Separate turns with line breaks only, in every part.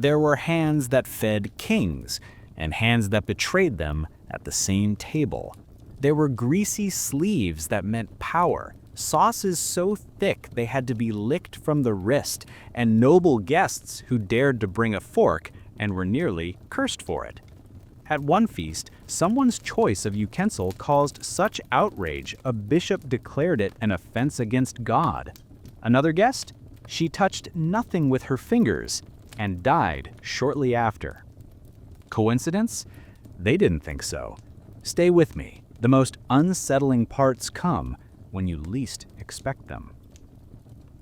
There were hands that fed kings, and hands that betrayed them at the same table. There were greasy sleeves that meant power, sauces so thick they had to be licked from the wrist, and noble guests who dared to bring a fork and were nearly cursed for it. At one feast, someone's choice of utensil caused such outrage a bishop declared it an offense against God. Another guest? She touched nothing with her fingers and died shortly after. Coincidence? They didn't think so. Stay with me. The most unsettling parts come when you least expect them.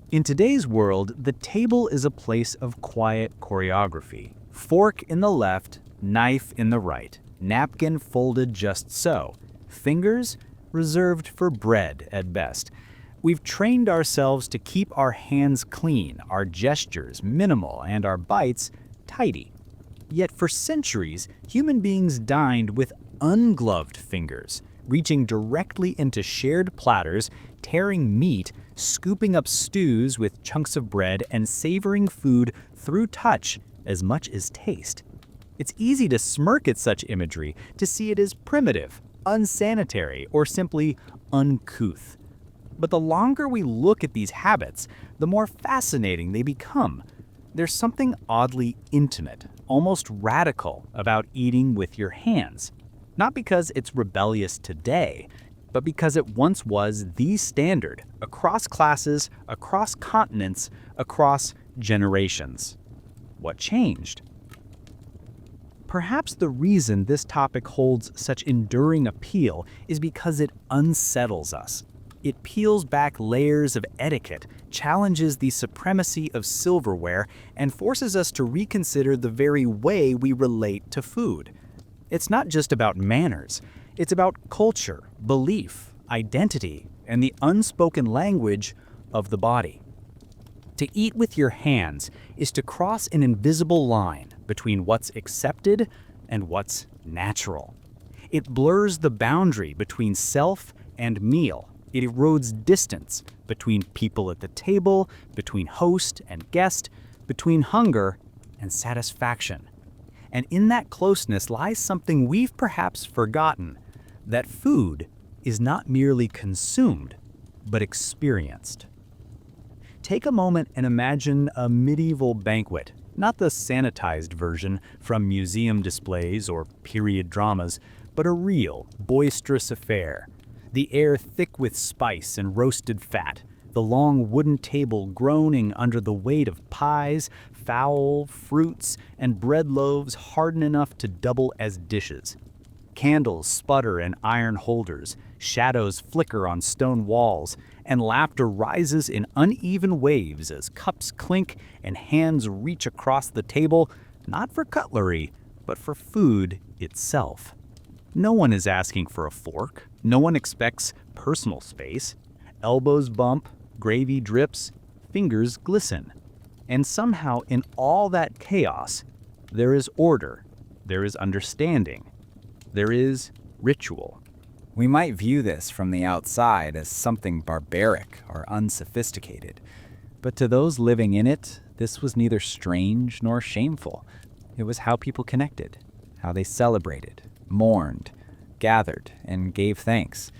In today's world, the table is a place of quiet choreography. Fork in the left, knife in the right, napkin folded just so, fingers reserved for bread at best. We've trained ourselves to keep our hands clean, our gestures minimal, and our bites tidy. Yet for centuries, human beings dined with ungloved fingers, reaching directly into shared platters, tearing meat, scooping up stews with chunks of bread, and savoring food through touch as much as taste. It's easy to smirk at such imagery, to see it as primitive, unsanitary, or simply uncouth. But the longer we look at these habits, the more fascinating they become. There's something oddly intimate, almost radical, about eating with your hands. Not because it's rebellious today, but because it once was the standard across classes, across continents, across generations. What changed? Perhaps the reason this topic holds such enduring appeal is because it unsettles us. It peels back layers of etiquette, challenges the supremacy of silverware, and forces us to reconsider the very way we relate to food. It's not just about manners, it's about culture, belief, identity, and the unspoken language of the body. To eat with your hands is to cross an invisible line between what's accepted and what's natural. It blurs the boundary between self and meal. It erodes distance between people at the table, between host and guest, between hunger and satisfaction. And in that closeness lies something we've perhaps forgotten, that food is not merely consumed, but experienced. Take a moment and imagine a medieval banquet, not the sanitized version from museum displays or period dramas, but a real, boisterous affair. The air thick with spice and roasted fat, the long wooden table groaning under the weight of pies, fowl, fruits, and bread loaves hardened enough to double as dishes. Candles sputter in iron holders, shadows flicker on stone walls, and laughter rises in uneven waves as cups clink and hands reach across the table, not for cutlery, but for food itself. No one is asking for a fork. No one expects personal space. Elbows bump, gravy drips, fingers glisten. And somehow in all that chaos, there is order, there is understanding, there is ritual. We might view this from the outside as something barbaric or unsophisticated, but to those living in it, this was neither strange nor shameful. It was how people connected, how they celebrated, mourned, gathered, and gave thanks.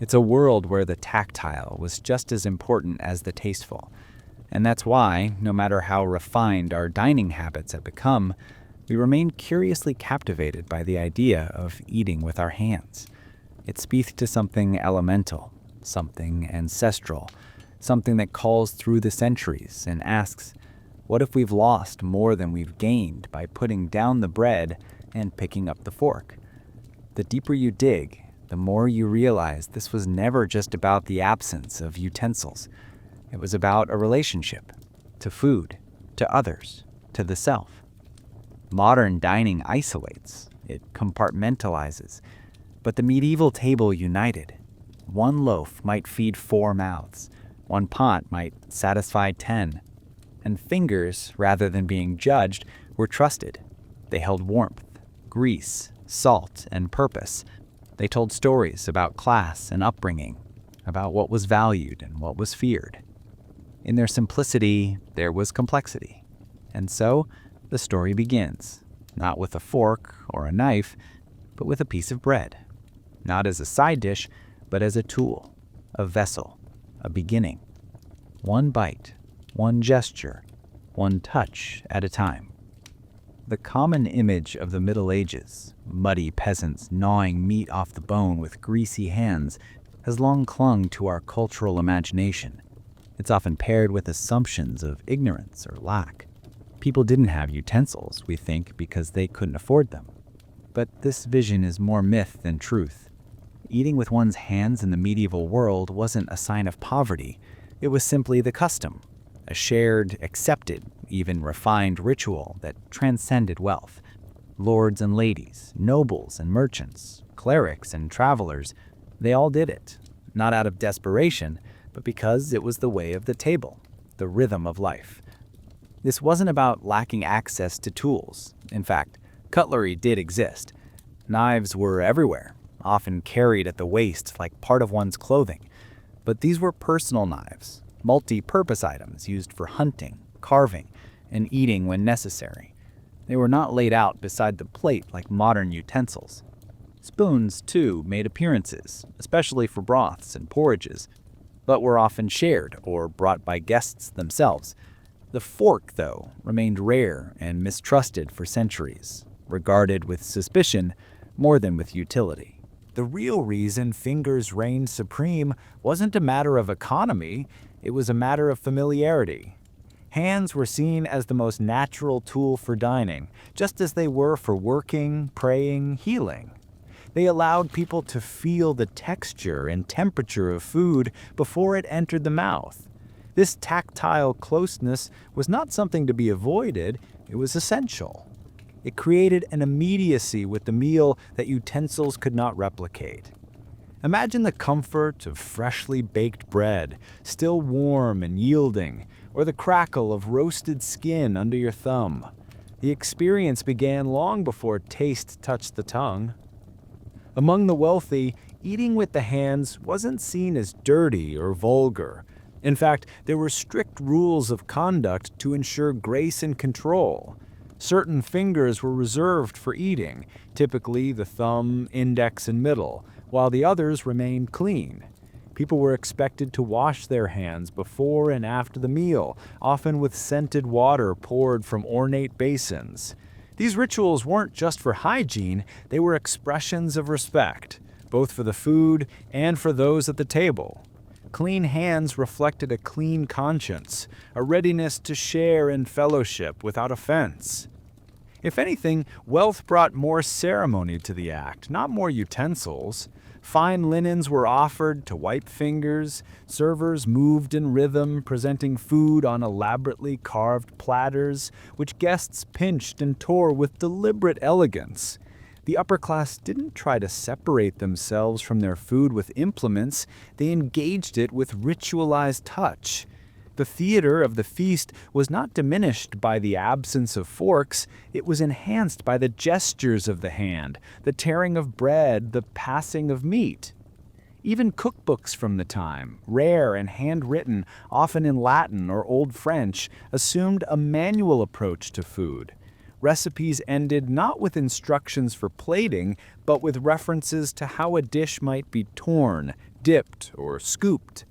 It's a world where the tactile was just as important as the tasteful. And that's why, no matter how refined our dining habits have become, we remain curiously captivated by the idea of eating with our hands. It speaks to something elemental, something ancestral, something that calls through the centuries and asks, what if we've lost more than we've gained by putting down the bread and picking up the fork? The deeper you dig, the more you realize this was never just about the absence of utensils. It was about a relationship to food, to others, to the self. Modern dining isolates, it compartmentalizes, but the medieval table united. One loaf might feed 4 mouths, one pot might satisfy 10, and fingers, rather than being judged, were trusted. They held warmth, grease, salt, and purpose. They told stories about class and upbringing, about what was valued and what was feared. In their simplicity, there was complexity. And so, The story begins, not with a fork or a knife, but with a piece of bread. Not as a side dish, but as a tool, a vessel, a beginning. One bite, one gesture, one touch at a time. The common image of the Middle Ages, muddy peasants gnawing meat off the bone with greasy hands, has long clung to our cultural imagination. It's often paired with assumptions of ignorance or lack. People didn't have utensils, we think, because they couldn't afford them. But this vision is more myth than truth. Eating with one's hands in the medieval world wasn't a sign of poverty. It was simply the custom, a shared, accepted, even refined ritual that transcended wealth. Lords and ladies, nobles and merchants, clerics and travelers, they all did it, not out of desperation, but because it was the way of the table, the rhythm of life. This wasn't about lacking access to tools. In fact, cutlery did exist. Knives were everywhere, often carried at the waist like part of one's clothing. But these were personal knives, multi-purpose items used for hunting, carving, and eating when necessary. They were not laid out beside the plate like modern utensils. Spoons, too, made appearances, especially for broths and porridges, but were often shared or brought by guests themselves. The fork, though, remained rare and mistrusted for centuries, regarded with suspicion more than with utility. The real reason fingers reigned supreme wasn't a matter of economy, it was a matter of familiarity. Hands were seen as the most natural tool for dining, just as they were for working, praying, healing. They allowed people to feel the texture and temperature of food before it entered the mouth. This tactile closeness was not something to be avoided, it was essential. It created an immediacy with the meal that utensils could not replicate. Imagine the comfort of freshly baked bread, still warm and yielding, or the crackle of roasted skin under your thumb. The experience began long before taste touched the tongue. Among the wealthy, eating with the hands wasn't seen as dirty or vulgar. In fact, there were strict rules of conduct to ensure grace and control. Certain fingers were reserved for eating, typically the thumb, index, and middle, while the others remained clean. People were expected to wash their hands before and after the meal, often with scented water poured from ornate basins. These rituals weren't just for hygiene, they were expressions of respect, both for the food and for those at the table. Clean hands reflected a clean conscience, a readiness to share in fellowship without offense. If anything, wealth brought more ceremony to the act, not more utensils. Fine linens were offered to wipe fingers, servers moved in rhythm, presenting food on elaborately carved platters, which guests pinched and tore with deliberate elegance. The upper class didn't try to separate themselves from their food with implements, they engaged it with ritualized touch. The theater of the feast was not diminished by the absence of forks, it was enhanced by the gestures of the hand, the tearing of bread, the passing of meat. Even cookbooks from the time, rare and handwritten, often in Latin or Old French, assumed a manual approach to food. Recipes ended not with instructions for plating, but with references to how a dish might be torn, dipped, or scooped.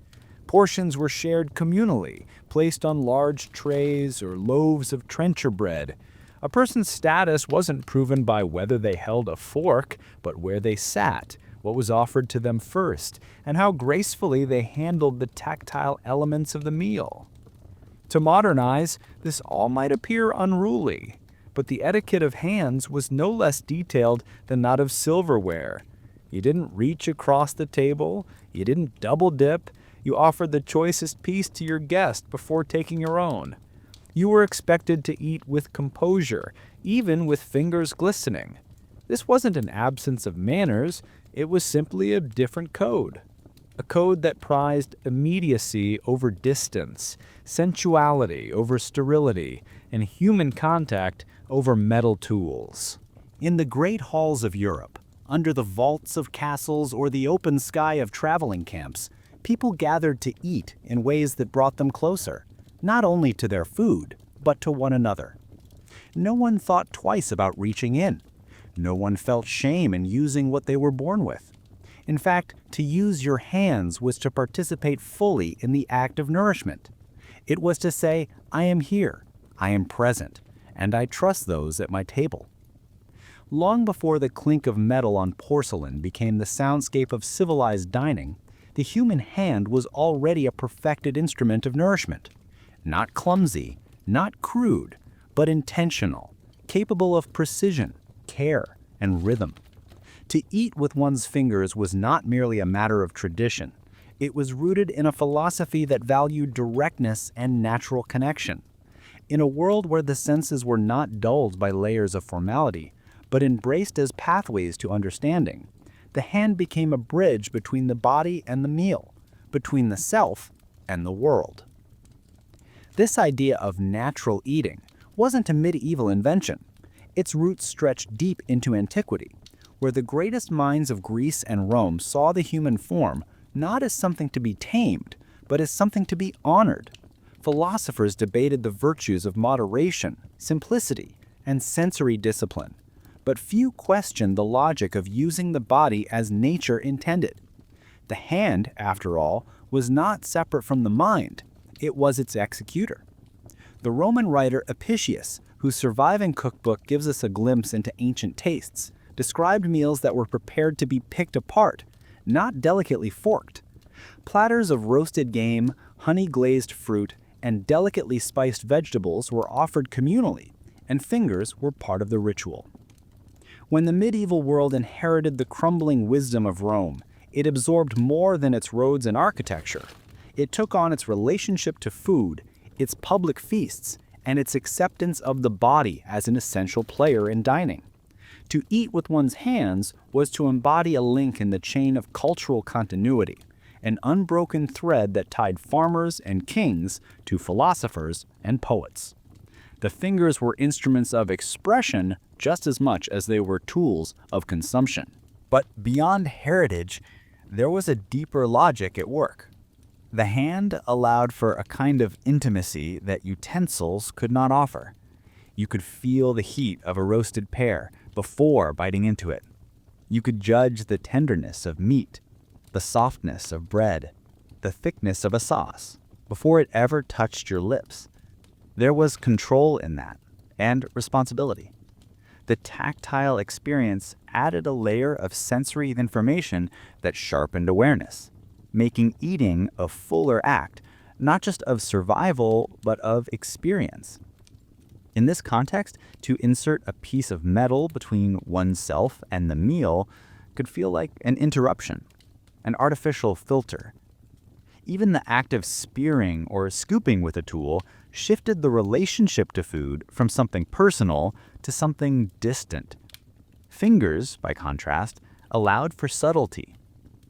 Portions were shared communally, placed on large trays or loaves of trencher bread. A person's status wasn't proven by whether they held a fork, but where they sat, what was offered to them first, and how gracefully they handled the tactile elements of the meal. To modern eyes, this all might appear unruly, but the etiquette of hands was no less detailed than that of silverware. You didn't reach across the table, you didn't double dip, you offered the choicest piece to your guest before taking your own. You were expected to eat with composure, even with fingers glistening. This wasn't an absence of manners, it was simply a different code. A code that prized immediacy over distance, sensuality over sterility, and human contact over metal tools. In the great halls of Europe, under the vaults of castles or the open sky of traveling camps, people gathered to eat in ways that brought them closer, not only to their food, but to one another. No one thought twice about reaching in. No one felt shame in using what they were born with. In fact, to use your hands was to participate fully in the act of nourishment. It was to say, I am here, I am present, and I trust those at my table. Long before the clink of metal on porcelain became the soundscape of civilized dining, the human hand was already a perfected instrument of nourishment. Not clumsy, not crude, but intentional, capable of precision, care, and rhythm. To eat with one's fingers was not merely a matter of tradition. It was rooted in a philosophy that valued directness and natural connection. In a world where the senses were not dulled by layers of formality, but embraced as pathways to understanding, the hand became a bridge between the body and the meal, between the self and the world. This idea of natural eating wasn't a medieval invention. Its roots stretched deep into antiquity, where the greatest minds of Greece and Rome saw the human form not as something to be tamed, but as something to be honored. Philosophers debated the virtues of moderation, simplicity, and sensory discipline, but few questioned the logic of using the body as nature intended. The hand, after all, was not separate from the mind, it was its executor. The Roman writer Apicius, whose surviving cookbook gives us a glimpse into ancient tastes, described meals that were prepared to be picked apart, not delicately forked. Platters of roasted game, honey-glazed fruit, and delicately spiced vegetables were offered communally, and fingers were part of the ritual. When the medieval world inherited the crumbling wisdom of Rome, it absorbed more than its roads and architecture. It took on its relationship to food, its public feasts, and its acceptance of the body as an essential player in dining. To eat with one's hands was to embody a link in the chain of cultural continuity, an unbroken thread that tied farmers and kings to philosophers and poets. The fingers were instruments of expression just as much as they were tools of consumption. But beyond heritage, there was a deeper logic at work. The hand allowed for a kind of intimacy that utensils could not offer. You could feel the heat of a roasted pear before biting into it. You could judge the tenderness of meat, the softness of bread, the thickness of a sauce, before it ever touched your lips. There was control in that, and responsibility. The tactile experience added a layer of sensory information that sharpened awareness, making eating a fuller act, not just of survival, but of experience. In this context, to insert a piece of metal between oneself and the meal could feel like an interruption, an artificial filter. Even the act of spearing or scooping with a tool shifted the relationship to food from something personal to something distant. Fingers, by contrast, allowed for subtlety.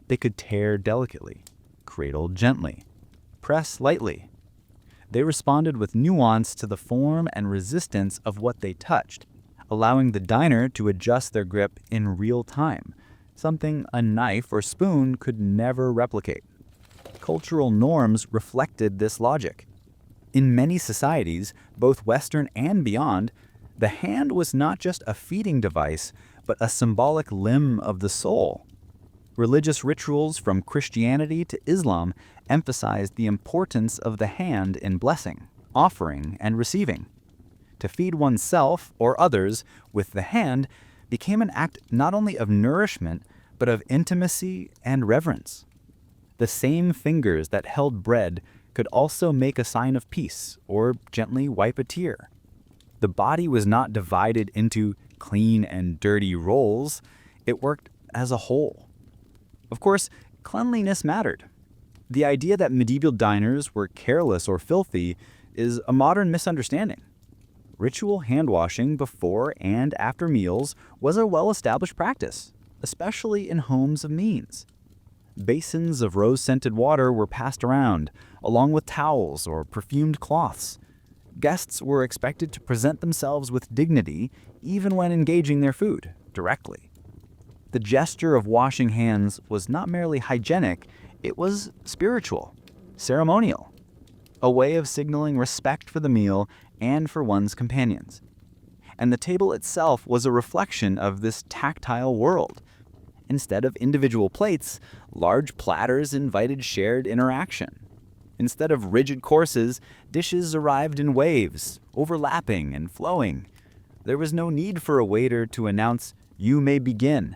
They could tear delicately, cradle gently, press lightly. They responded with nuance to the form and resistance of what they touched, allowing the diner to adjust their grip in real time, something a knife or spoon could never replicate. Cultural norms reflected this logic. In many societies, both Western and beyond, the hand was not just a feeding device, but a symbolic limb of the soul. Religious rituals from Christianity to Islam emphasized the importance of the hand in blessing, offering, and receiving. To feed oneself or others with the hand became an act not only of nourishment, but of intimacy and reverence. The same fingers that held bread could also make a sign of peace or gently wipe a tear. The body was not divided into clean and dirty roles, it worked as a whole. Of course, cleanliness mattered. The idea that medieval diners were careless or filthy is a modern misunderstanding. Ritual hand washing before and after meals was a well-established practice, especially in homes of means. Basins of rose-scented water were passed around, along with towels or perfumed cloths. Guests were expected to present themselves with dignity even when engaging their food directly. The gesture of washing hands was not merely hygienic, it was spiritual, ceremonial, a way of signaling respect for the meal and for one's companions.
and the table itself was a reflection of this tactile world. Instead of individual plates, large platters invited shared interaction. Instead of rigid courses, dishes arrived in waves, overlapping and flowing. There was no need for a waiter to announce, "You may begin."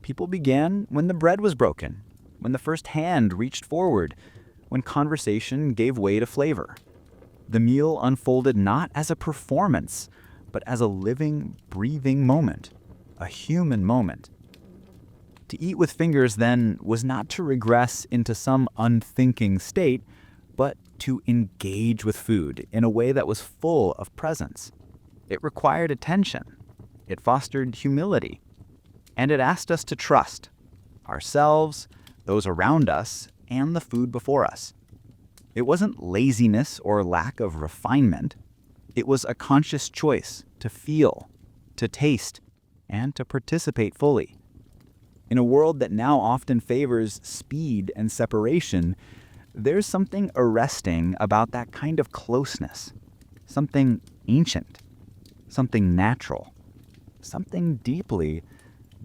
People began when the bread was broken, when the first hand reached forward, when conversation gave way to flavor. The meal unfolded not as a performance, but as a living, breathing moment, a human moment. To eat with fingers, then, was not to regress into some unthinking state, but to engage with food in a way that was full of presence. It required attention. It fostered humility. And it asked us to trust ourselves, those around us, and the food before us. It wasn't laziness or lack of refinement. It was a conscious choice to feel, to taste, and to participate fully. In a world that now often favors speed and separation, there's something arresting about that kind of closeness, something ancient, something natural, something deeply,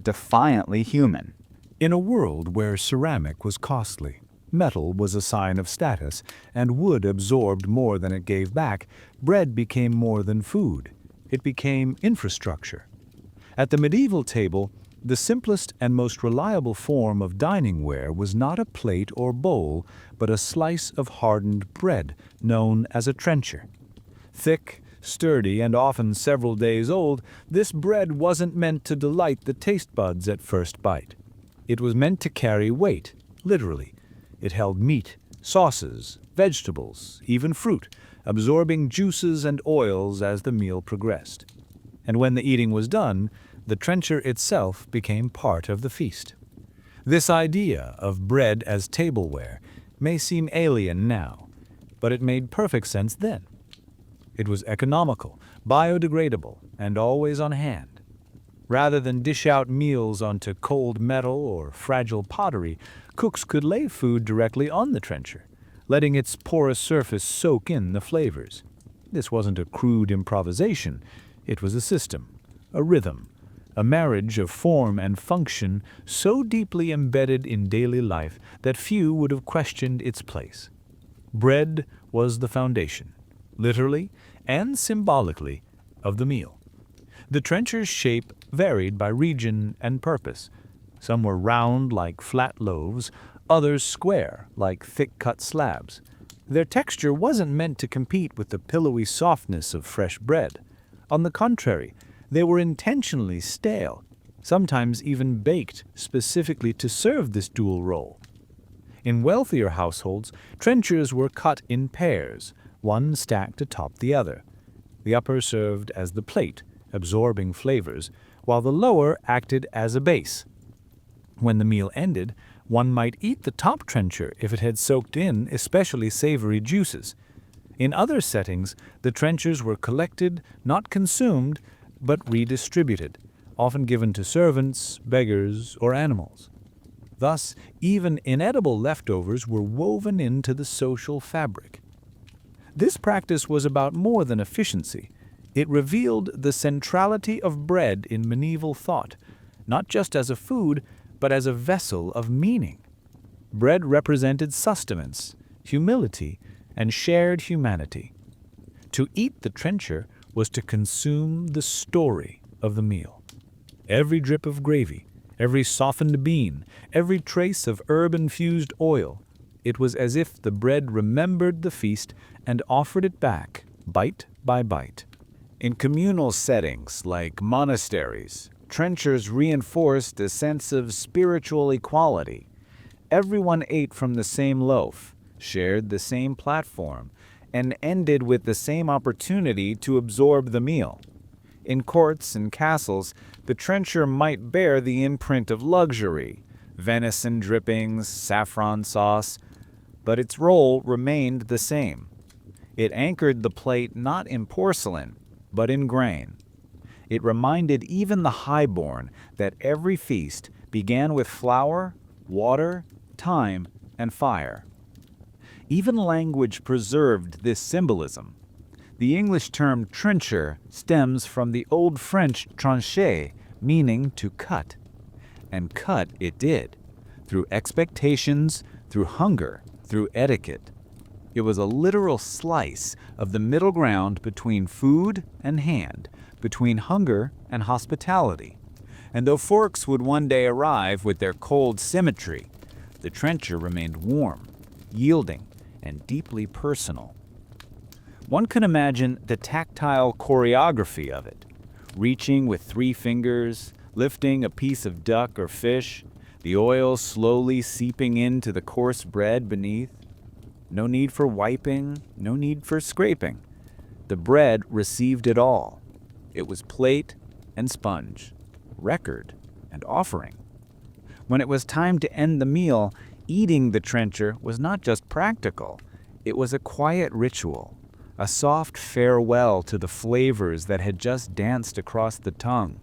defiantly human.
In a world where ceramic was costly, metal was a sign of status, and wood absorbed more than it gave back, bread became more than food. It became infrastructure. At the medieval table, the simplest and most reliable form of dining ware was not a plate or bowl, but a slice of hardened bread, known as a trencher. Thick, sturdy, and often several days old, this bread wasn't meant to delight the taste buds at first bite. It was meant to carry weight, literally. It held meat, sauces, vegetables, even fruit, absorbing juices and oils as the meal progressed. And when the eating was done, the trencher itself became part of the feast. This idea of bread as tableware may seem alien now, but it made perfect sense then. It was economical, biodegradable, and always on hand. Rather than dish out meals onto cold metal or fragile pottery, cooks could lay food directly on the trencher, letting its porous surface soak in the flavors. This wasn't a crude improvisation. It was a system, a rhythm, a marriage of form and function so deeply embedded in daily life that few would have questioned its place. Bread was the foundation, literally and symbolically, of the meal. The trencher's shape varied by region and purpose. Some were round like flat loaves, others square like thick-cut slabs. Their texture wasn't meant to compete with the pillowy softness of fresh bread. On the contrary, they were intentionally stale, sometimes even baked specifically to serve this dual role. In wealthier households, trenchers were cut in pairs, one stacked atop the other. The upper served as the plate, absorbing flavors, while the lower acted as a base. When the meal ended, one might eat the top trencher if it had soaked in especially savory juices. In other settings, the trenchers were collected, not consumed, but redistributed, often given to servants, beggars, or animals. Thus, even inedible leftovers were woven into the social fabric. This practice was about more than efficiency. It revealed the centrality of bread in medieval thought, not just as a food, but as a vessel of meaning. Bread represented sustenance, humility, and shared humanity. To eat the trencher was to consume the story of the meal. Every drip of gravy, every softened bean, every trace of herb-infused oil, it was as if the bread remembered the feast and offered it back, bite by bite. In communal settings like monasteries, trenchers reinforced a sense of spiritual equality. Everyone ate from the same loaf, shared the same platform, and ended with the same opportunity to absorb the meal. In courts and castles, the trencher might bear the imprint of luxury, venison drippings, saffron sauce, but its role remained the same. It anchored the plate not in porcelain, but in grain. It reminded even the highborn that every feast began with flour, water, time, and fire. Even language preserved this symbolism. The English term trencher stems from the Old French trancher, meaning to cut. And cut it did, through expectations, through hunger, through etiquette. It was a literal slice of the middle ground between food and hand, between hunger and hospitality. And though forks would one day arrive with their cold symmetry, the trencher remained warm, yielding, and deeply personal. One can imagine the tactile choreography of it, reaching with 3 fingers, lifting a piece of duck or fish, the oil slowly seeping into the coarse bread beneath. No need for wiping, no need for scraping. The bread received it all. It was plate and sponge, record and offering. When it was time to end the meal, eating the trencher was not just practical, it was a quiet ritual, a soft farewell to the flavors that had just danced across the tongue.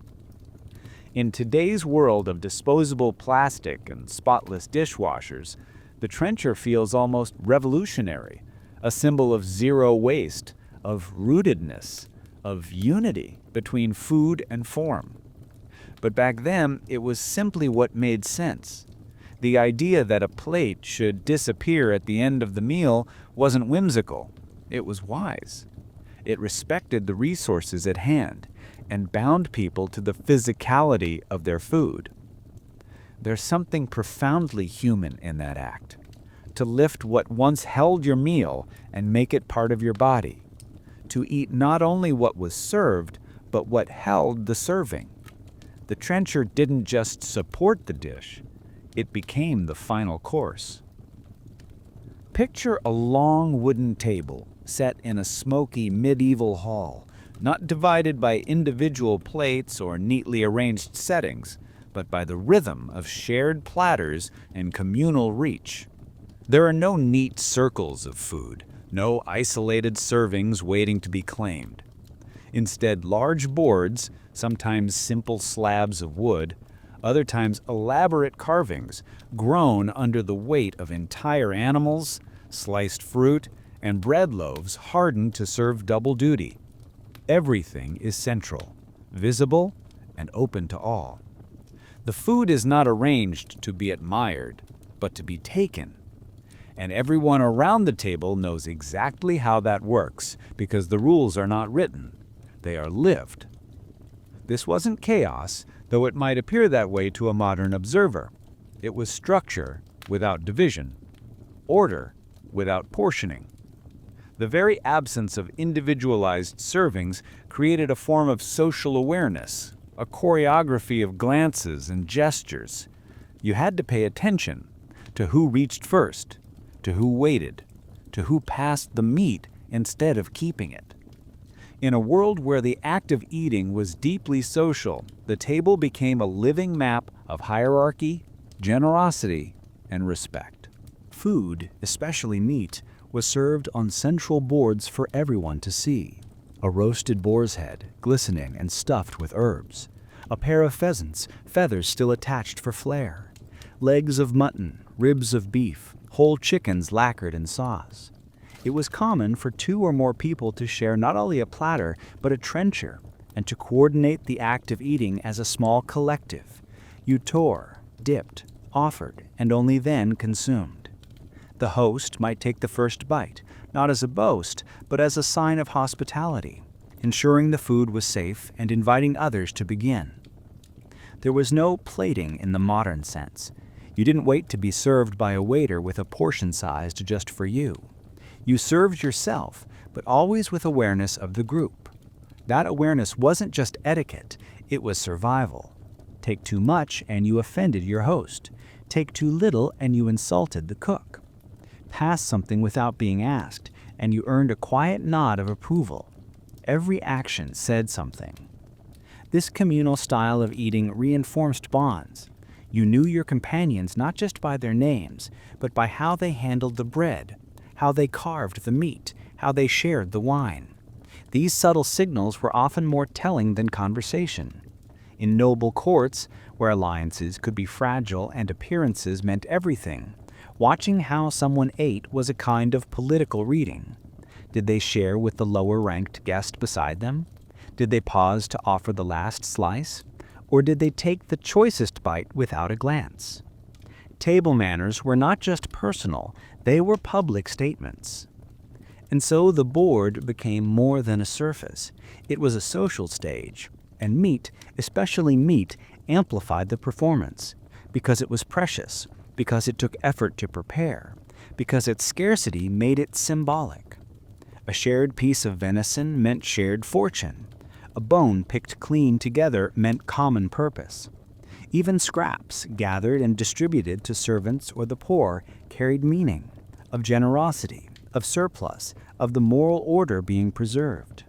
In today's world of disposable plastic and spotless dishwashers, the trencher feels almost revolutionary, a symbol of zero waste, of rootedness, of unity between food and form. But back then, it was simply what made sense. The idea that a plate should disappear at the end of the meal wasn't whimsical. It was wise. It respected the resources at hand and bound people to the physicality of their food. There's something profoundly human in that act. To lift what once held your meal and make it part of your body. To eat not only what was served, but what held the serving. The trencher didn't just support the dish, it became the final course. Picture a long wooden table set in a smoky medieval hall, not divided by individual plates or neatly arranged settings, but by the rhythm of shared platters and communal reach. There are no neat circles of food, no isolated servings waiting to be claimed. Instead, large boards, sometimes simple slabs of wood, other times elaborate carvings, groan under the weight of entire animals, sliced fruit, and bread loaves hardened to serve double duty. Everything is central, visible, and open to all. The food is not arranged to be admired, but to be taken. And everyone around the table knows exactly how that works, because the rules are not written. They are lived. This wasn't chaos, though it might appear that way to a modern observer. It was structure without division, order without portioning. The very absence of individualized servings created a form of social awareness, a choreography of glances and gestures. You had to pay attention to who reached first, to who waited, to who passed the meat instead of keeping it. In a world where the act of eating was deeply social, the table became a living map of hierarchy, generosity, and respect. Food, especially meat, was served on central boards for everyone to see. A roasted boar's head, glistening and stuffed with herbs. A pair of pheasants, feathers still attached for flair. Legs of mutton, ribs of beef, whole chickens lacquered in sauce. It was common for 2 or more people to share not only a platter, but a trencher, and to coordinate the act of eating as a small collective. You tore, dipped, offered, and only then consumed. The host might take the first bite, not as a boast, but as a sign of hospitality, ensuring the food was safe and inviting others to begin. There was no plating in the modern sense. You didn't wait to be served by a waiter with a portion sized just for you. You served yourself, but always with awareness of the group. That awareness wasn't just etiquette, it was survival. Take too much and you offended your host. Take too little and you insulted the cook. Pass something without being asked, and you earned a quiet nod of approval. Every action said something. This communal style of eating reinforced bonds. You knew your companions not just by their names, but by how they handled the bread, how they carved the meat, how they shared the wine. These subtle signals were often more telling than conversation. In noble courts, where alliances could be fragile and appearances meant everything, watching how someone ate was a kind of political reading.
Did they share with the lower-ranked guest beside them? Did they pause to offer the last slice? Or did they take the choicest bite without a glance? Table manners were not just personal, they were public statements. And so the board became more than a surface. It was a social stage, and meat, especially meat, amplified the performance, because it was precious, because it took effort to prepare, because its scarcity made it symbolic. A shared piece of venison meant shared fortune. A bone picked clean together meant common purpose. Even scraps gathered and distributed to servants or the poor carried meaning of generosity, of surplus, of the moral order being preserved.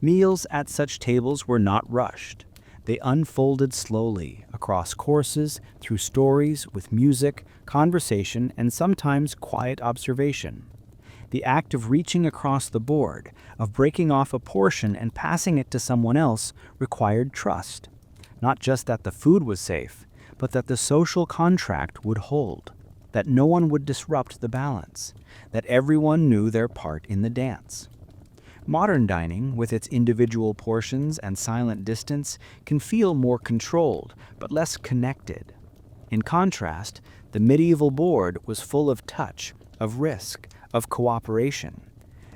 Meals at such tables were not rushed. They unfolded slowly across courses, through stories, with music, conversation, and sometimes quiet observation. The act of reaching across the board, of breaking off a portion and passing it to someone else, required trust. Not just that the food was safe, but that the social contract would hold, that no one would disrupt the balance, that everyone knew their part in the dance. Modern dining, with its individual portions and silent distance, can feel more controlled, but less connected. In contrast, the medieval board was full of touch, of risk, of cooperation.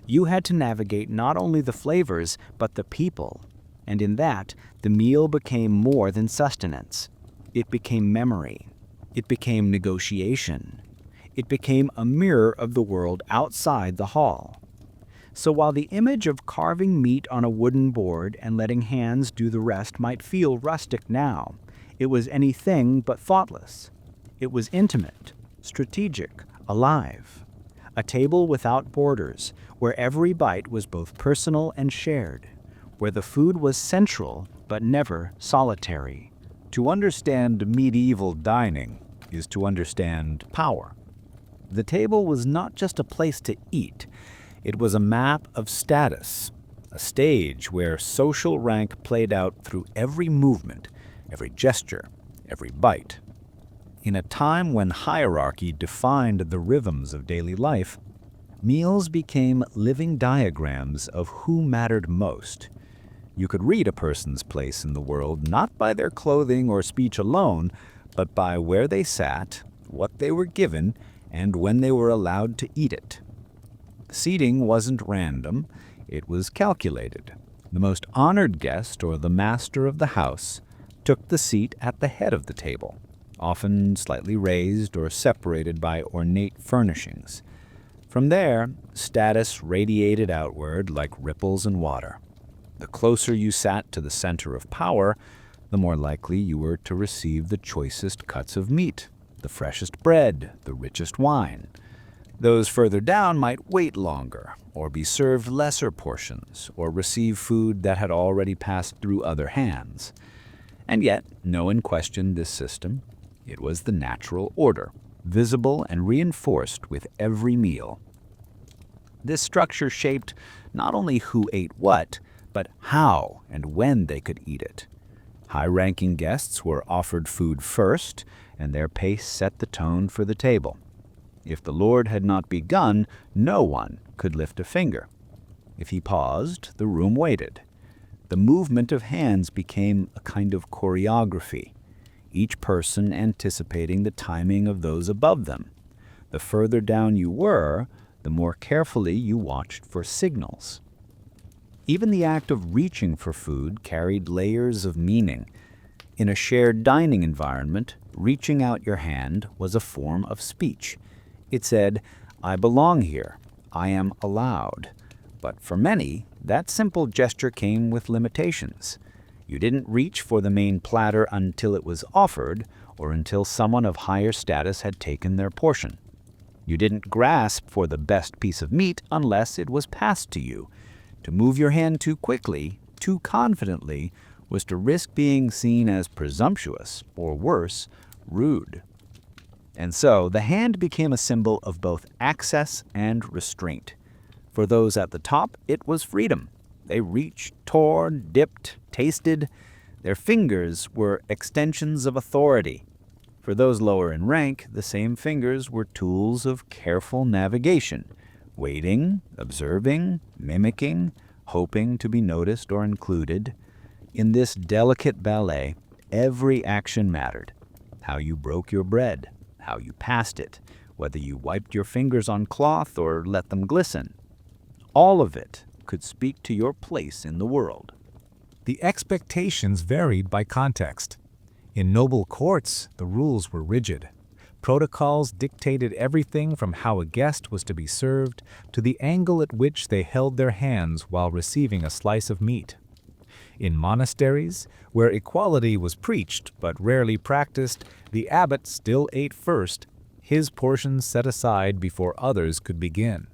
You had to navigate not only the flavors, but the people. And in that, the meal became more than sustenance. It became memory. It became negotiation. It became a mirror of the world outside the hall. So while the image of carving meat on a wooden board and letting hands do the rest might feel rustic now, it was anything but thoughtless. It was intimate, strategic, alive. A table without borders, where every bite was both personal and shared, where the food was central but never solitary.
To understand medieval dining is to understand power.
The table was not just a place to eat. It was a map of status, a stage where social rank played out through every movement, every gesture, every bite. In a time when hierarchy defined the rhythms of daily life, meals became living diagrams of who mattered most. You could read a person's place in the world not by their clothing or speech alone, but by where they sat, what they were given, and when they were allowed to eat it. Seating wasn't random, it was calculated. The most honored guest, or the master of the house, took the seat at the head of the table, often slightly raised or separated by ornate furnishings. From there, status radiated outward like ripples in water. The closer you sat to the center of power, the more likely you were to receive the choicest cuts of meat, the freshest bread, the richest wine. Those further down might wait longer, or be served lesser portions, or receive food that had already passed through other hands. And yet, no one questioned this system. It was the natural order, visible and reinforced with every meal. This structure shaped not only who ate what, but how and when they could eat it. High-ranking guests were offered food first, and their pace set the tone for the table. If the Lord had not begun, no one could lift a finger. If he paused, the room waited. The movement of hands became a kind of choreography, each person anticipating the timing of those above them. The further down you were, the more carefully you watched for signals. Even the act of reaching for food carried layers of meaning. In a shared dining environment, reaching out your hand was a form of speech. It said, "I belong here. I am allowed." But for many, that simple gesture came with limitations. You didn't reach for the main platter until it was offered, or until someone of higher status had taken their portion. You didn't grasp for the best piece of meat unless it was passed to you. To move your hand too quickly, too confidently, was to risk being seen as presumptuous, or worse, rude. And so the hand became a symbol of both access and restraint. For those at the top, it was freedom. They reached, tore, dipped, tasted. Their fingers were extensions of authority. For those lower in rank, the same fingers were tools of careful navigation, waiting, observing, mimicking, hoping to be noticed or included. In this delicate ballet, every action mattered. How you broke your bread, how you passed it, whether you wiped your fingers on cloth or let them glisten. All of it could speak to your place in the world.
The expectations varied by context. In noble courts, the rules were rigid. Protocols dictated everything from how a guest was to be served to the angle at which they held their hands while receiving a slice of meat. In monasteries, where equality was preached but rarely practiced, the abbot still ate first, his portion set aside before others could begin.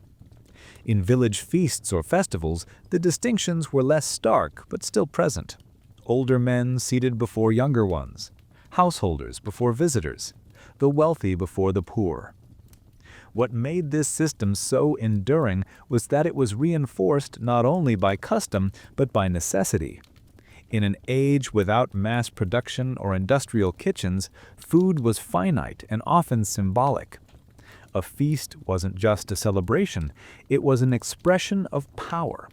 In village feasts or festivals, the distinctions were less stark but still present. Older men seated before younger ones, householders before visitors, the wealthy before the poor. What made this system so enduring was that it was reinforced not only by custom but by necessity. In an age without mass production or industrial kitchens, food was finite and often symbolic. A feast wasn't just a celebration, it was an expression of power.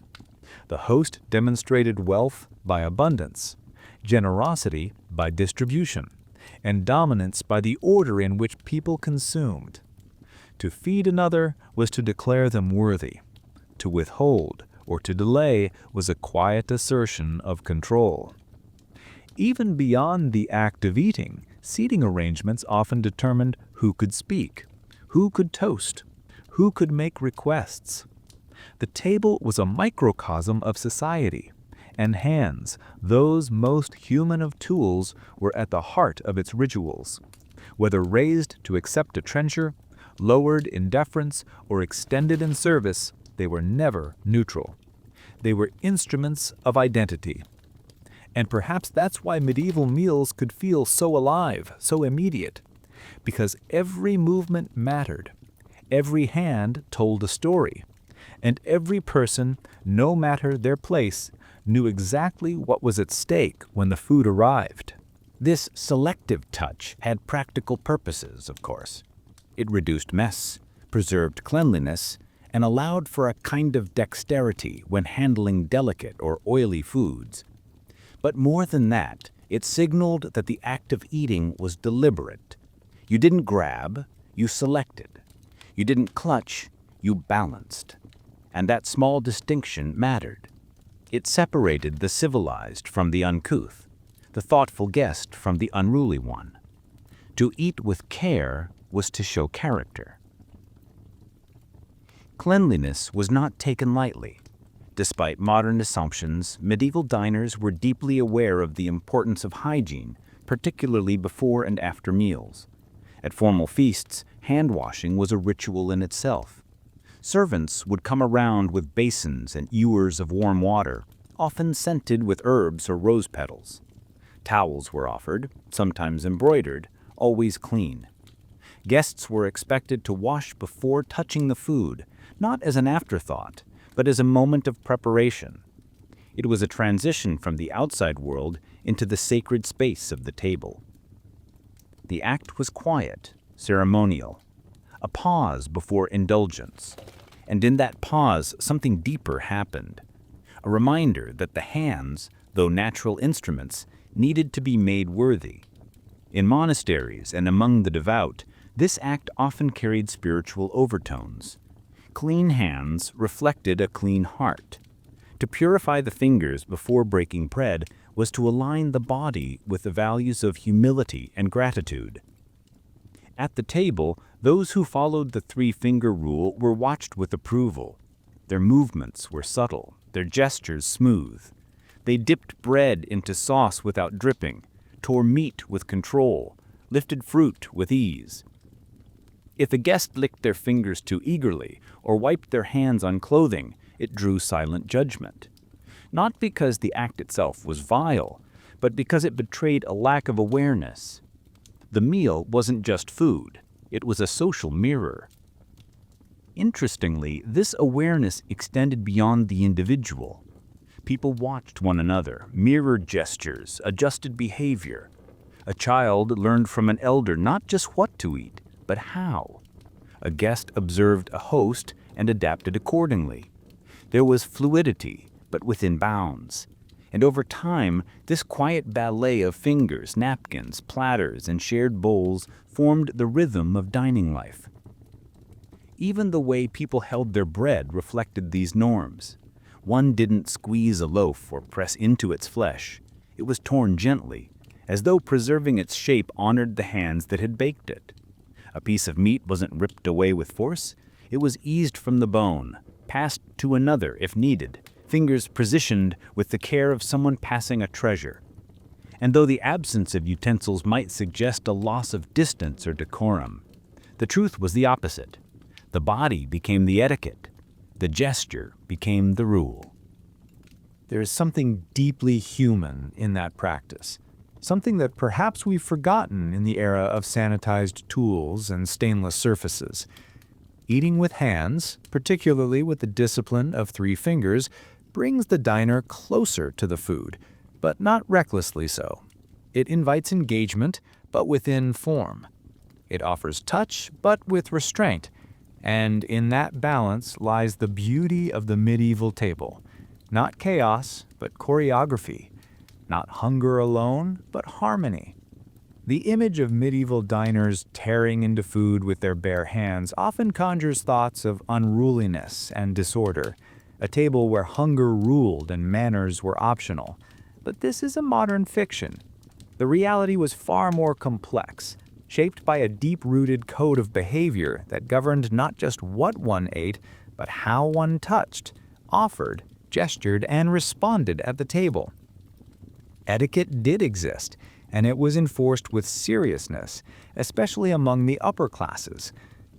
The host demonstrated wealth by abundance, generosity by distribution, and dominance by the order in which people consumed. To feed another was to declare them worthy. To withhold or to delay was a quiet assertion of control. Even beyond the act of eating, seating arrangements often determined who could speak, who could toast, who could make requests. The table was a microcosm of society, and hands, those most human of tools, were at the heart of its rituals. Whether raised to accept a trencher, lowered in deference, or extended in service, they were never neutral. They were instruments of identity. And perhaps that's why medieval meals could feel so alive, so immediate, because every movement mattered, every hand told a story, and every person, no matter their place, knew exactly what was at stake when the food arrived.
This selective touch had practical purposes, of course. It reduced mess, preserved cleanliness, and allowed for a kind of dexterity when handling delicate or oily foods. But more than that, it signaled that the act of eating was deliberate. You didn't grab, you selected. You didn't clutch, you balanced. And that small distinction mattered. It separated the civilized from the uncouth, the thoughtful guest from the unruly one. To eat with care was to show character. Cleanliness was not taken lightly. Despite modern assumptions, medieval diners were deeply aware of the importance of hygiene, particularly before and after meals. At formal feasts, hand-washing was a ritual in itself. Servants would come around with basins and ewers of warm water, often scented with herbs or rose petals. Towels were offered, sometimes embroidered, always clean. Guests were expected to wash before touching the food, not as an afterthought, but as a moment of preparation. It was a transition from the outside world into the sacred space of the table. The act was quiet, ceremonial, a pause before indulgence. And in that pause, something deeper happened. A reminder that the hands, though natural instruments, needed to be made worthy. In monasteries and among the devout, this act often carried spiritual overtones. Clean hands reflected a clean heart. To purify the fingers before breaking bread was to align the body with the values of humility and gratitude. At the table, those who followed the three-finger rule were watched with approval. Their movements were subtle, their gestures smooth. They dipped bread into sauce without dripping, tore meat with control, lifted fruit with ease. If a guest licked their fingers too eagerly or wiped their hands on clothing, it drew silent judgment. Not because the act itself was vile, but because it betrayed a lack of awareness. The meal wasn't just food, it was a social mirror. Interestingly, this awareness extended beyond the individual. People watched one another, mirrored gestures, adjusted behavior. A child learned from an elder not just what to eat, but how. A guest observed a host
and adapted accordingly. There was fluidity, but within bounds. And over time, this quiet ballet of fingers, napkins, platters, and shared bowls formed the rhythm of dining life. Even the way people held their bread reflected these norms. One didn't squeeze a loaf or press into its flesh. It was torn gently, as though preserving its shape honored the hands that had baked it. A piece of meat wasn't ripped away with force. It was eased from the bone, passed to another if needed, fingers positioned with the care of someone passing a treasure. And though the absence of utensils might suggest a loss of distance or decorum, the truth was the opposite. The body became the etiquette. The gesture became the rule.
There is something deeply human in that practice, something that perhaps we've forgotten in the era of sanitized tools and stainless surfaces. Eating with hands, particularly with the discipline of 3 fingers, brings the diner closer to the food, but not recklessly so. It invites engagement, but within form. It offers touch, but with restraint. And in that balance lies the beauty of the medieval table. Not chaos, but choreography. Not hunger alone, but harmony. The image of medieval diners tearing into food with their bare hands often conjures thoughts of unruliness and disorder, a table where hunger ruled and manners were optional. But this is a modern fiction. The reality was far more complex, shaped by a deep-rooted code of behavior that governed not just what one ate, but how one touched, offered, gestured, and responded at the table. Etiquette did exist, and it was enforced with seriousness, especially among the upper classes.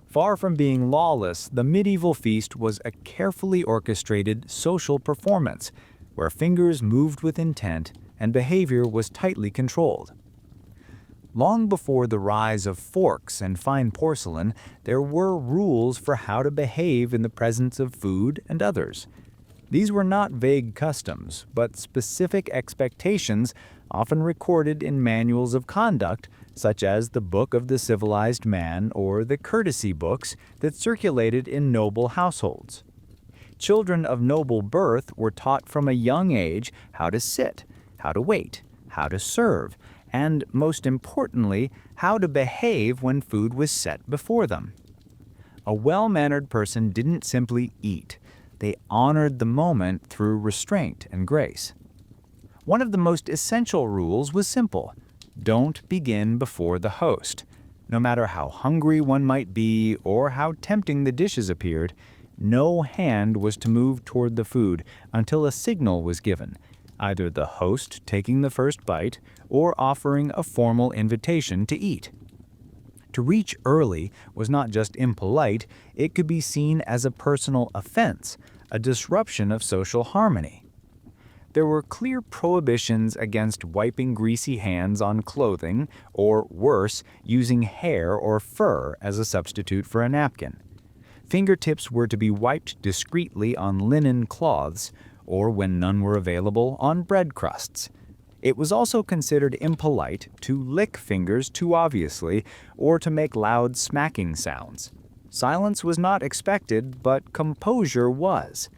Far from being lawless, the medieval feast was a carefully orchestrated social performance, where fingers moved with intent and behavior was tightly controlled. Long before the rise of forks and fine porcelain, there were rules for how to behave in the presence of food and others. These were not vague customs, but specific expectations often recorded in manuals of conduct, such as the Book of the Civilized Man or the courtesy books that circulated in noble households. Children of noble birth were taught from a young age how to sit, how to wait, how to serve, and, most importantly, how to behave when food was set before them. A well-mannered person didn't simply eat. They honored the moment through restraint and grace. One of the most essential rules was simple: don't begin before the host. No matter how hungry one might be or how tempting the dishes appeared, no hand was to move toward the food until a signal was given, either the host taking the first bite or offering a formal invitation to eat. To reach early was not just impolite, it could be seen as a personal offense, a disruption of social harmony. There were clear prohibitions against wiping greasy hands on clothing, or worse, using hair or fur as a substitute for a napkin. Fingertips were to be wiped discreetly on linen cloths, or when none were available, on bread crusts. It was also considered impolite to lick fingers too obviously or to make loud smacking sounds. Silence was not expected, but composure was.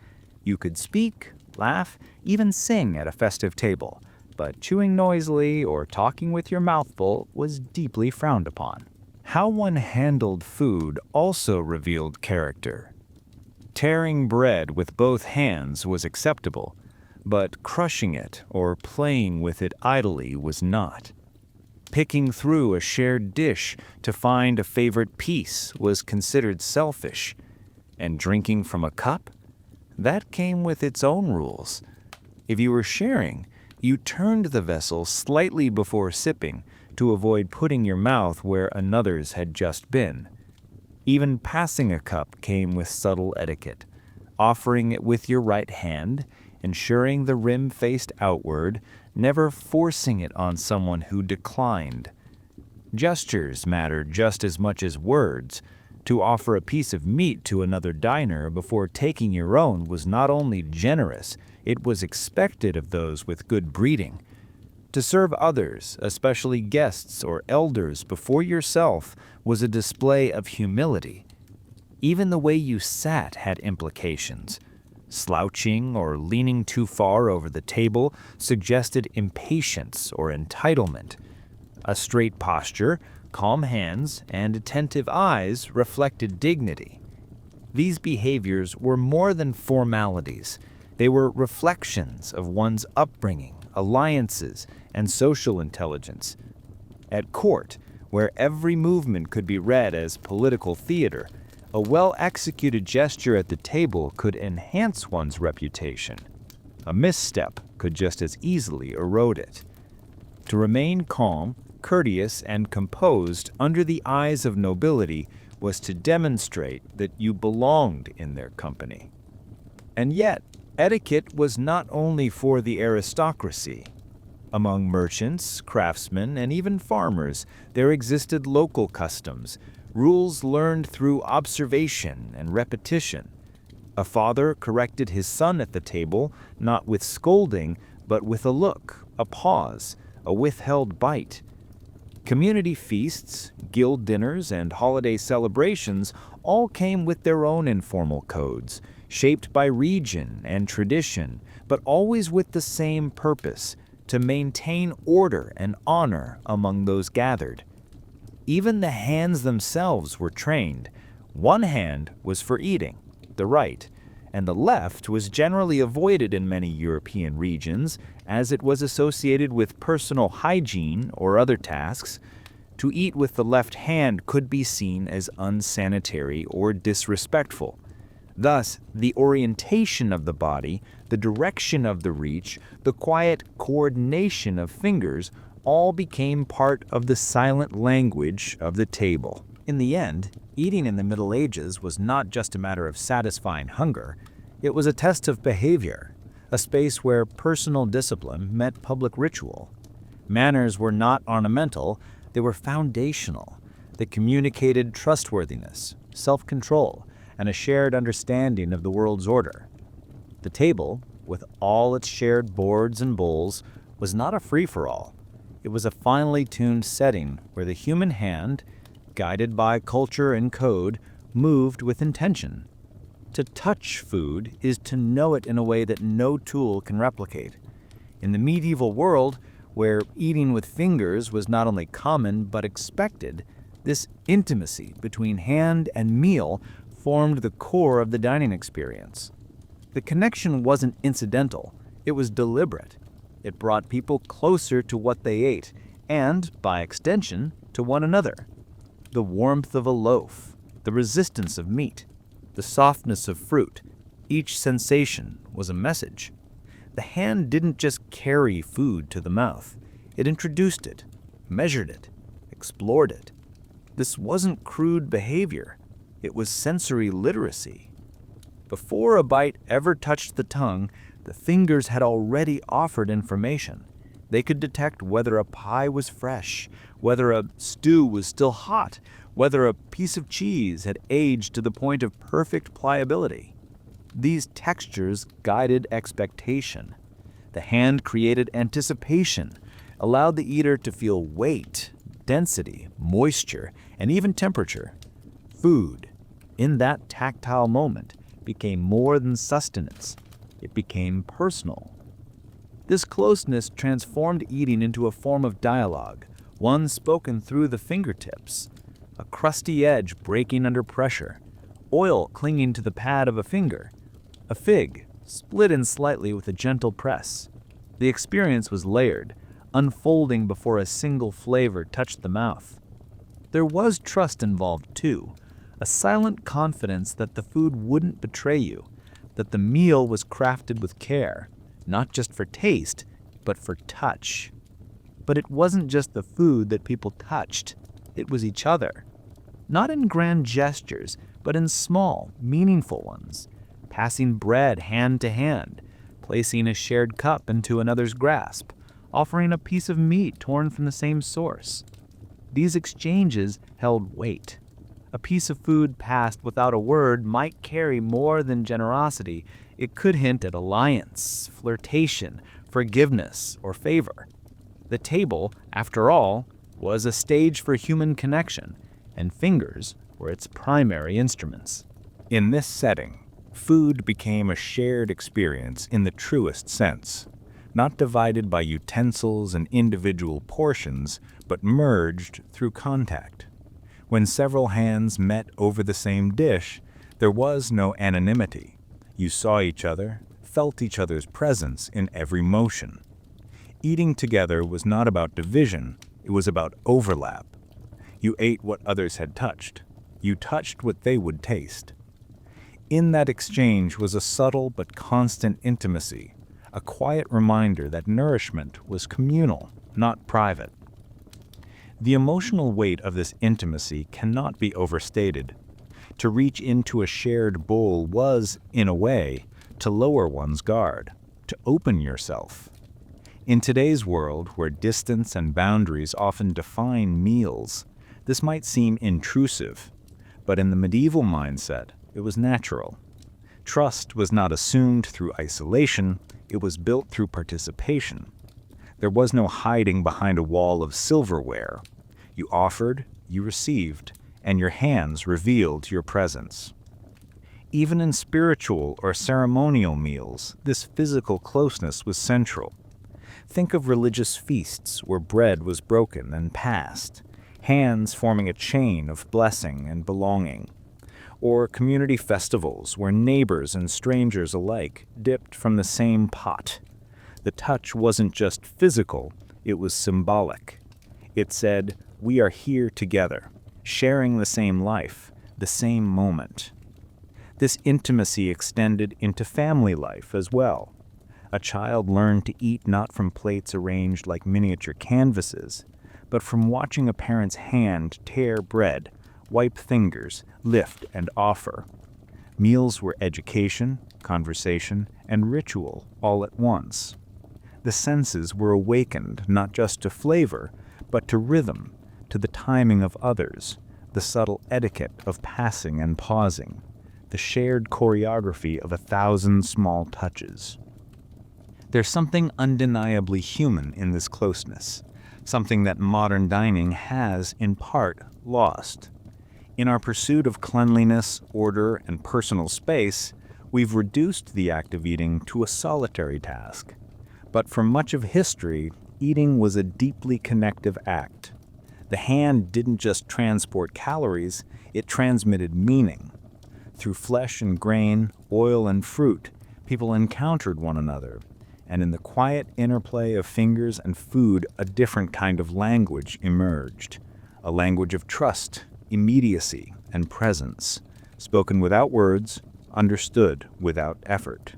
You could speak, laugh, even sing at a festive table, but chewing noisily or talking with your mouth full was deeply frowned upon. How one handled food also revealed character. Tearing bread with both hands was acceptable, but crushing it or playing with it idly was not. Picking through a shared dish to find a favorite piece was considered selfish, and drinking from a cup? That came with its own rules. If you were sharing, you turned the vessel slightly before sipping to avoid putting your mouth where another's had just been. Even passing a cup came with subtle etiquette, offering it with your right hand, ensuring the rim faced outward, never forcing it on someone who declined. Gestures mattered just as much as words. To offer a piece of meat to another diner before taking your own was not only generous, it was expected of those with good breeding. To serve others, especially guests or elders, before yourself was a display of humility.
Even the way you sat had implications. Slouching or leaning too far over the table suggested impatience or entitlement. A straight posture, calm hands, and attentive eyes reflected dignity. These behaviors were more than formalities. They were reflections of one's upbringing, alliances, and social intelligence. At court, where every movement could be read as political theater, a well-executed gesture at the table could enhance one's reputation. A misstep could just as easily erode it. To remain calm, courteous, and composed under the eyes of nobility was to demonstrate that you belonged in their company. And yet, etiquette was not only for the aristocracy. Among merchants, craftsmen, and even farmers, there existed local customs, rules learned through observation and repetition. A father corrected his son at the table, not with scolding, but with a look, a pause, a withheld bite. Community feasts, guild dinners, and holiday celebrations all came with their own informal codes, shaped by region and tradition, but always with the same purpose: to maintain order and honor among those gathered. Even the hands themselves were trained. One hand was for eating, the right, and the left was generally avoided in many European regions, as it was associated with personal hygiene or other tasks. To eat with the left hand could be seen as unsanitary or disrespectful. Thus, the orientation of the body, the direction of the reach, the quiet coordination of fingers all became part of the silent language of the table. In the end, eating in the Middle Ages was not just a matter of satisfying hunger. It was a test of behavior, a space where personal discipline met public ritual. Manners were not ornamental, they were foundational. They communicated trustworthiness, self-control, and a shared understanding of the world's order. The table, with all its shared boards and bowls, was not a free-for-all. It was a finely tuned setting where the human hand, guided by culture and code, moved with intention. To touch food is to know it in a way that no tool can replicate. In the medieval world, where eating with fingers was not only common but expected, this intimacy between hand and meal formed the core of the dining experience. The connection wasn't incidental, it was deliberate. It brought people closer to what they ate, and, by extension, to one another. The warmth of a loaf, the resistance of meat, the softness of fruit, each sensation was a message. The hand didn't just carry food to the mouth, it introduced it, measured it, explored it. This wasn't crude behavior, it was sensory literacy. Before a bite ever touched the tongue, the fingers had already offered information. They could detect whether a pie was fresh, whether a stew was still hot, whether a piece of cheese had aged to the point of perfect pliability. These textures guided expectation. The hand created anticipation, allowed the eater to feel weight, density, moisture, and even temperature. Food, in that tactile moment, became more than sustenance. It became personal. This closeness transformed eating into a form of dialogue, one spoken through the fingertips, a crusty edge breaking under pressure, oil clinging to the pad of a finger, a fig split in slightly with a gentle press. The experience was layered, unfolding before a single flavor touched the mouth. There was trust involved too, a silent confidence that the food wouldn't betray you, that the meal was crafted with care, not just for taste, but for touch. But it wasn't just the food that people touched, it was each other. Not in grand gestures, but in small, meaningful ones. Passing bread hand to hand, placing a shared cup into another's grasp, offering a piece of meat torn from the same source. These exchanges held weight. A piece of food passed without a word might carry more than generosity. It could hint at alliance, flirtation, forgiveness, or favor. The table, after all, was a stage for human connection, and fingers were its primary instruments.
In this setting, food became a shared experience in the truest sense, not divided by utensils and individual portions, but merged through contact. When several hands met over the same dish, there was no anonymity. You saw each other, felt each other's presence in every motion. Eating together was not about division, it was about overlap. You ate what others had touched. You touched what they would taste. In that exchange was a subtle but constant intimacy, a quiet reminder that nourishment was communal, not private. The emotional weight of this intimacy cannot be overstated. To reach into a shared bowl was, in a way, to lower one's guard, to open yourself. In today's world, where distance and boundaries often define meals, this might seem intrusive, but in the medieval mindset, it was natural. Trust was not assumed through isolation, it was built through participation. There was no hiding behind a wall of silverware. You offered, you received, and your hands revealed your presence. Even in spiritual or ceremonial meals, this physical closeness was central. Think of religious feasts where bread was broken and passed, hands forming a chain of blessing and belonging. Or community festivals where neighbors and strangers alike dipped from the same pot. The touch wasn't just physical, it was symbolic. It said, "We are here together, sharing the same life, the same moment." This intimacy extended into family life as well. A child learned to eat not from plates arranged like miniature canvases, but from watching a parent's hand tear bread, wipe fingers, lift and offer. Meals were education, conversation, and ritual all at once. The senses were awakened not just to flavor, but to rhythm, to the timing of others, the subtle etiquette of passing and pausing, the shared choreography of 1,000 small touches. There's something undeniably human in this closeness, something that modern dining has, in part, lost. In our pursuit of cleanliness, order, and personal space, we've reduced the act of eating to a solitary task. But for much of history, eating was a deeply connective act. The hand didn't just transport calories, it transmitted meaning. Through flesh and grain, oil and fruit, people encountered one another, and in the quiet interplay of fingers and food, a different kind of language emerged. A language of trust, immediacy, and presence, spoken without words, understood without effort.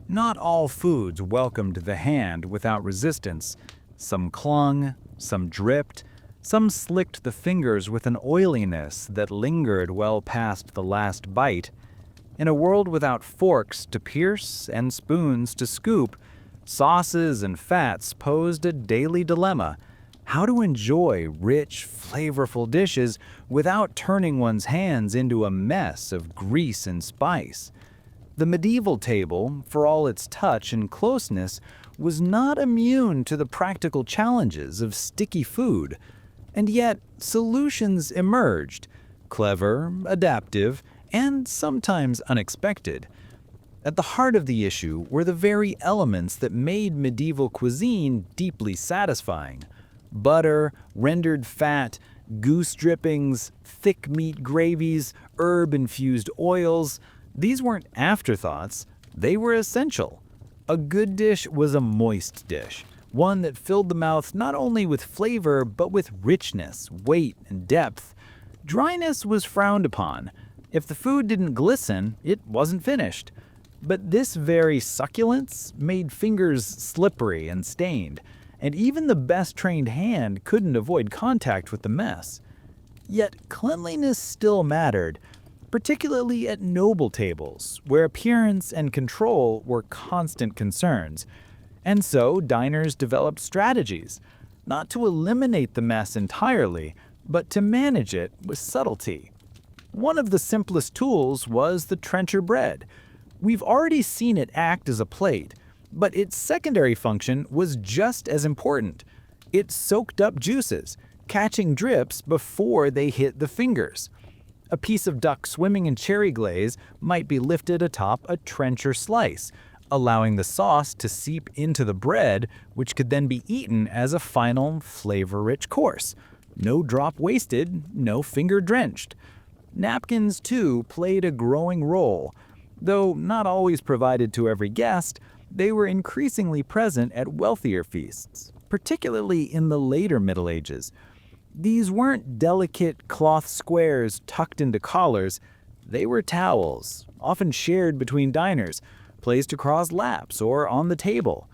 Not all foods welcomed the hand without resistance. Some clung, some dripped, some slicked the fingers with an oiliness that lingered well past the last bite. In a world without forks to pierce and spoons to scoop, sauces and fats posed a daily dilemma: how to enjoy rich, flavorful dishes without turning one's hands into a mess of grease and spice. The medieval table, for all its touch and closeness, was not immune to the practical challenges of sticky food. And yet, solutions emerged, clever, adaptive, and sometimes unexpected. At the heart of the issue were the very elements that made medieval cuisine deeply satisfying: butter, rendered fat, goose drippings, thick meat gravies, herb-infused oils. These weren't afterthoughts, they were essential. A good dish was a moist dish, one that filled the mouth not only with flavor, but with richness, weight, and depth. Dryness was frowned upon. If the food didn't glisten, it wasn't finished. But this very succulence made fingers slippery and stained, and even the best trained hand couldn't avoid contact with the mess. Yet cleanliness still mattered, particularly at noble tables, where appearance and control were constant concerns. And so diners developed strategies, not to eliminate the mess entirely, but to manage it with subtlety. One of the simplest tools was the trencher bread. We've already seen it act as a plate, but its secondary function was just as important. It soaked up juices, catching drips before they hit the fingers. A piece of duck swimming in cherry glaze might be lifted atop a trencher slice, allowing the sauce to seep into the bread, which could then be eaten as a final flavor-rich course. No drop wasted, no finger drenched. Napkins, too, played a growing role. Though not always provided to every guest, they were increasingly present at wealthier feasts, particularly in the later Middle Ages. These weren't delicate cloth squares tucked into collars. They were towels, often shared between diners, placed across laps or on the table.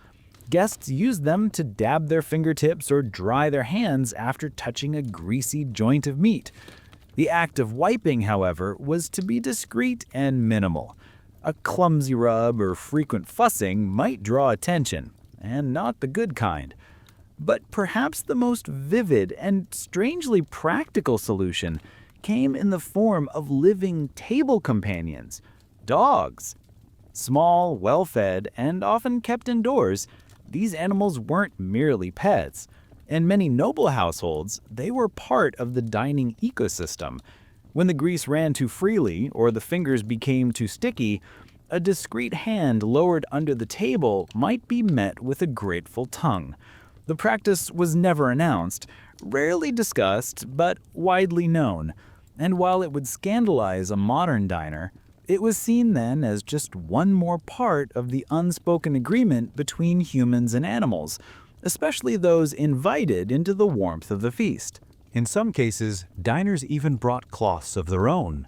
Guests used them to dab their fingertips or dry their hands after touching a greasy joint of meat. The act of wiping, however, was to be discreet and minimal. A clumsy rub or frequent fussing might draw attention, and not the good kind. But perhaps the most vivid and strangely practical solution came in the form of living table companions, dogs. Small, well-fed, and often kept indoors, these animals weren't merely pets. In many noble households, they were part of the dining ecosystem. When the grease ran too freely or the fingers became too sticky, a discreet hand lowered under the table might be met with a grateful tongue. The practice was never announced, rarely discussed, but widely known. And while it would scandalize a modern diner, it was seen then as just one more part of the unspoken agreement between humans and animals, especially those invited into the warmth of the feast.
In some cases, diners even brought cloths of their own.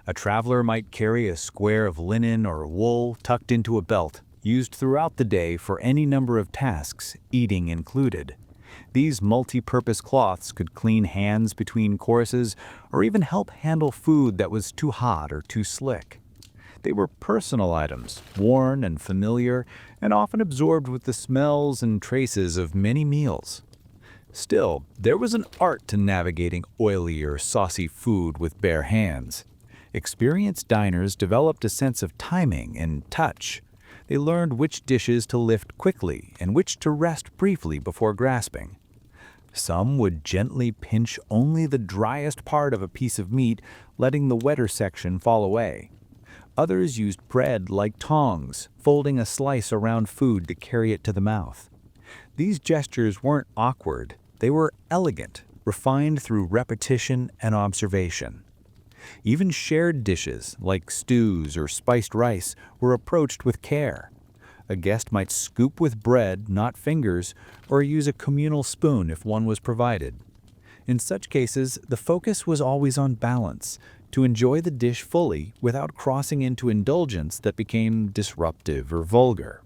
A traveler might carry a square of linen or wool tucked into a belt, used throughout the day for any number of tasks, eating included. These multi-purpose cloths could clean hands between courses or even help handle food that was too hot or too slick. They were personal items, worn and familiar, and often absorbed with the smells and traces of many meals. Still, there was an art to navigating oily or saucy food with bare hands. Experienced diners developed a sense of timing and touch. They learned which dishes to lift quickly and which to rest briefly before grasping. Some would gently pinch only the driest part of a piece of meat, letting the wetter section fall away. Others used bread like tongs, folding a slice around food to carry it to the mouth. These gestures weren't awkward, they were elegant, refined through repetition and observation. Even shared dishes, like stews or spiced rice, were approached with care. A guest might scoop with bread, not fingers, or use a communal spoon if one was provided. In such cases, the focus was always on balance, to enjoy the dish fully without crossing into indulgence that became disruptive or vulgar.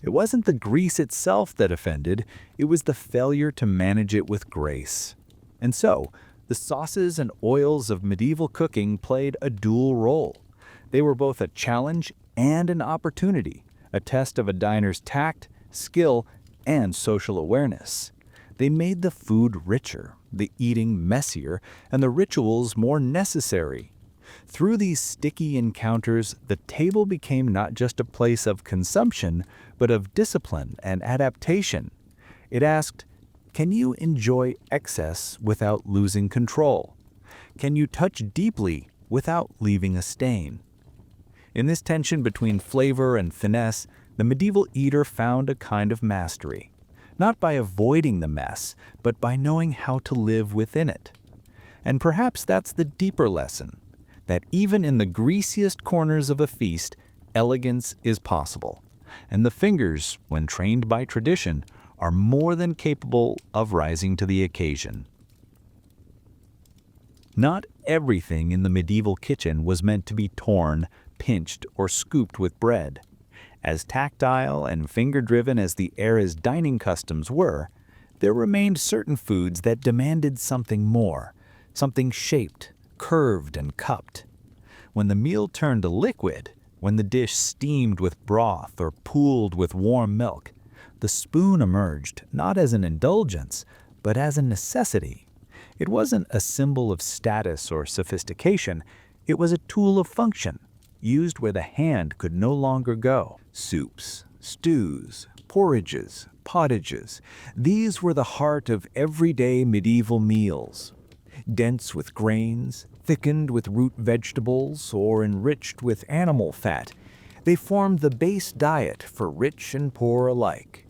It wasn't the grease itself that offended, it was the failure to manage it with grace. And so, the sauces and oils of medieval cooking played a dual role. They were both a challenge and an opportunity, a test of a diner's tact, skill, and social awareness. They made the food richer, the eating messier, and the rituals more necessary. Through these sticky encounters, the table became not just a place of consumption, but of discipline and adaptation. It asked, can you enjoy excess without losing control? Can you touch deeply without leaving a stain? In this tension between flavor and finesse, the medieval eater found a kind of mastery, not by avoiding the mess, but by knowing how to live within it. And perhaps that's the deeper lesson, that even in the greasiest corners of a feast, elegance is possible, and the fingers, when trained by tradition, are more than capable of rising to the occasion. Not everything in the medieval kitchen was meant to be torn, pinched, or scooped with bread. As tactile and finger-driven as the era's dining customs were, there remained certain foods that demanded something more, something shaped, curved, and cupped. When the meal turned to liquid, when the dish steamed with broth or pooled with warm milk, the spoon emerged not as an indulgence, but as a necessity. It wasn't a symbol of status or sophistication, it was a tool of function, used where the hand could no longer go. Soups, stews, porridges, pottages, these were the heart of everyday medieval meals. Dense with grains,
thickened with root vegetables or enriched with animal fat, they formed the base diet for rich and poor alike.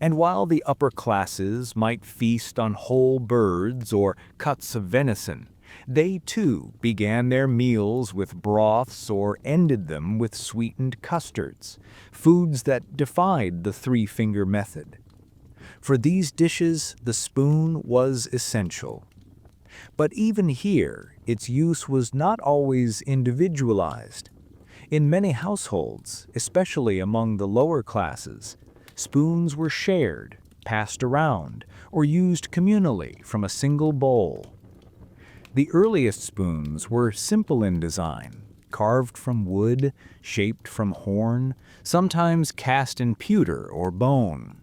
And while the upper classes might feast on whole birds or cuts of venison, they too began their meals with broths or ended them with sweetened custards, foods that defied the three-finger method. For these dishes, the spoon was essential. But even here, its use was not always individualized. In many households, especially among the lower classes, spoons were shared, passed around, or used communally from a single bowl. The earliest spoons were simple in design, carved from wood, shaped from horn, sometimes cast in pewter or bone.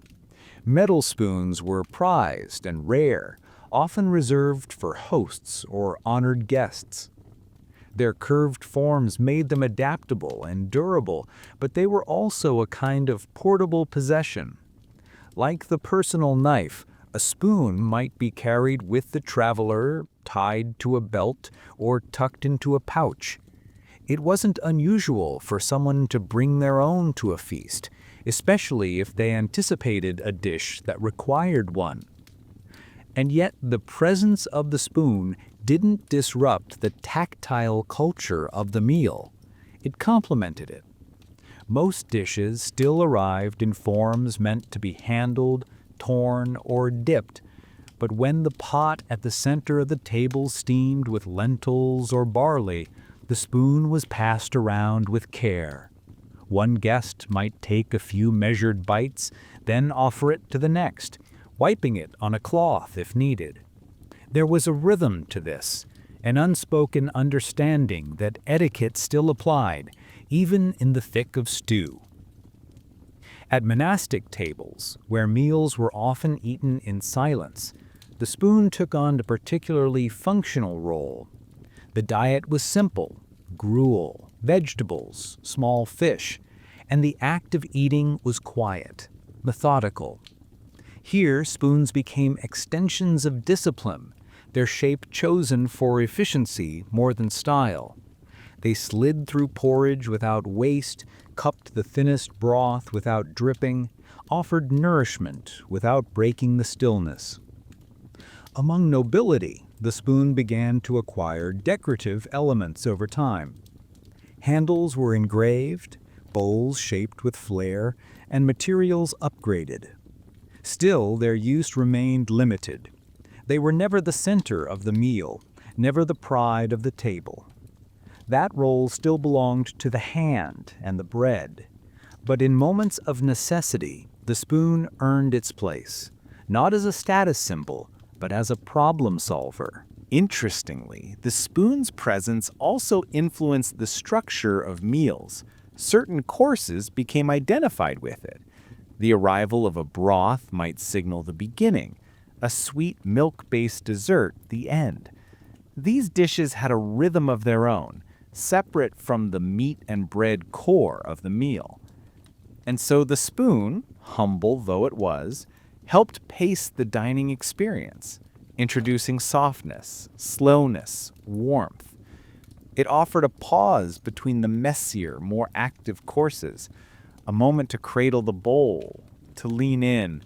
Metal spoons were prized and rare, often reserved for hosts or honored guests. Their curved forms made them adaptable and durable, but they were also a kind of portable possession. Like the personal knife, a spoon might be carried with the traveler, tied to a belt, or tucked into a pouch. It wasn't unusual for someone to bring their own to a feast, especially if they anticipated a dish that required one. And yet the presence of the spoon didn't disrupt the tactile culture of the meal. It complemented it. Most dishes still arrived in forms meant to be handled, torn, or dipped, but when the pot at the center of the table steamed with lentils or barley, the spoon was passed around with care. One guest might take a few measured bites, then offer it to the next, wiping it on a cloth if needed. There was a rhythm to this, an unspoken understanding that etiquette still applied, even in the thick of stew. At monastic tables, where meals were often eaten in silence, the spoon took on a particularly functional role. The diet was simple: gruel, vegetables, small fish, and the act of eating was quiet, methodical. Here, spoons became extensions of discipline, their shape chosen for efficiency more than style. They slid through porridge without waste, cupped the thinnest broth without dripping, offered nourishment without breaking the stillness. Among nobility, the spoon began to acquire decorative elements over time. Handles were engraved, bowls shaped with flair, and materials upgraded. Still, their use remained limited. They were never the center of the meal, never the pride of the table. That role still belonged to the hand and the bread. But in moments of necessity, the spoon earned its place, not as a status symbol, but as a problem solver.
Interestingly, the spoon's presence also influenced the structure of meals. Certain courses became identified with it. The arrival of a broth might signal the beginning, a sweet milk-based dessert the end. These dishes had a rhythm of their own, separate from the meat and bread core of the meal. And so the spoon, humble though it was, helped pace the dining experience, introducing softness, slowness, warmth. It offered a pause between the messier, more active courses, a moment to cradle the bowl, to lean in,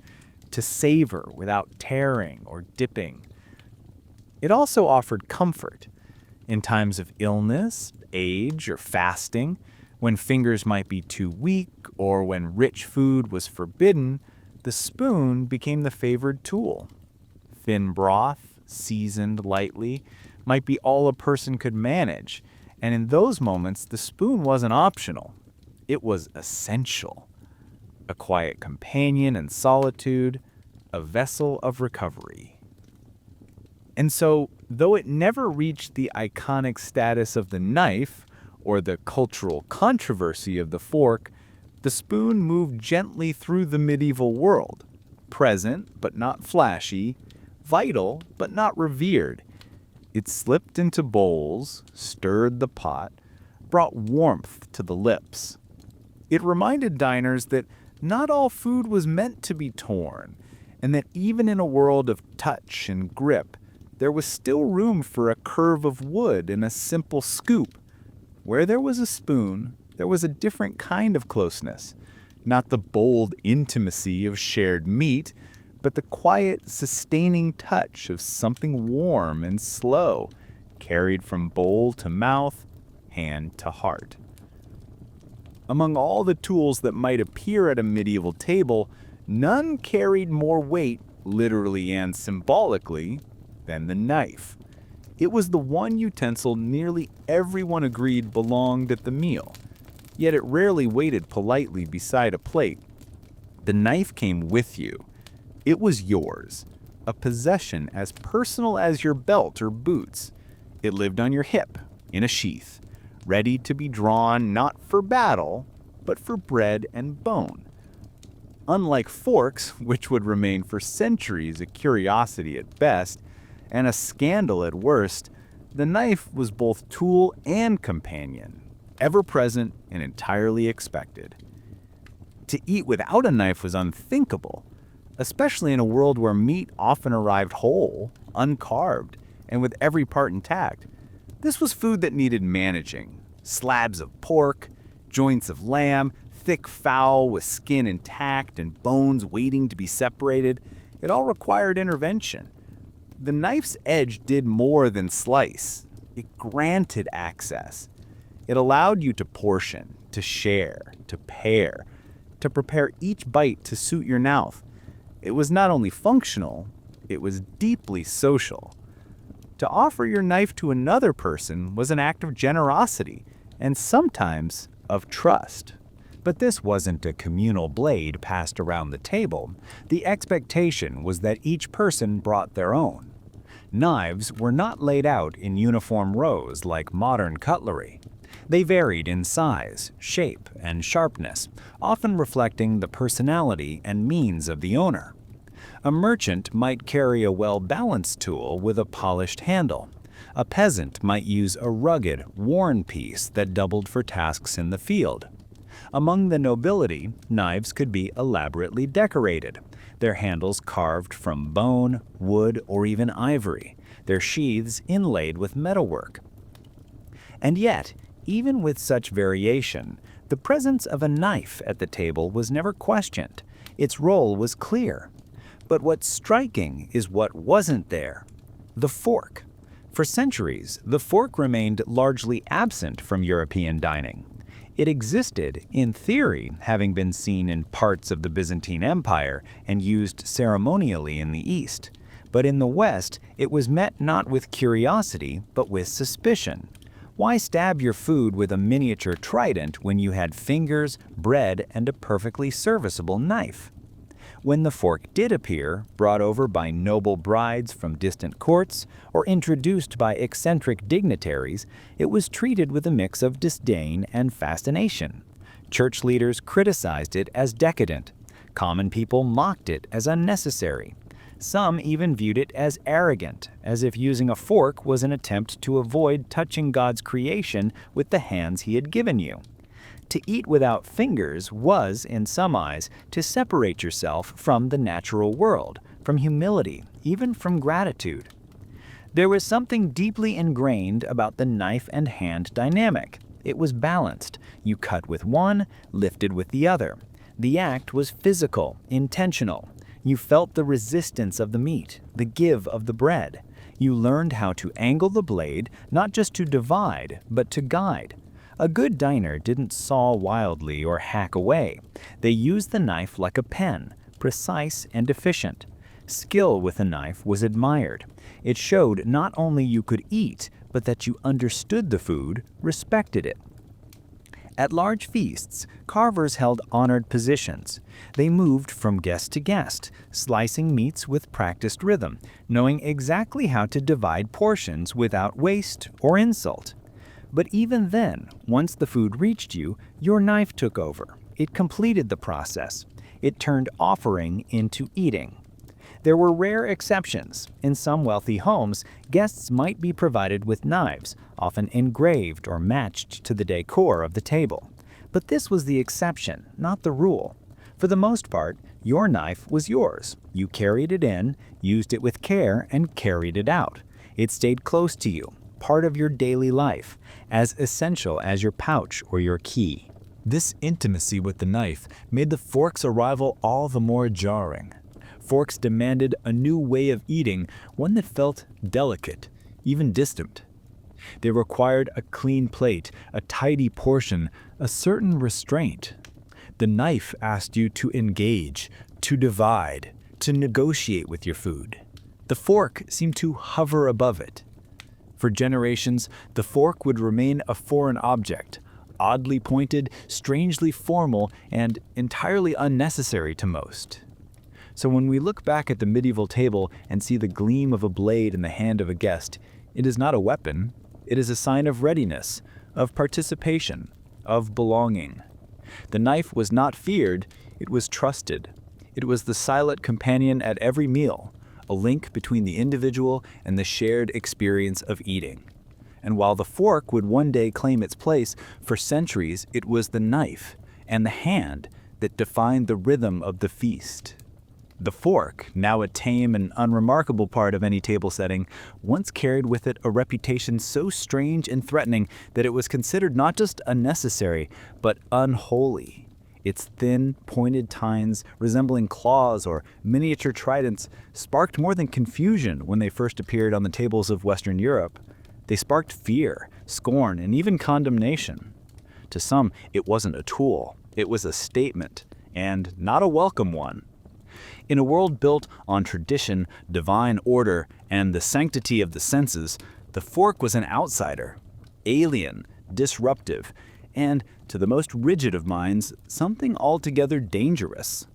to savor without tearing or dipping. It also offered comfort. In times of illness, age, or fasting, when fingers might be too weak or when rich food was forbidden, the spoon became the favored tool. Thin broth, seasoned lightly, might be all a person could manage, and in those moments the spoon wasn't optional. It was essential. A quiet companion in solitude, a vessel of recovery. And so, though it never reached the iconic status of the knife or the cultural controversy of the fork, the spoon moved gently through the medieval world, present but not flashy, vital but not revered. It slipped into bowls, stirred the pot, brought warmth to the lips. It reminded diners that not all food was meant to be torn, and that even in a world of touch and grip, there was still room for a curve of wood and a simple scoop. Where there was a spoon, there was a different kind of closeness. Not the bold intimacy of shared meat, but the quiet, sustaining touch of something warm and slow, carried from bowl to mouth, hand to heart. Among all the tools that might appear at a medieval table, none carried more weight, literally and symbolically, than the knife. It was the one utensil nearly everyone agreed belonged at the meal, yet it rarely waited politely beside a plate. The knife came with you. It was yours, a possession as personal as your belt or boots. It lived on your hip, in a sheath, ready to be drawn not for battle, but for bread and bone. Unlike forks, which would remain for centuries a curiosity at best, and a scandal at worst, the knife was both tool and companion, ever present and entirely expected. To eat without a knife was unthinkable, especially in a world where meat often arrived whole, uncarved, and with every part intact. This was food that needed managing. Slabs of pork, joints of lamb, thick fowl with skin intact and bones waiting to be separated. It all required intervention. The knife's edge did more than slice. It granted access. It allowed you to portion, to share, to pair, to prepare each bite to suit your mouth. It was not only functional, it was deeply social. To offer your knife to another person was an act of generosity and sometimes of trust.
But this wasn't a communal blade passed around the table. The expectation was that each person brought their own. Knives were not laid out in uniform rows like modern cutlery. They varied in size, shape, and sharpness, often reflecting the personality and means of the owner. A merchant might carry a well-balanced tool with a polished handle. A peasant might use a rugged, worn piece that doubled for tasks in the field. Among the nobility, knives could be elaborately decorated, their handles carved from bone, wood, or even ivory, their sheaths inlaid with metalwork. And yet, even with such variation, the presence of a knife at the table was never questioned. Its role was clear. But what's striking is what wasn't there: the fork. For centuries, the fork remained largely absent from European dining. It existed, in theory, having been seen in parts of the Byzantine Empire and used ceremonially in the East. But in the West, it was met not with curiosity, but with suspicion. Why stab your food with a miniature trident when you had fingers, bread, and a perfectly serviceable knife? When the fork did appear, brought over by noble brides from distant courts or introduced by eccentric dignitaries, it was treated with a mix of disdain and fascination. Church leaders criticized it as decadent. Common people mocked it as unnecessary. Some even viewed it as arrogant, as if using a fork was an attempt to avoid touching God's creation with the hands He had given you. To eat without fingers was, in some eyes, to separate yourself from the natural world, from humility, even from gratitude. There was something deeply ingrained about the knife and hand dynamic. It was balanced. You cut with one, lifted with the other. The act was physical, intentional. You felt the resistance of the meat, the give of the bread. You learned how to angle the blade, not just to divide, but to guide. A good diner didn't saw wildly or hack away. They used the knife like a pen, precise and efficient. Skill with a knife was admired. It showed not only you could eat, but that you understood the food, respected it. At large feasts, carvers held honored positions. They moved from guest to guest, slicing meats with practiced rhythm, knowing exactly how to divide portions without waste or insult. But even then, once the food reached you, your knife took over. It completed the process. It turned offering into eating. There were rare exceptions. In some wealthy homes, guests might be provided with knives, often engraved or matched to the decor of the table. But this was the exception, not the rule. For the most part, your knife was yours. You carried it in, used it with care, and carried it out.
It stayed close to you, part of your daily life, as essential as your pouch or your key.
This intimacy with the knife made the fork's arrival all the more jarring. Forks demanded a new way of eating, one that felt delicate, even distant. They required a clean plate, a tidy portion, a certain restraint. The knife asked you to engage, to divide, to negotiate with your food. The fork seemed to hover above it. For generations, the fork would remain a foreign object, oddly pointed, strangely formal, and entirely unnecessary to most. So when we look back at the medieval table and see the gleam of a blade in the hand of a guest, it is not a weapon, it is a sign of readiness, of participation, of belonging. The knife was not feared, it was trusted. It was the silent companion at every meal, a link between the individual and the shared experience of eating. And while the fork would one day claim its place, for centuries it was the knife and the hand that defined the rhythm of the feast. The fork, now a tame and unremarkable part of any table setting, once carried with it a reputation so strange and threatening that it was considered not just unnecessary, but unholy. Its thin, pointed tines, resembling claws or miniature tridents, sparked more than confusion when they first appeared on the tables of Western Europe. They sparked fear, scorn, and even condemnation. To some, it wasn't a tool, it was a statement, and not a welcome one. In a world built on tradition, divine order, and the sanctity of the senses, the fork was an outsider, alien, disruptive, and, to the most rigid of minds, something altogether dangerous.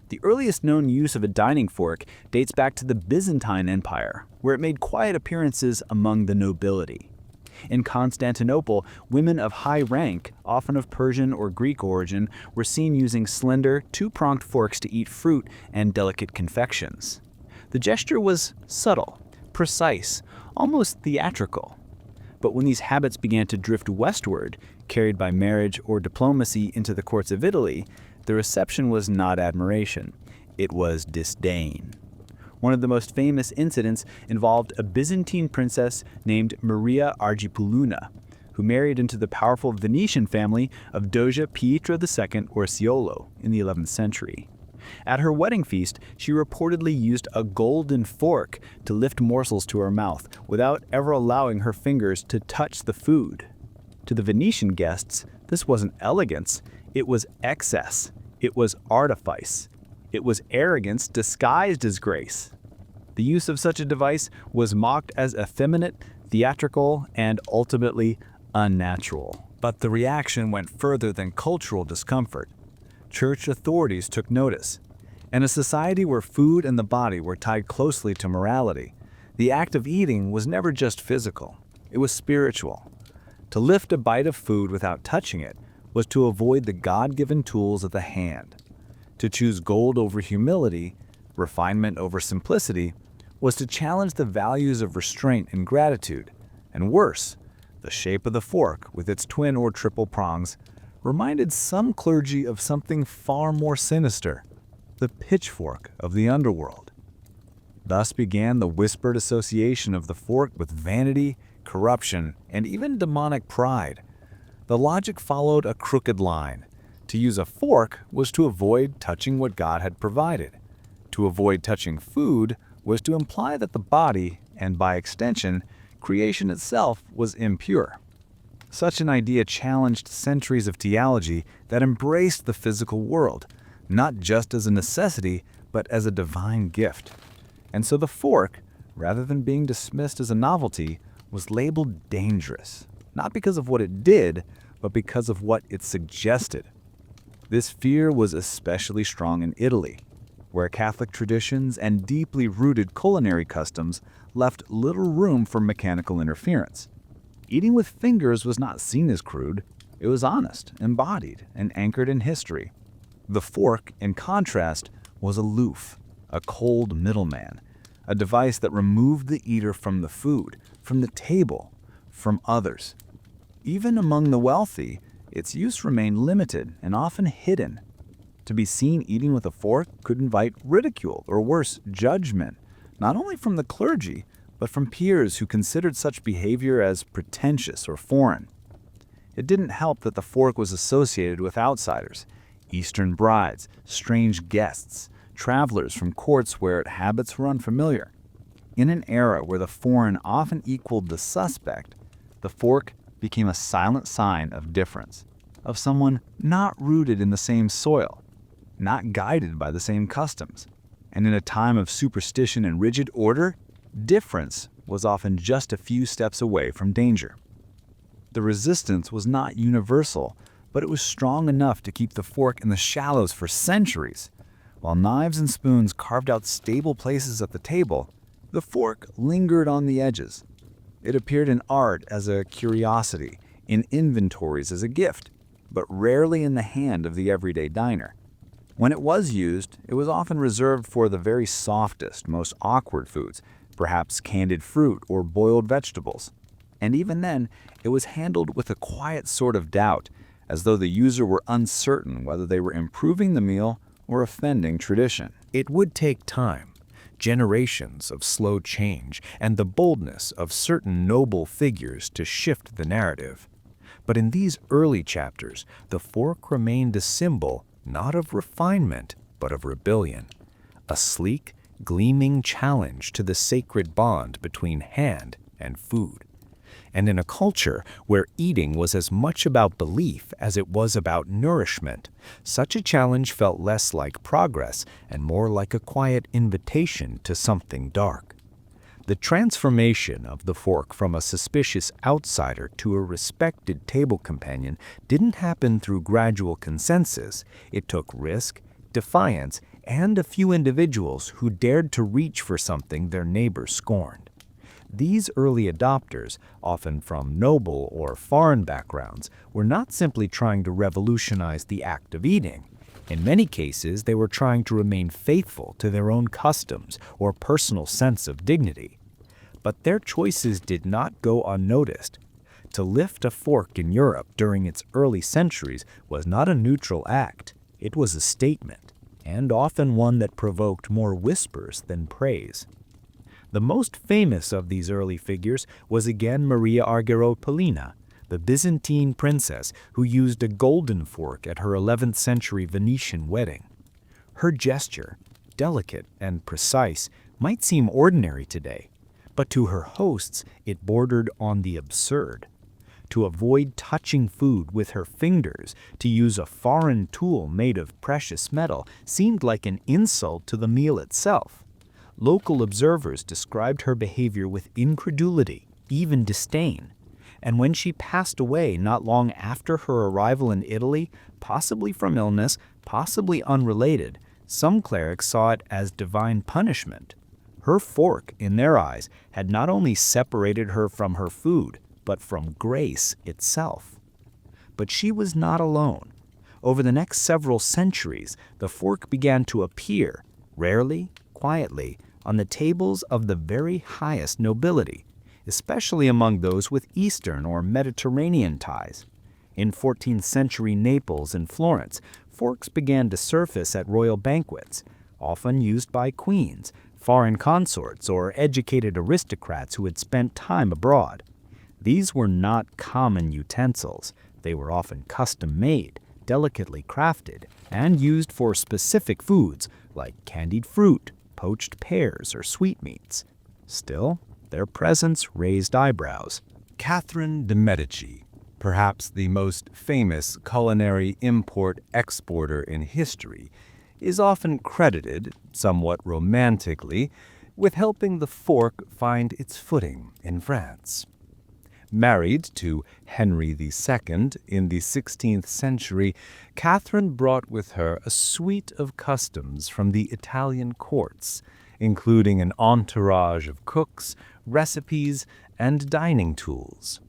The earliest known use of a dining fork dates back to the Byzantine Empire, where it made quiet appearances among the nobility. In Constantinople, women of high rank, often of Persian or Greek origin, were seen using slender, two-pronged forks to eat fruit and delicate confections. The gesture was subtle, precise, almost theatrical. But when these habits began to drift westward, carried by marriage or diplomacy into the courts of Italy, the reception was not admiration, it was disdain. One of the most famous incidents involved a Byzantine princess named Maria Argipoulina, who married into the powerful Venetian family of Doge Pietro II Orseolo in the 11th century. At her wedding feast, she reportedly used a golden fork to lift morsels to her mouth without ever allowing her fingers to touch the food. To the Venetian guests, this wasn't elegance, it was excess, it was artifice. It was arrogance disguised as grace. The use of such a device was mocked as effeminate, theatrical, and ultimately unnatural. But the reaction went further than cultural discomfort. Church authorities took notice. In a society where food and the body were tied closely to morality, the act of eating was never just physical, it was spiritual. To lift a bite of food without touching it was to avoid the God-given tools of the hand. To choose gold over humility, refinement over simplicity, was to challenge the values of restraint and gratitude. And worse, the shape of the fork, with its twin or triple prongs, reminded some clergy of something far more sinister, the pitchfork of the underworld. Thus began the whispered association of the fork with vanity, corruption, and even demonic pride. The logic followed a crooked line. To use a fork was to avoid touching what God had provided. To avoid touching food was to imply that the body, and by extension, creation itself, was impure. Such an idea challenged centuries of theology that embraced the physical world, not just as a necessity, but as a divine gift. And so the fork, rather than being dismissed as a novelty, was labeled dangerous, not because of what it did, but because of what it suggested. This fear was especially strong in Italy, where Catholic traditions and deeply rooted culinary customs left little room for mechanical interference. Eating with fingers was not seen as crude, it was honest, embodied, and anchored in history. The fork, in contrast, was aloof, a cold middleman, a device that removed the eater from the food, from the table, from others. Even among the wealthy, its use remained limited and often hidden. To be seen eating with a fork could invite ridicule or worse, judgment, not only from the clergy,
but from peers who considered such behavior as pretentious or foreign. It didn't help that the fork was associated with outsiders, Eastern brides, strange guests, travelers from courts where habits were unfamiliar. In an era where the foreign often equaled the suspect, the fork became a silent sign of difference, of someone not rooted in the same soil, not guided by the same customs. And in a time of superstition and rigid order, difference was often just a few steps away from danger. The resistance was not universal, but it was strong enough to keep the fork in the shallows for centuries. While knives and spoons carved out stable places at the table, the fork lingered on the edges. It appeared in art as a curiosity, in inventories as a gift, but rarely in the hand of the everyday diner. When it was used, it was often reserved for the very softest, most awkward foods, perhaps candied fruit or boiled vegetables. And even then, it was handled with a quiet sort of doubt, as though the user were uncertain whether they were improving the meal or offending tradition.
It would take time, generations of slow change, and the boldness of certain noble figures to shift the narrative. But in these early chapters, the fork remained a symbol not of refinement, but of rebellion, a sleek, gleaming challenge to the sacred bond between hand and food. And in a culture where eating was as much about belief as it was about nourishment, such a challenge felt less like progress and more like a quiet invitation to something dark. The transformation of the fork from a suspicious outsider to a respected table companion didn't happen through gradual consensus. It took risk, defiance, and a few individuals who dared to reach for something their neighbors scorned. These early adopters, often from noble or foreign backgrounds, were not simply trying to revolutionize the act of eating. In many cases, they were trying to remain faithful to their own customs or personal sense of dignity. But their choices did not go unnoticed. To lift a fork in Europe during its early centuries was not a neutral act. It was a statement, and often one that provoked more whispers than praise. The most famous of these early figures was again Maria Argyropoulos, the Byzantine princess who used a golden fork at her 11th century Venetian wedding. Her gesture, delicate and precise, might seem ordinary today, but to her hosts it bordered on the absurd. To avoid touching food with her fingers, to use a foreign tool made of precious metal, seemed like an insult to the meal itself. Local observers described her behavior with incredulity, even disdain. And when she passed away not long after her arrival in Italy, possibly from illness, possibly unrelated, some clerics saw it as divine punishment. Her fork, in their eyes, had not only separated her from her food, but from grace itself. But she was not alone. Over the next several centuries, the fork began to appear, rarely, quietly, on the tables of the very highest nobility, especially among those with Eastern or Mediterranean ties. In 14th century Naples and Florence, forks began to surface at royal banquets, often used by queens, foreign consorts, or educated aristocrats who had spent time abroad. These were not common utensils. They were often custom-made, delicately crafted, and used for specific foods like candied fruit, poached pears, or sweetmeats. Still, their presence raised eyebrows.
Catherine de' Medici, perhaps the most famous culinary import-exporter in history, is often credited, somewhat romantically, with helping the fork find its footing in France. Married to Henry II in the 16th century, Catherine brought with her a suite of customs from the Italian courts, including an entourage of cooks, recipes, and dining tools.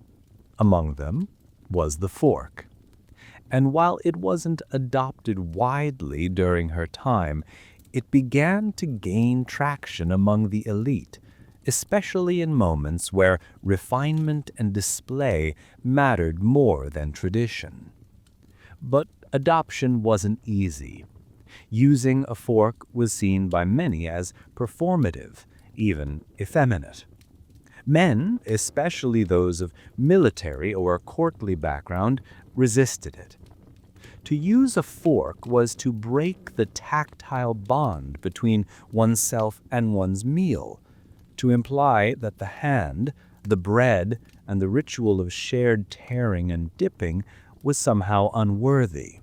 Among them was the fork. And while it wasn't adopted widely during her time, it began to gain traction among the elite, especially in moments where refinement and display mattered more than tradition. But adoption wasn't easy. Using a fork was seen by many as performative, even effeminate. Men, especially those of military or courtly background, resisted it. To use a fork was to break the tactile bond between oneself and one's meal, to imply that the hand, the bread, and the ritual of shared tearing and dipping was somehow unworthy.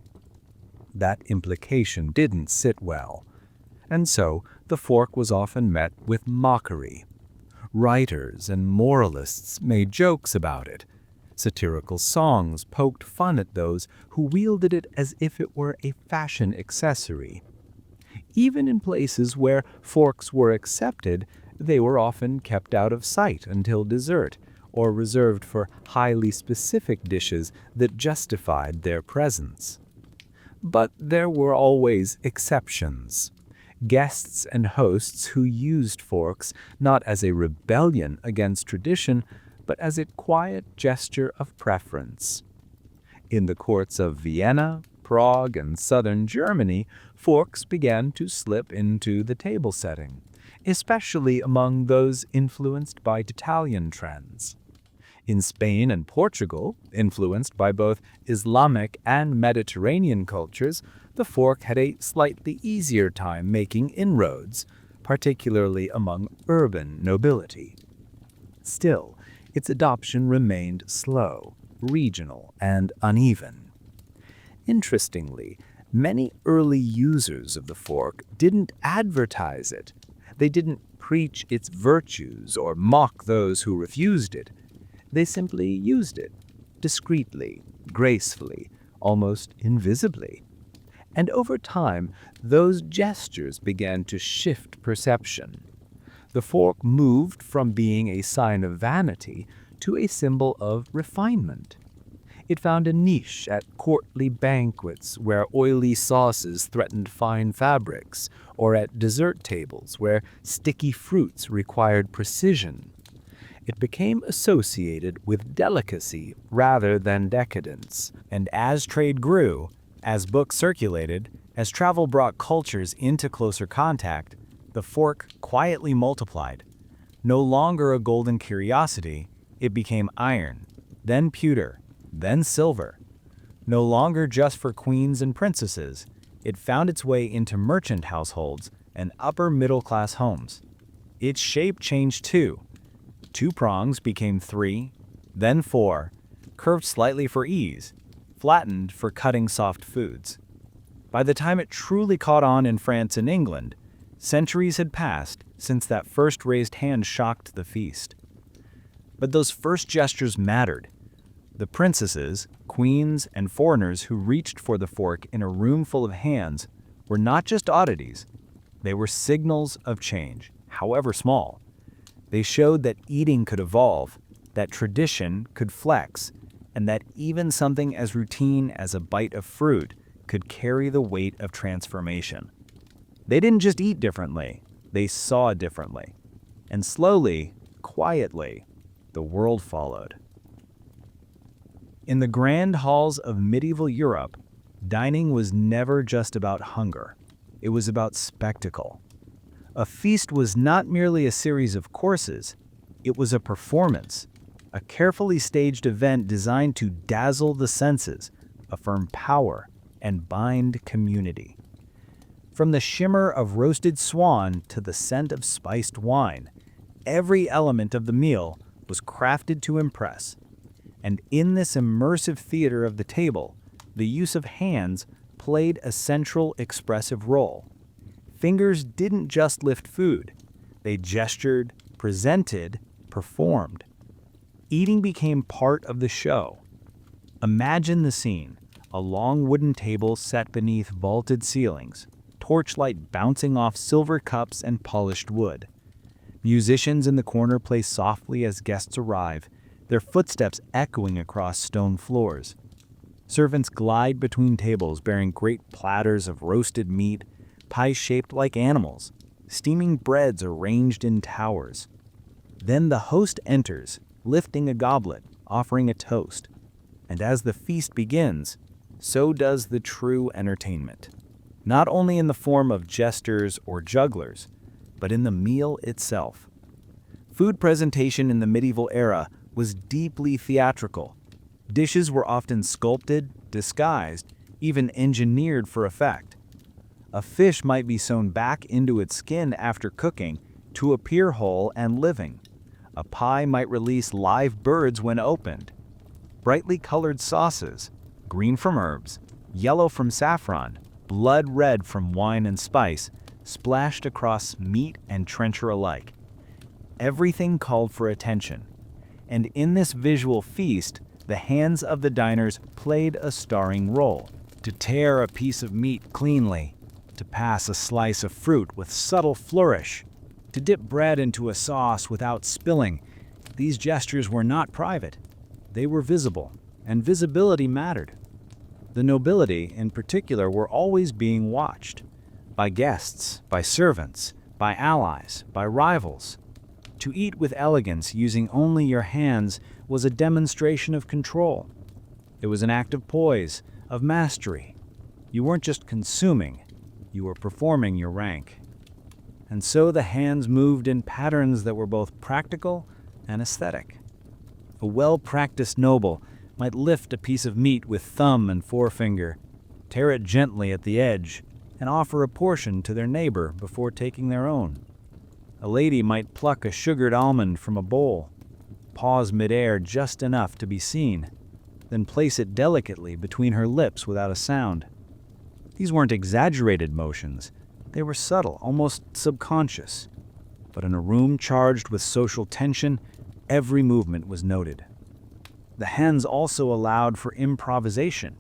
That implication didn't sit well, and so the fork was often met with mockery. Writers and moralists made jokes about it. Satirical songs poked fun at those who wielded it as if it were a fashion accessory. Even in places where forks were accepted, they were often kept out of sight until dessert, or reserved for highly specific dishes that justified their presence. But there were always exceptions. Guests and hosts who used forks not as a rebellion against tradition, but as a quiet gesture of preference. In the courts of Vienna, Prague, and southern Germany, forks began to slip into the table setting, especially among those influenced by Italian trends. In Spain and Portugal, influenced by both Islamic and Mediterranean cultures, the fork had a slightly easier time making inroads, particularly among urban nobility. Still, its adoption remained slow, regional, and uneven. Interestingly, many early users of the fork didn't advertise it. They didn't preach its virtues or mock those who refused it. They simply used it, discreetly, gracefully, almost invisibly. And over time, those gestures began to shift perception. The fork moved from being a sign of vanity to a symbol of refinement. It found a niche at courtly banquets where oily sauces threatened fine fabrics, or at dessert tables where sticky fruits required precision. It became associated with delicacy rather than decadence.
And as trade grew, as books circulated, as travel brought cultures into closer contact, the fork quietly multiplied. No longer a golden curiosity, it became iron, then pewter, then silver. No longer just for queens and princesses, it found its way into merchant households and upper middle-class homes. Its shape changed too. 2 prongs became 3, then 4, curved slightly for ease, flattened for cutting soft foods. By the time it truly caught on in France and England, centuries had passed since that first raised hand shocked the feast. But those first gestures mattered. The princesses, queens, and foreigners who reached for the fork in a room full of hands were not just oddities. They were signals of change, however small. They showed that eating could evolve, that tradition could flex, and that even something as routine as a bite of fruit could carry the weight of transformation. They didn't just eat differently, they saw differently. And slowly, quietly, the world followed. In the grand halls of medieval Europe, dining was never just about hunger. It was about spectacle. A feast was not merely a series of courses, it was a performance, a carefully staged event designed to dazzle the senses, affirm power, and bind community. From the shimmer of roasted swan to the scent of spiced wine, every element of the meal was crafted to impress. And in this immersive theater of the table, the use of hands played a central expressive role. Fingers didn't just lift food. They gestured, presented, performed. Eating became part of the show. Imagine the scene, a long wooden table set beneath vaulted ceilings, torchlight bouncing off silver cups and polished wood. Musicians in the corner play softly as guests arrive, their footsteps echoing across stone floors. Servants glide between tables bearing great platters of roasted meat, pies shaped like animals, steaming breads arranged in towers. Then the host enters, lifting a goblet, offering a toast. And as the feast begins, so does the true entertainment. Not only in the form of jesters or jugglers, but in the meal itself. Food presentation in the medieval era was deeply theatrical. Dishes were often sculpted, disguised, even engineered for effect. A fish might be sewn back into its skin after cooking to appear whole and living. A pie might release live birds when opened. Brightly colored sauces, green from herbs, yellow from saffron, blood red from wine and spice, splashed across meat and trencher alike. Everything called for attention, and in this visual feast, the hands of the diners played a starring role. To tear a piece of meat cleanly, to pass a slice of fruit with subtle flourish, to dip bread into a sauce without spilling, these gestures were not private. They were visible, and visibility mattered. The nobility, in particular, were always being watched by guests, by servants, by allies, by rivals. To eat with elegance using only your hands was a demonstration of control. It was an act of poise, of mastery. You weren't just consuming, you were performing your rank. And so the hands moved in patterns that were both practical and aesthetic. A well-practiced noble might lift a piece of meat with thumb and forefinger, tear it gently at the edge, and offer a portion to their neighbor before taking their own. A lady might pluck a sugared almond from a bowl, pause midair just enough to be seen, then place it delicately between her lips without a sound. These weren't exaggerated motions. They were subtle, almost subconscious. But in a room charged with social tension, every movement was noted. The hands also allowed for improvisation.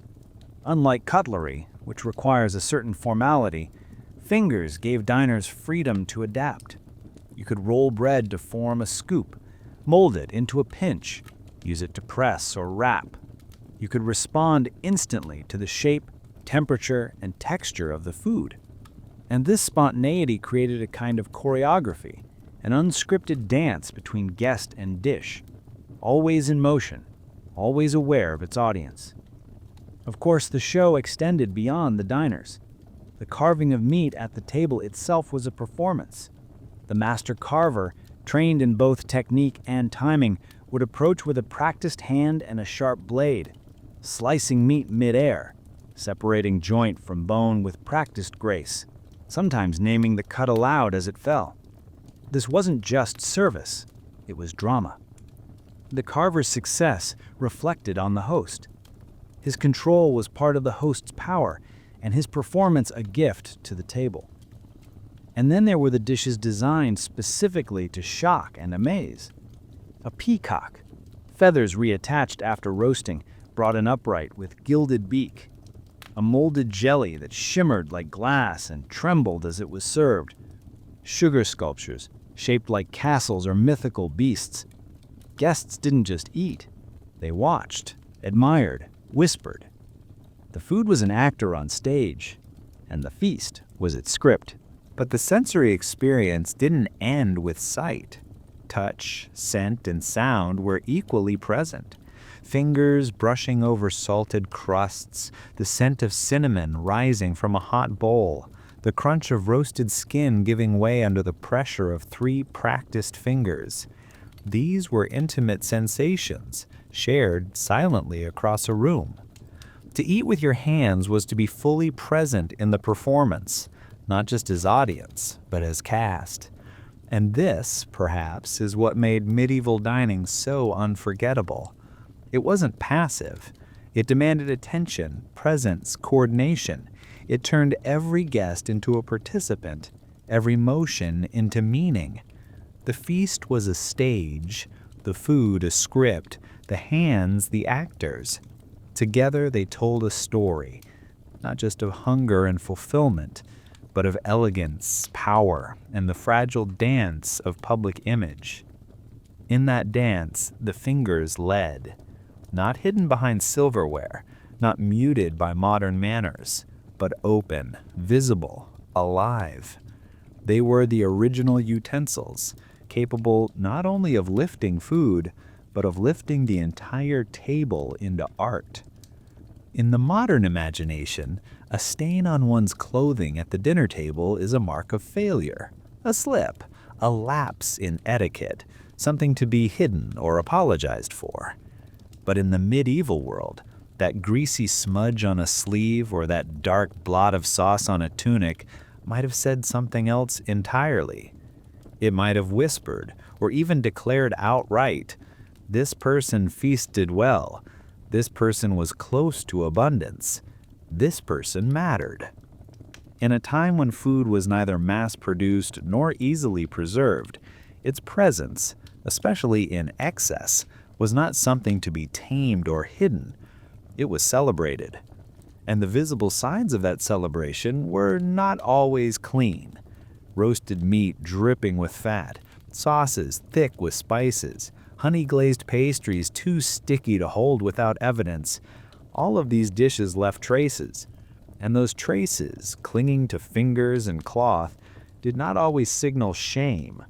Unlike cutlery, which requires a certain formality, fingers gave diners freedom to adapt. You could roll bread to form a scoop, mold it into a pinch, use it to press or wrap. You could respond instantly to the shape, temperature, and texture of the food. And this spontaneity created a kind of choreography, an unscripted dance between guest and dish, always in motion, always aware of its audience. Of course, the show extended beyond the diners. The carving of meat at the table itself was a performance. The master carver, trained in both technique and timing, would approach with a practiced hand and a sharp blade, slicing meat mid-air, separating joint from bone with practiced grace, sometimes naming the cut aloud as it fell. This wasn't just service, it was drama. The carver's success reflected on the host. His control was part of the host's power, and his performance a gift to the table. And then there were the dishes designed specifically to shock and amaze. A peacock, feathers reattached after roasting, brought an upright with gilded beak. A molded jelly that shimmered like glass and trembled as it was served. Sugar sculptures, shaped like castles or mythical beasts. Guests didn't just eat, they watched, admired, whispered. The food was an actor on stage, and the feast was its script.
But the sensory experience didn't end with sight. Touch, scent, and sound were equally present. Fingers brushing over salted crusts, the scent of cinnamon rising from a hot bowl, the crunch of roasted skin giving way under the pressure of 3 practiced fingers. These were intimate sensations, shared silently across a room. To eat with your hands was to be fully present in the performance, not just as audience, but as cast. And this, perhaps, is what made medieval dining so unforgettable. It wasn't passive. It demanded attention, presence, coordination. It turned every guest into a participant, every motion into meaning. The feast was a stage, the food a script, the hands the actors. Together they told a story, not just of hunger and fulfillment, but of elegance, power, and the fragile dance of public image. In that dance, the fingers led, not hidden behind silverware, not muted by modern manners, but open, visible, alive. They were the original utensils, capable not only of lifting food, but of lifting the entire table into art. In the modern imagination, a stain on one's clothing at the dinner table is a mark of failure, a slip, a lapse in etiquette, something to be hidden or apologized for. But in the medieval world, that greasy smudge on a sleeve or that dark blot of sauce on a tunic might have said something else entirely. It might have whispered or even declared outright, "This person feasted well. This person was close to abundance. This person mattered." In a time when food was neither mass-produced nor easily preserved, its presence, especially in excess, was not something to be tamed or hidden. It was celebrated. And the visible signs of that celebration were not always clean. Roasted meat dripping with fat, sauces thick with spices, honey-glazed pastries too sticky to hold without evidence. All of these dishes left traces. And those traces, clinging to fingers and cloth, did not always signal shame.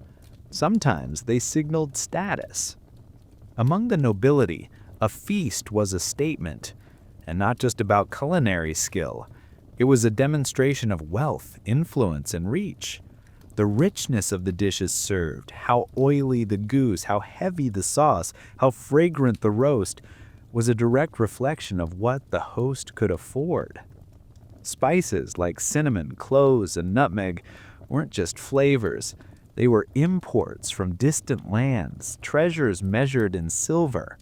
Sometimes they signaled status. Among the nobility, a feast was a statement, and not just about culinary skill. It was a demonstration of wealth, influence, and reach. The richness of the dishes served, how oily the goose, how heavy the sauce, how fragrant the roast, was a direct reflection of what the host could afford. Spices like cinnamon, cloves, and nutmeg weren't just flavors. They were imports from distant lands, treasures measured in silver.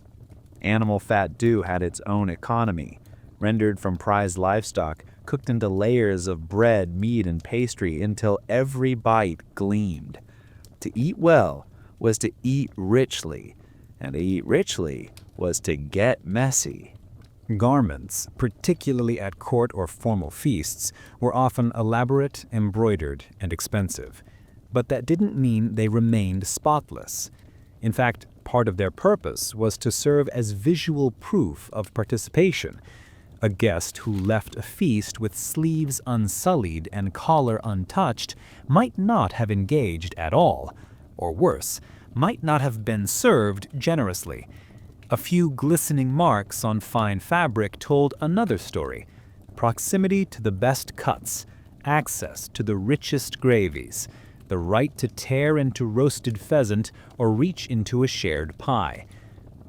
Animal fat too had its own economy, rendered from prized livestock, cooked into layers of bread, meat, and pastry until every bite gleamed. To eat well was to eat richly, and to eat richly was to get messy.
Garments, particularly at court or formal feasts, were often elaborate, embroidered, and expensive. But that didn't mean they remained spotless. In fact, part of their purpose was to serve as visual proof of participation. A guest who left a feast with sleeves unsullied and collar untouched might not have engaged at all, or worse, might not have been served generously. A few glistening marks on fine fabric told another story: proximity to the best cuts, access to the richest gravies, the right to tear into roasted pheasant or reach into a shared pie.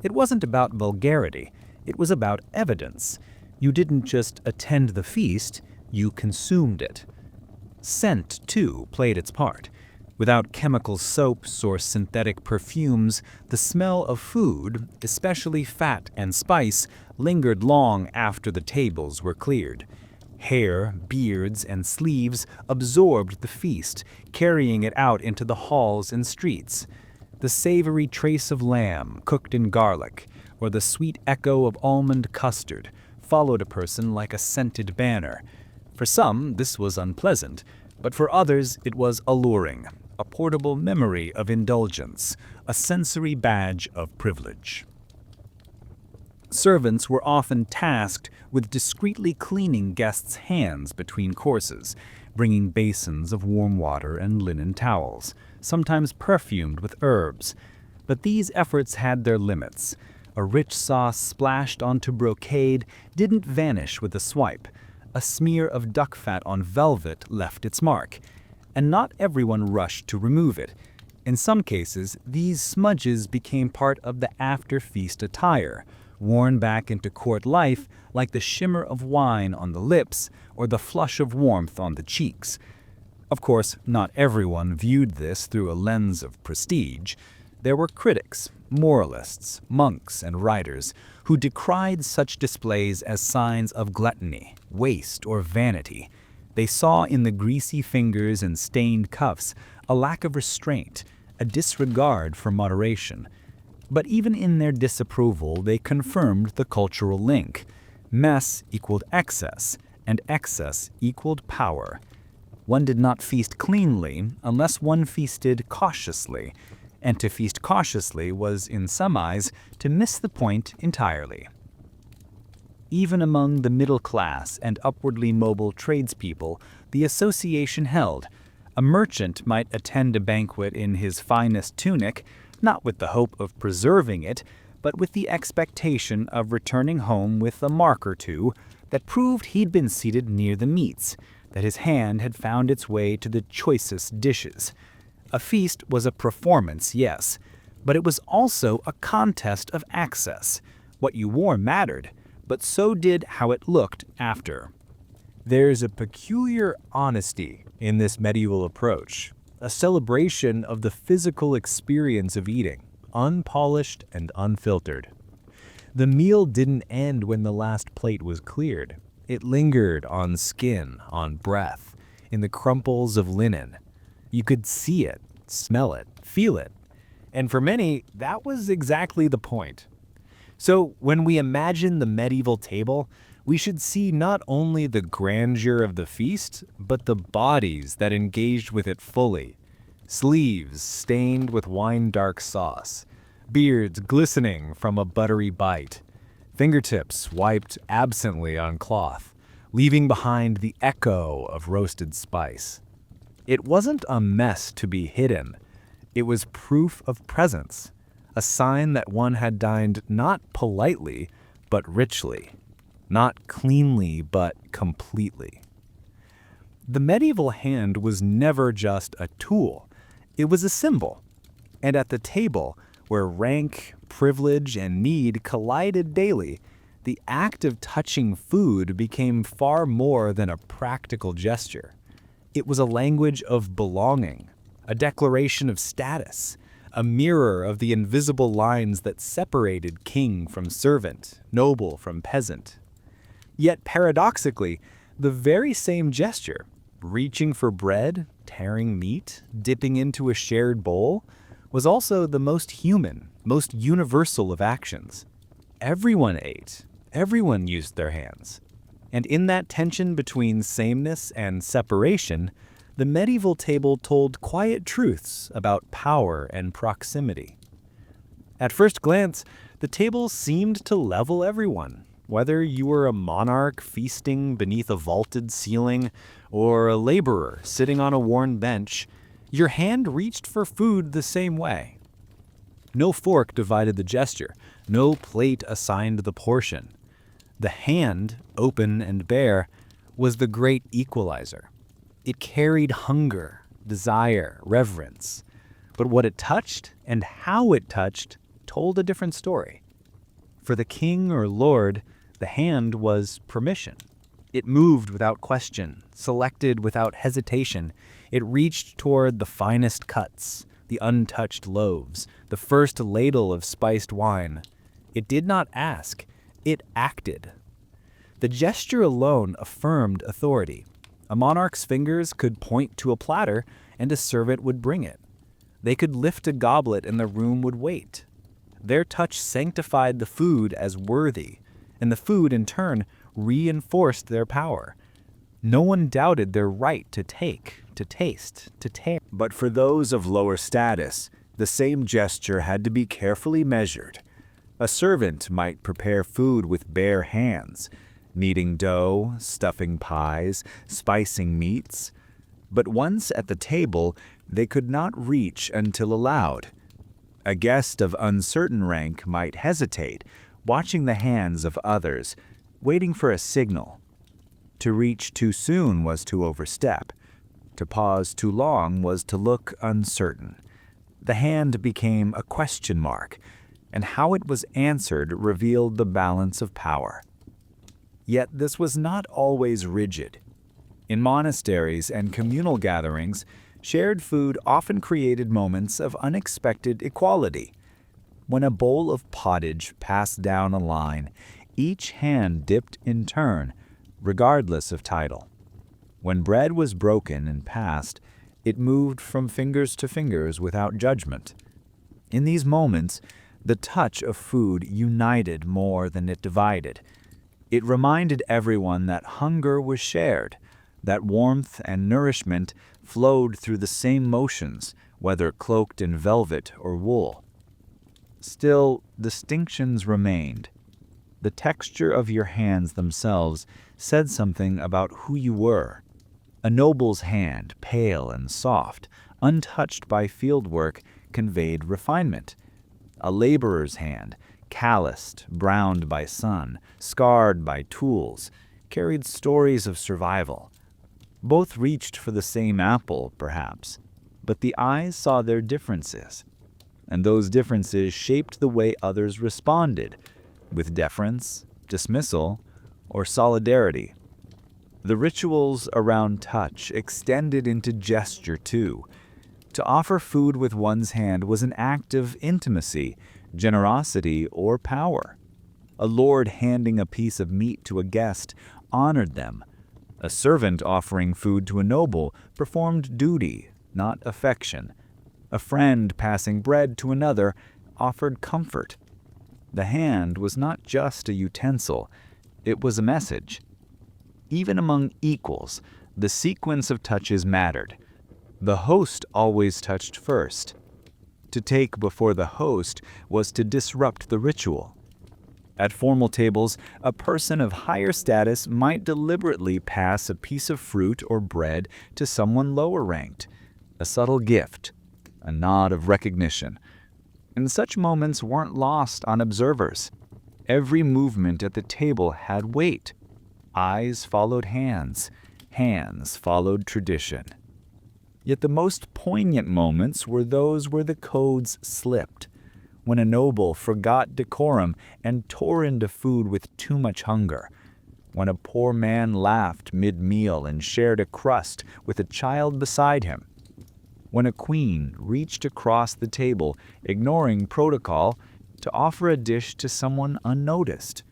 It wasn't about vulgarity, it was about evidence. You didn't just attend the feast, you consumed it. Scent, too, played its part. Without chemical soaps or synthetic perfumes, the smell of food, especially fat and spice, lingered long after the tables were cleared. Hair, beards, and sleeves absorbed the feast, carrying it out into the halls and streets. The savory trace of lamb cooked in garlic, or the sweet echo of almond custard, followed a person like a scented banner. For some, this was unpleasant, but for others it was alluring, a portable memory of indulgence, a sensory badge of privilege. Servants were often tasked with discreetly cleaning guests' hands between courses, bringing basins of warm water and linen towels, sometimes perfumed with herbs. But these efforts had their limits. A rich sauce splashed onto brocade didn't vanish with a swipe. A smear of duck fat on velvet left its mark, and not everyone rushed to remove it. In some cases, these smudges became part of the after-feast attire, worn back into court life like the shimmer of wine on the lips or the flush of warmth on the cheeks. Of course, not everyone viewed this through a lens of prestige. There were critics, moralists, monks, and writers who decried such displays as signs of gluttony, waste, or vanity. They saw in the greasy fingers and stained cuffs a lack of restraint, a disregard for moderation. But even in their disapproval, they confirmed the cultural link. Mess equaled excess, and excess equaled power. One did not feast cleanly unless one feasted cautiously, and to feast cautiously was, in some eyes, to miss the point entirely. Even among the middle class and upwardly mobile tradespeople, the association held. A merchant might attend a banquet in his finest tunic, not with the hope of preserving it, but with the expectation of returning home with a mark or two that proved he'd been seated near the meats, that his hand had found its way to the choicest dishes. A feast was a performance, yes, but it was also a contest of access. What you wore mattered, but so did how it looked after.
There's a peculiar honesty in this medieval approach, a celebration of the physical experience of eating, unpolished and unfiltered. The meal didn't end when the last plate was cleared. It lingered on skin, on breath, in the crumples of linen. You could see it, smell it, feel it. And for many, that was exactly the point. So when we imagine the medieval table, we should see not only the grandeur of the feast, but the bodies that engaged with it fully. Sleeves stained with wine-dark sauce, beards glistening from a buttery bite, fingertips wiped absently on cloth, leaving behind the echo of roasted spice. It wasn't a mess to be hidden. It was proof of presence, a sign that one had dined not politely, but richly, not cleanly, but completely. The medieval hand was never just a tool. It was a symbol. And at the table, where rank, privilege, and need collided daily, the act of touching food became far more than a practical gesture. It was a language of belonging, a declaration of status, a mirror of the invisible lines that separated king from servant, noble from peasant. Yet paradoxically, the very same gesture, reaching for bread, tearing meat, dipping into a shared bowl, was also the most human, most universal of actions. Everyone ate, everyone used their hands. And in that tension between sameness and separation, the medieval table told quiet truths about power and proximity. At first glance, the table seemed to level everyone, whether you were a monarch feasting beneath a vaulted ceiling or a laborer sitting on a worn bench. Your hand reached for food the same way. No fork divided the gesture, no plate assigned the portion. The hand, open and bare, was the great equalizer. It carried hunger, desire, reverence. But what it touched and how it touched told a different story. For the king or lord, the hand was permission. It moved without question, selected without hesitation. It reached toward the finest cuts, the untouched loaves, the first ladle of spiced wine. It did not ask, it acted. The gesture alone affirmed authority. A monarch's fingers could point to a platter, and a servant would bring it. They could lift a goblet, and the room would wait. Their touch sanctified the food as worthy, and the food, in turn, reinforced their power. No one doubted their right to take, to taste, to tear.
But for those of lower status, the same gesture had to be carefully measured. A servant might prepare food with bare hands, kneading dough, stuffing pies, spicing meats. But once at the table, they could not reach until allowed. A guest of uncertain rank might hesitate, watching the hands of others, waiting for a signal. To reach too soon was to overstep. To pause too long was to look uncertain. The hand became a question mark, and how it was answered revealed the balance of power. Yet this was not always rigid. In monasteries and communal gatherings, shared food often created moments of unexpected equality. When a bowl of pottage passed down a line, each hand dipped in turn, regardless of title. When bread was broken and passed, it moved from fingers to fingers without judgment. In these moments, the touch of food united more than it divided. It reminded everyone that hunger was shared, that warmth and nourishment flowed through the same motions, whether cloaked in velvet or wool. Still, distinctions remained. The texture of your hands themselves said something about who you were. A noble's hand, pale and soft, untouched by fieldwork, conveyed refinement. A laborer's hand, calloused, browned by sun, scarred by tools, carried stories of survival. Both reached for the same apple, perhaps,
but the eyes saw their differences. And those differences shaped the way others responded, with deference, dismissal, or solidarity. The rituals around touch extended into gesture too. To offer food with one's hand was an act of intimacy, generosity, or power. A lord handing a piece of meat to a guest honored them. A servant offering food to a noble performed duty, not affection. A friend passing bread to another offered comfort. The hand was not just a utensil, it was a message. Even among equals, the sequence of touches mattered. The host always touched first. To take before the host was to disrupt the ritual. At formal tables, a person of higher status might deliberately pass a piece of fruit or bread to someone lower ranked, a subtle gift, a nod of recognition. And such moments weren't lost on observers. Every movement at the table had weight. Eyes followed hands, hands followed tradition. Yet the most poignant moments were those where the codes slipped, when a noble forgot decorum and tore into food with too much hunger, when a poor man laughed mid-meal and shared a crust with a child beside him, when a queen reached across the table, ignoring protocol, to offer a dish to someone unnoticed.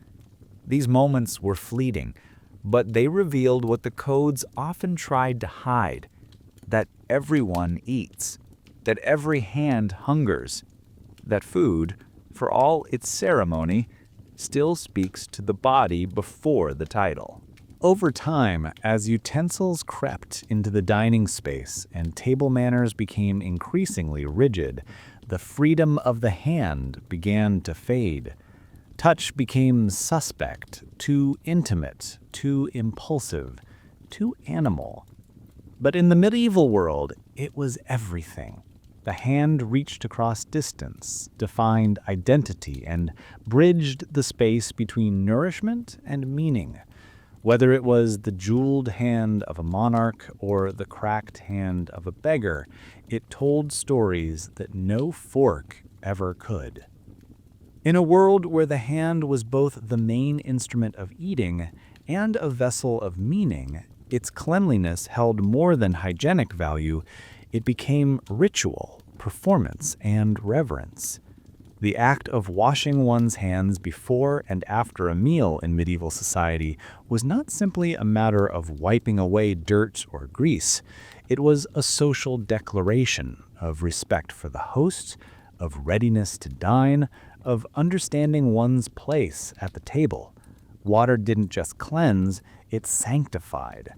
These moments were fleeting, but they revealed what the codes often tried to hide, that everyone eats, that every hand hungers, that food, for all its ceremony, still speaks to the body before the title. Over time, as utensils crept into the dining space and table manners became increasingly rigid, the freedom of the hand began to fade. Touch became suspect, too intimate, too impulsive, too animal. But in the medieval world, it was everything. The hand reached across distance, defined identity, and bridged the space between nourishment and meaning. Whether it was the jeweled hand of a monarch or the cracked hand of a beggar, it told stories that no fork ever could. In a world where the hand was both the main instrument of eating and a vessel of meaning, its cleanliness held more than hygienic value. It became ritual, performance, and reverence. The act of washing one's hands before and after a meal in medieval society was not simply a matter of wiping away dirt or grease. It was a social declaration of respect for the host, of readiness to dine, of understanding one's place at the table. Water didn't just cleanse, it sanctified.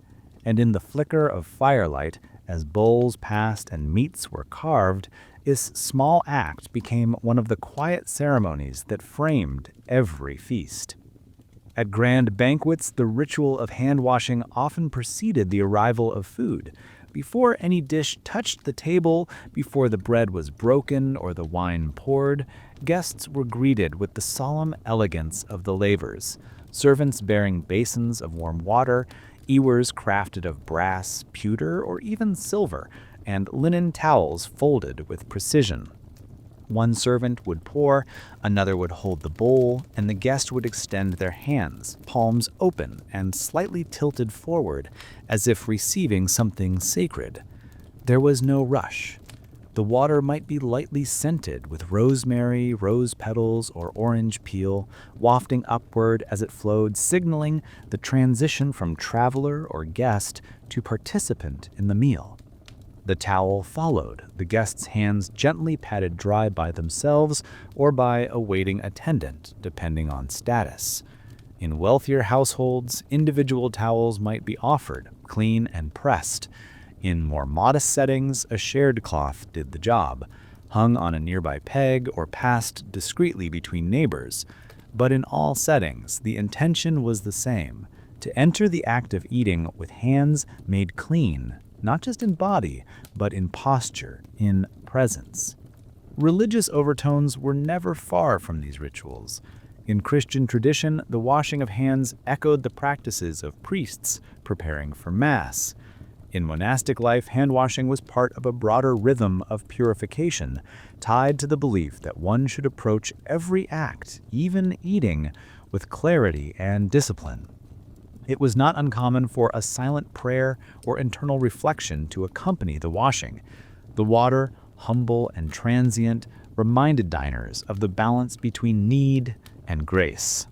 And in the flicker of firelight, as bowls passed and meats were carved, this small act became one of the quiet ceremonies that framed every feast. At grand banquets, the ritual of hand-washing often preceded the arrival of food. Before any dish touched the table, before the bread was broken or the wine poured, guests were greeted with the solemn elegance of the lavers, servants bearing basins of warm water, ewers crafted of brass, pewter, or even silver, and linen towels folded with precision. One servant would pour, another would hold the bowl, and the guest would extend their hands, palms open and slightly tilted forward, as if receiving something sacred. There was no rush. The water might be lightly scented with rosemary, rose petals, or orange peel, wafting upward as it flowed, signaling the transition from traveler or guest to participant in the meal. The towel followed, the guest's hands gently patted dry by themselves or by a waiting attendant, depending on status. In wealthier households, individual towels might be offered, clean and pressed. In more modest settings, a shared cloth did the job, hung on a nearby peg or passed discreetly between neighbors. But in all settings, the intention was the same: to enter the act of eating with hands made clean, not just in body, but in posture, in presence. Religious overtones were never far from these rituals. In Christian tradition, the washing of hands echoed the practices of priests preparing for Mass.
In monastic life, hand-washing was part of a broader rhythm of purification, tied to the belief that one should approach every act, even eating, with clarity and discipline. It was not uncommon for a silent prayer or internal reflection to accompany the washing. The water, humble and transient, reminded diners of the balance between need and grace.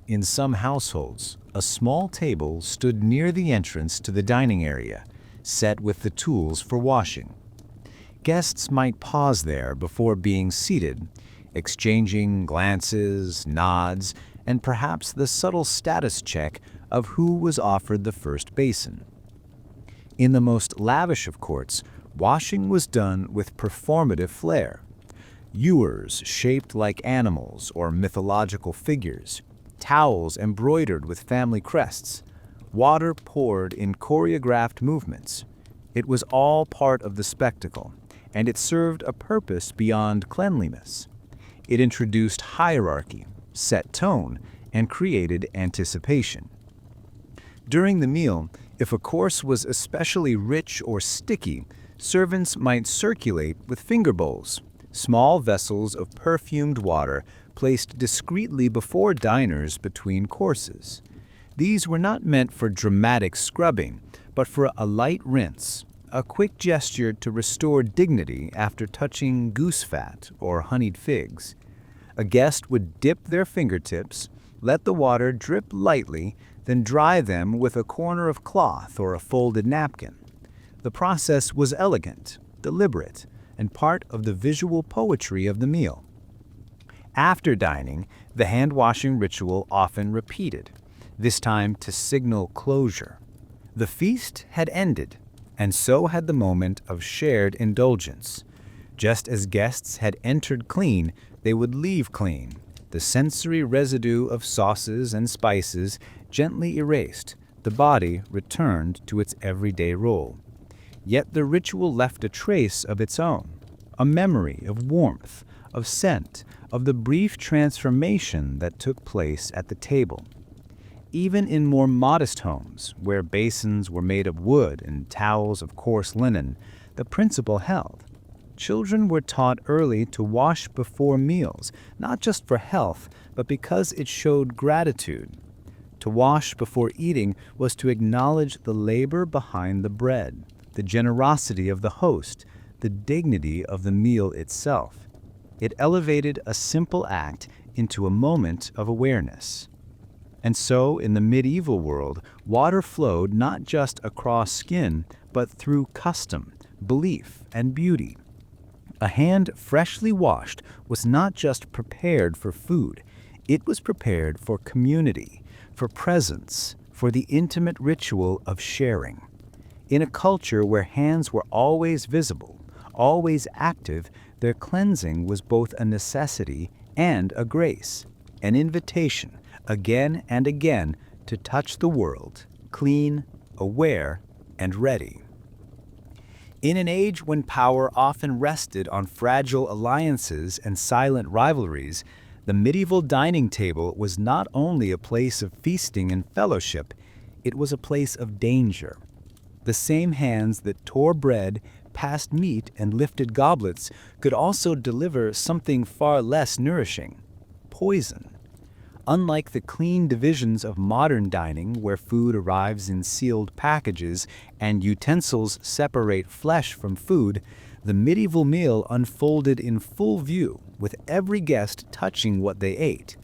In some households, a small table stood near the entrance to the dining area, set with the tools for washing. Guests might pause there before being seated, exchanging glances, nods, and perhaps the subtle status check of who was offered the first basin. In the most lavish of courts, washing was done with performative flair. Ewers shaped like animals or mythological figures, towels embroidered with family crests, water poured in choreographed movements. It was all part of the spectacle, and it served a purpose beyond cleanliness. It introduced hierarchy, set tone, and created anticipation. During the meal, if a course was especially rich or sticky, servants might circulate with finger bowls, small vessels of perfumed water placed discreetly before diners between courses. These were not meant for dramatic scrubbing, but for a light rinse, a quick gesture to restore dignity after touching goose fat or honeyed figs. A guest would dip their fingertips, let the water drip lightly, then dry them with a corner of cloth or a folded napkin. The process was elegant, deliberate, and part of the visual poetry of the meal. After dining, the hand-washing ritual often repeated, this time to signal closure. The feast had ended, and so had the moment of shared indulgence. Just as guests had entered clean, they would leave clean, the sensory residue of sauces and spices gently erased, the body returned to its everyday role. Yet the ritual left a trace of its own, a memory of warmth, of scent, of the brief transformation that took place at the table. Even in more modest homes, where basins were made of wood and towels of coarse linen, the principle held. Children were taught early to wash before meals, not just for health, but because it showed gratitude. To wash before eating was to acknowledge the labor behind the bread, the generosity of the host, the dignity of the meal itself. It elevated a simple act into a moment of awareness. And so, in the medieval world, water flowed not just across skin, but through custom, belief, and beauty. A hand freshly washed was not just prepared for food, it was prepared for community, for presence, for the intimate ritual of sharing. In a culture where hands were always visible, always active, their cleansing was both a necessity and a grace, an invitation, again and again, to touch the world, clean, aware, and ready. In an age when power often rested on fragile alliances and silent rivalries, the medieval dining table was not only a place of feasting and fellowship, it was a place of danger. The same hands that tore bread, passed meat, and lifted goblets could also deliver something far less nourishing: poison. Unlike the clean divisions of modern dining, where food arrives in sealed packages and utensils separate flesh from food, the medieval meal unfolded in full view, with every guest touching what they ate.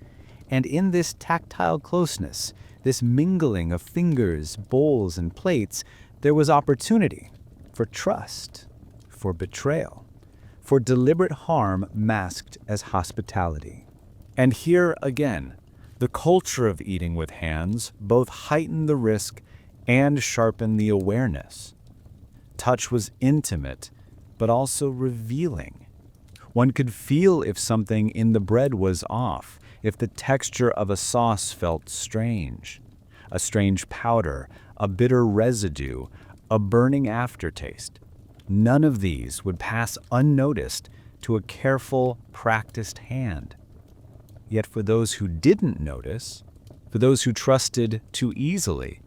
And in this tactile closeness, this mingling of fingers, bowls, and plates, there was opportunity for trust, for betrayal, for deliberate harm masked as hospitality. And here again, the culture of eating with hands both heightened the risk and sharpened the awareness. Touch was intimate, but also revealing. One could feel if something in the bread was off, if the texture of a sauce felt strange. A strange powder, a bitter residue, a burning aftertaste. None of these would pass unnoticed to a careful, practiced hand. Yet for those who didn't notice, for those who trusted too easily,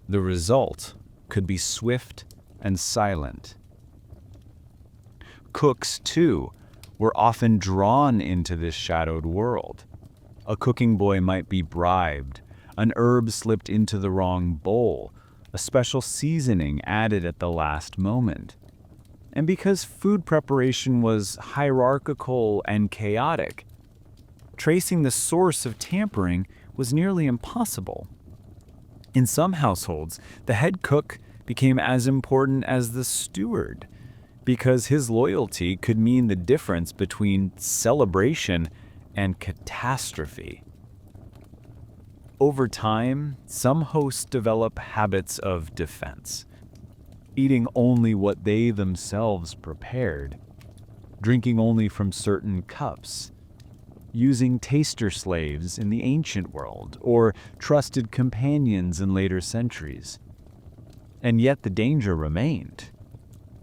the result could be swift and silent. Cooks, too, were often drawn into this shadowed world. A cooking boy might be bribed, an herb slipped into the wrong bowl, a special seasoning added at the last moment. And because food preparation was hierarchical and chaotic, tracing the source of tampering was nearly impossible. In some households, the head cook became as important as the steward, because his loyalty could mean the difference between celebration and catastrophe. Over time, some hosts develop habits of defense, eating only what they themselves prepared, drinking only from certain cups, using taster slaves in the ancient world, or trusted companions in later centuries. And yet the danger remained,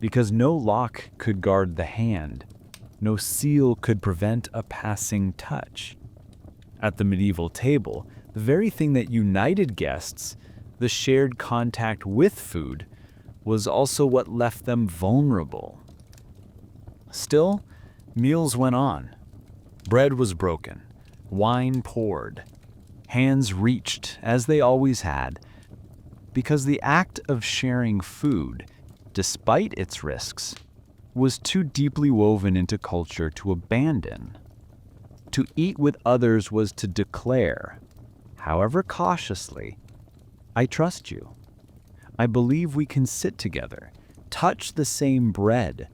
because no lock could guard the hand, no seal could prevent a passing touch. At the medieval table, the very thing that united guests, the shared contact with food, was also what left them vulnerable. Still, meals went on. Bread was broken, wine poured, hands reached, as they always had, because the act of sharing food, despite its risks, was too deeply woven into culture to abandon. To eat with others was to declare, however cautiously, I trust you. I believe we can sit together, touch the same bread,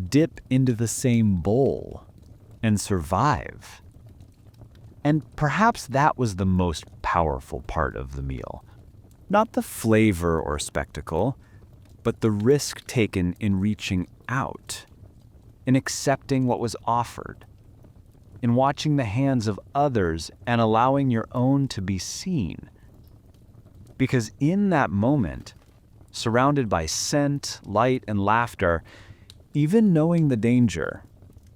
dip into the same bowl, and survive. And perhaps that was the most powerful part of the meal. Not the flavor or spectacle, but the risk taken in reaching out, in accepting what was offered, in watching the hands of others and allowing your own to be seen. Because in that moment, surrounded by scent, light, and laughter, even knowing the danger,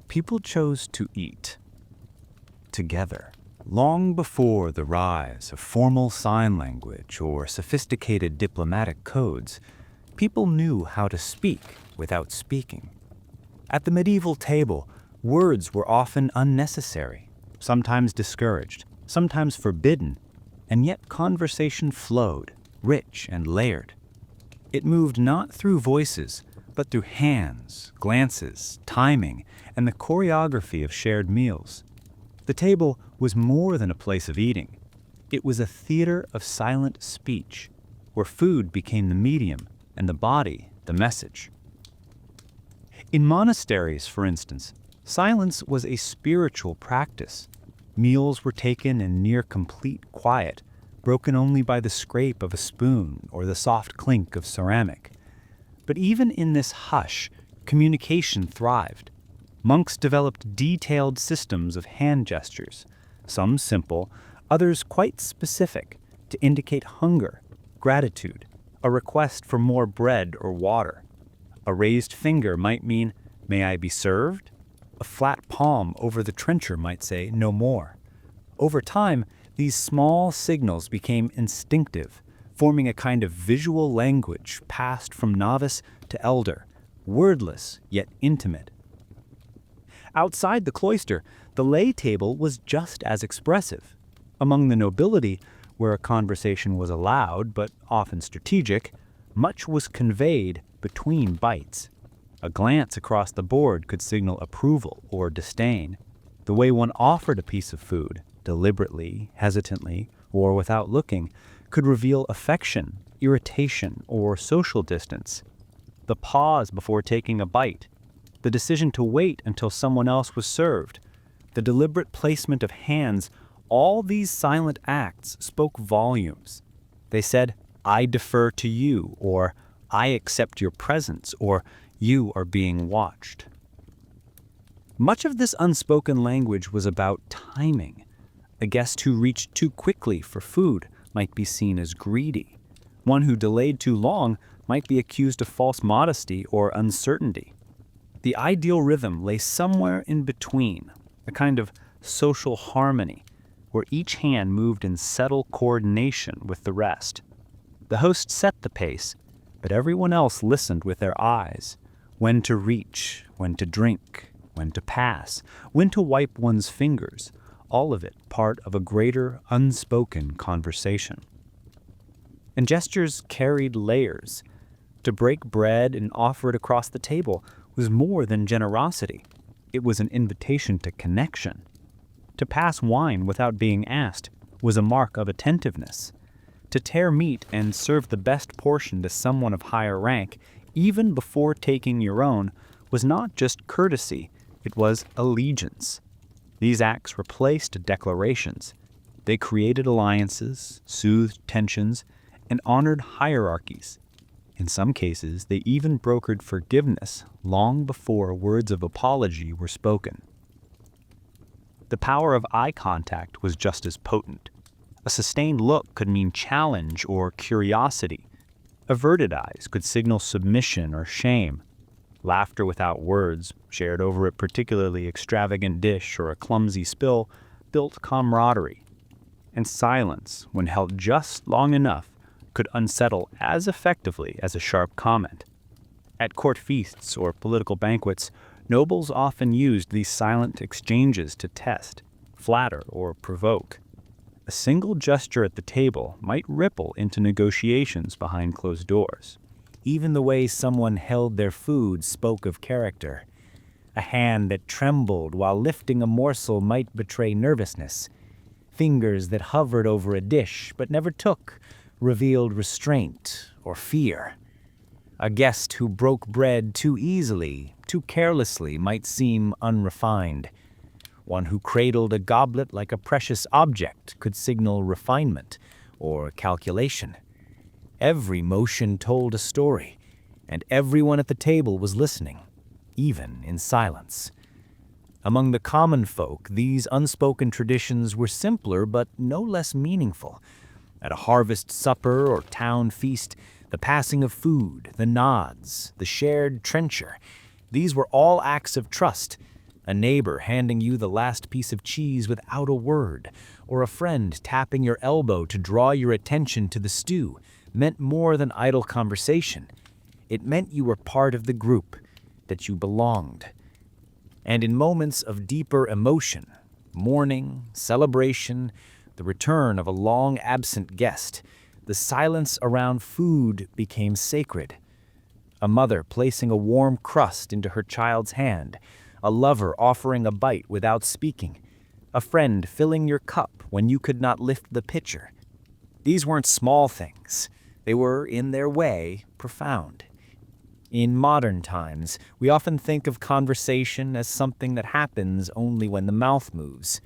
people chose to eat together. Long before the rise of formal sign language or sophisticated diplomatic codes, people knew how to speak without speaking. At the medieval table, words were often unnecessary, sometimes discouraged, sometimes forbidden, and yet conversation flowed, rich and layered. It moved not through voices, but through hands, glances, timing, and the choreography of shared meals. The table was more than a place of eating. It was a theater of silent speech, where food became the medium and the body the message. In monasteries, for instance, silence was a spiritual practice. Meals were taken in near complete quiet, broken only by the scrape of a spoon or the soft clink of ceramic. But even in this hush, communication thrived. Monks developed detailed systems of hand gestures, some simple, others quite specific, to indicate hunger, gratitude, a request for more bread or water. A raised finger might mean, "May I be served?" A flat palm over the trencher might say, "No more." Over time, these small signals became instinctive, forming a kind of visual language passed from novice to elder, wordless yet intimate. Outside the cloister, the lay table was just as expressive. Among the nobility, where a conversation was allowed but often strategic, much was conveyed between bites. A glance across the board could signal approval or disdain. The way one offered a piece of food, deliberately, hesitantly, or without looking, could reveal affection, irritation, or social distance. The pause before taking a bite, the decision to wait until someone else was served, the deliberate placement of hands, all these silent acts spoke volumes. They said, "I defer to you," or "I accept your presence," or "You are being watched." Much of this unspoken language was about timing. A guest who reached too quickly for food might be seen as greedy. One who delayed too long might be accused of false modesty or uncertainty. The ideal rhythm lay somewhere in between, a kind of social harmony, where each hand moved in subtle coordination with the rest. The host set the pace,
but everyone else listened with their eyes. When to reach, when to drink, when to pass, when to wipe one's fingers, all of it part of a greater, unspoken conversation. And gestures carried layers. To break bread and offer it across the table was more than generosity. It was an invitation to connection. To pass wine without being asked was a mark of attentiveness. To tear meat and serve the best portion to someone of higher rank, even before taking your own, was not just courtesy, it was allegiance. These acts replaced declarations. They created alliances, soothed tensions, and honored hierarchies. In some cases, they even brokered forgiveness long before words of apology were spoken. The power of eye contact was just as potent. A sustained look could mean challenge or curiosity. Averted eyes could signal submission or shame. Laughter without words, shared over a particularly extravagant dish or a clumsy spill, built camaraderie. And silence, when held just long enough, could unsettle as effectively as a sharp comment. At court feasts or political banquets, nobles often used these silent exchanges to test, flatter, or provoke. A single gesture at the table might ripple into negotiations behind closed doors. Even the way someone held their food spoke of character. A hand that trembled while lifting a morsel might betray nervousness. Fingers that hovered over a dish but never took revealed restraint or fear. A guest who broke bread too easily, too carelessly, might seem unrefined. One who cradled a goblet like a precious object could signal refinement or calculation. Every motion told a story, and everyone at the table was listening, even in silence. Among the common folk, these unspoken traditions were simpler but no less meaningful. At a harvest supper or town feast, the passing of food, the nods, the shared trencher, these were all acts of trust. A neighbor handing you the last piece of cheese without a word, or a friend tapping your elbow to draw your attention to the stew, meant more than idle conversation. It meant you were part of the group, that you belonged. And in moments of deeper emotion, mourning, celebration, the return of a long-absent guest, the silence around food became sacred. A mother placing a warm crust into her child's hand, a lover offering a bite without speaking, a friend filling your cup when you could not lift the pitcher. These weren't small things. They were, in their way, profound. In modern times, we often think of conversation as something that happens only when the mouth moves.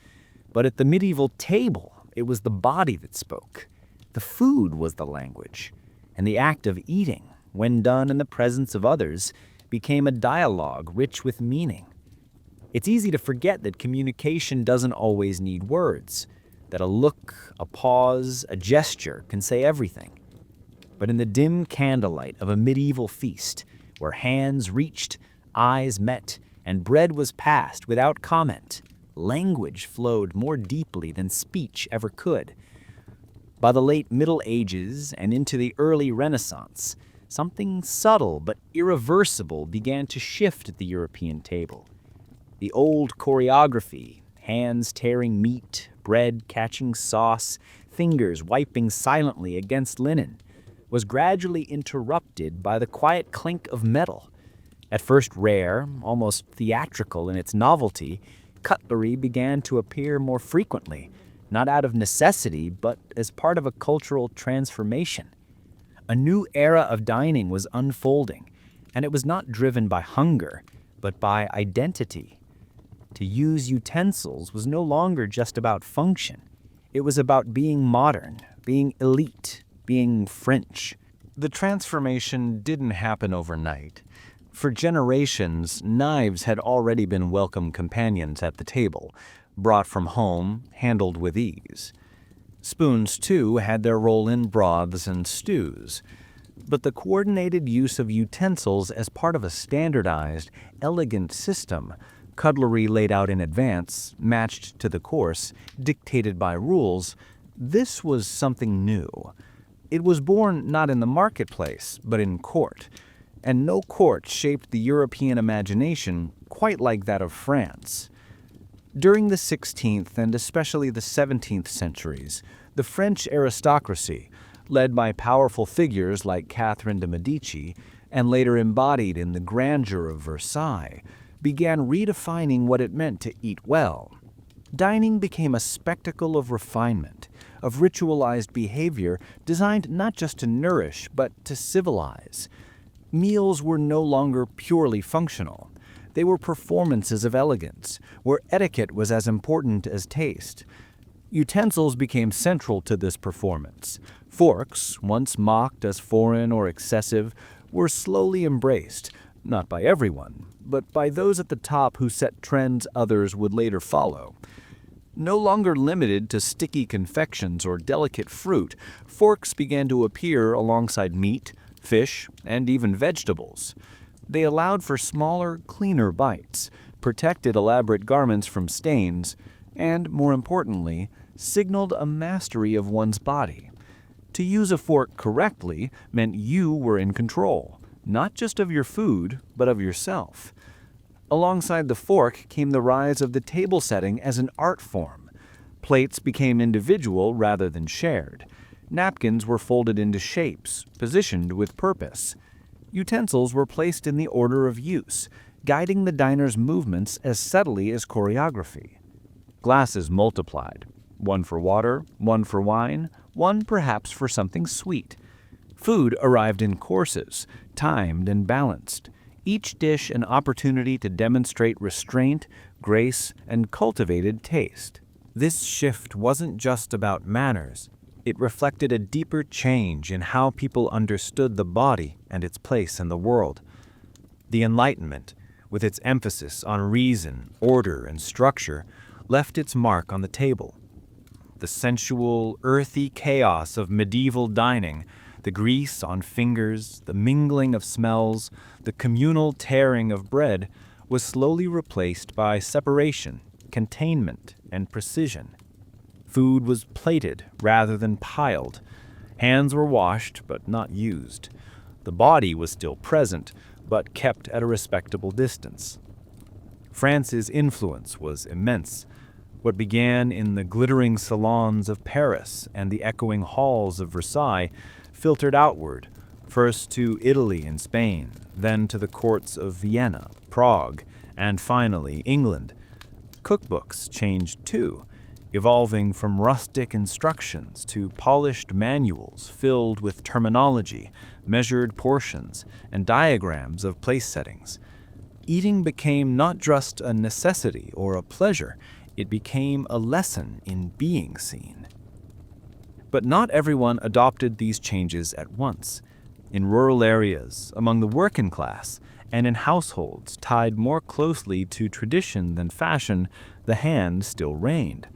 But at the medieval table, it was the body that spoke. The food was the language. And the act of eating, when done in the presence of others, became a dialogue rich with meaning. It's easy to forget that communication doesn't always need words, that a look, a pause, a gesture can say everything. But in the dim candlelight of a medieval feast, where hands reached, eyes met, and bread was passed without comment, language flowed more deeply than speech ever could. By the late Middle Ages and into the early Renaissance, something subtle but irreversible began to shift at the European table. The old choreography, hands tearing meat, bread catching sauce, fingers wiping silently against linen, was gradually interrupted by the quiet clink of metal. At first rare, almost theatrical in its novelty, cutlery began to appear more frequently, not out of necessity, but as part of a cultural transformation. A new era of dining was unfolding, and it was not driven by hunger, but by identity. To use utensils was no longer just about function. It was about being modern, being elite, being French. The transformation didn't happen overnight. For generations, knives had already been welcome companions at the table, brought from home, handled with ease. Spoons, too, had their role in broths and stews. But the coordinated use of utensils as part of a standardized, elegant system, cutlery laid out in advance, matched to the course, dictated by rules, this was something new. It was born not in the marketplace, but in court, and no court shaped the European imagination quite like that of France. During the 16th and especially the 17th centuries, the French aristocracy, led by powerful figures like Catherine de' Medici, and later embodied in the grandeur of Versailles, began redefining what it meant to eat well. Dining became a spectacle of refinement, of ritualized behavior designed not just to nourish, but to civilize. Meals were no longer purely functional. They were performances of elegance, where etiquette was as important as taste. Utensils became central to this performance. Forks, once mocked as foreign or excessive, were slowly embraced, not by everyone, but by those at the top who set trends others would later follow. No longer limited to sticky confections or delicate fruit, forks began to appear alongside meat, fish, and even vegetables. They allowed for smaller, cleaner bites, protected elaborate garments from stains, and, more importantly, signaled a mastery of one's body. To use a fork correctly meant you were in control, not just of your food, but of yourself. Alongside the fork came the rise of the table setting as an art form. Plates became individual rather than shared. Napkins were folded into shapes, positioned with purpose. Utensils were placed in the order of use, guiding the diner's movements as subtly as choreography. Glasses multiplied, one for water, one for wine, one perhaps for something sweet. Food arrived in courses, timed and balanced, each dish an opportunity to demonstrate restraint, grace, and cultivated taste. This shift wasn't just about manners. It reflected a deeper change in how people understood the body and its place in the world. The Enlightenment, with its emphasis on reason, order, and structure, left its mark on the table. The sensual, earthy chaos of medieval dining, the grease on fingers, the mingling of smells, the communal tearing of bread, was slowly replaced by separation, containment, and precision. Food was plated rather than piled. Hands were washed but not used. The body was still present, but kept at a respectable distance. France's influence was immense. What began in the glittering salons of Paris and the echoing halls of Versailles filtered outward, first to Italy and Spain, then to the courts of Vienna, Prague, and finally England. Cookbooks changed too, evolving from rustic instructions to polished manuals filled with terminology, measured portions, and diagrams of place settings. Eating became not just a necessity or a pleasure, it became a lesson in being seen. But not everyone adopted these changes at once. In rural areas, among the working class, and in households tied more closely to tradition than fashion, the hand still reigned.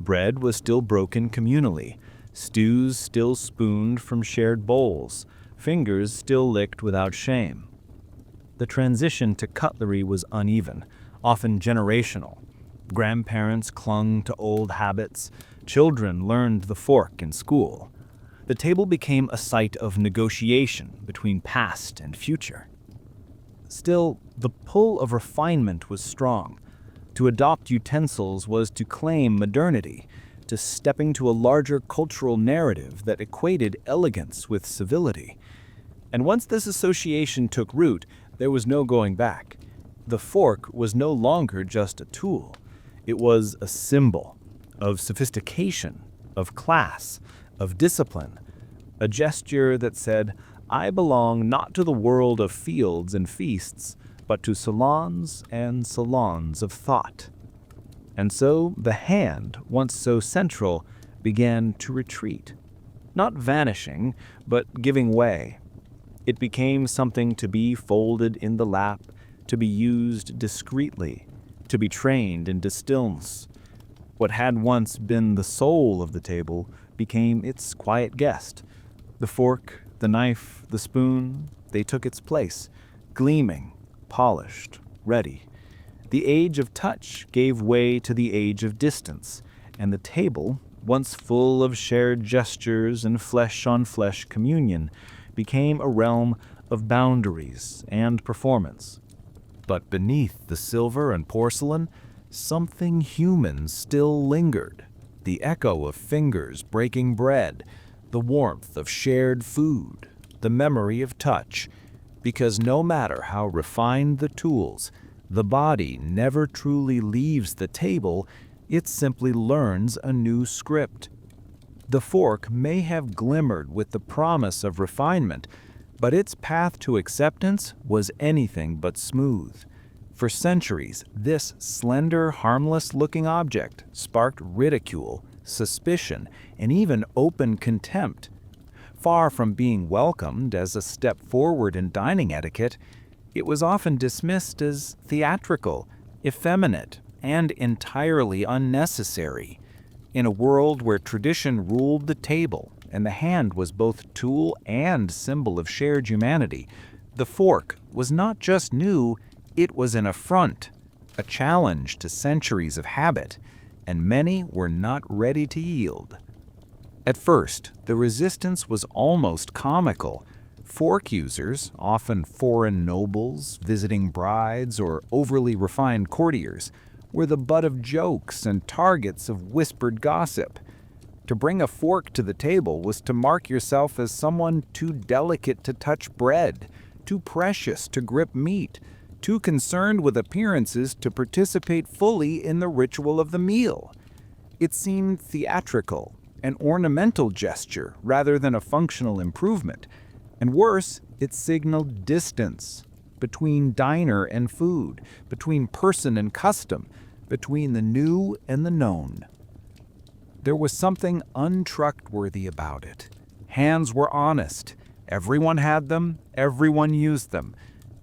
Bread was still broken communally, stews still spooned from shared bowls, fingers still licked without shame. The transition to cutlery was uneven, often generational. Grandparents clung to old habits. Children learned the fork in school. The table became a site of negotiation between past and future. Still, the pull of refinement was strong. To adopt utensils was to claim modernity, to step into a larger cultural narrative that equated elegance with civility. And once this association took root, there was no going back. The fork was no longer just a tool. It was a symbol of sophistication, of class, of discipline, a gesture that said, I belong not to the world of fields and feasts, but to salons and salons of thought. And so the hand, once so central, began to retreat, not vanishing, but giving way. It became something to be folded in the lap, to be used discreetly, to be trained in stillness. What had once been the soul of the table became its quiet guest. The fork, the knife, the spoon, they took its place, gleaming, polished, ready. The age of touch gave way to the age of distance, and the table,
once full of shared gestures and flesh-on-flesh communion, became a realm of boundaries and performance. But beneath the silver and porcelain, something human still lingered. The echo of fingers breaking bread, the warmth of shared food, the memory of touch. Because no matter how refined the tools, the body never truly leaves the table, it simply learns a new script. The fork may have glimmered with the promise of refinement, but its path to acceptance was anything but smooth. For centuries, this slender, harmless-looking object sparked ridicule, suspicion, and even open contempt. Far from being welcomed as a step forward in dining etiquette, it was often dismissed as theatrical, effeminate, and entirely unnecessary. In a world where tradition ruled the table and the hand was both tool and symbol of shared humanity, the fork was not just new, it was an affront, a challenge to centuries of habit, and many were not ready to yield. At first, the resistance was almost comical. Fork users, often foreign nobles, visiting brides, or overly refined courtiers, were the butt of jokes and targets of whispered gossip. To bring a fork to the table was to mark yourself as someone too delicate to touch bread, too precious to grip meat, too concerned with appearances to participate fully in the ritual of the meal. It seemed theatrical, an ornamental gesture rather than a functional improvement, and worse, it signaled distance between diner and food, between person and custom, between the new and the known. There was something untrustworthy about it. Hands were honest. Everyone had them, everyone used them.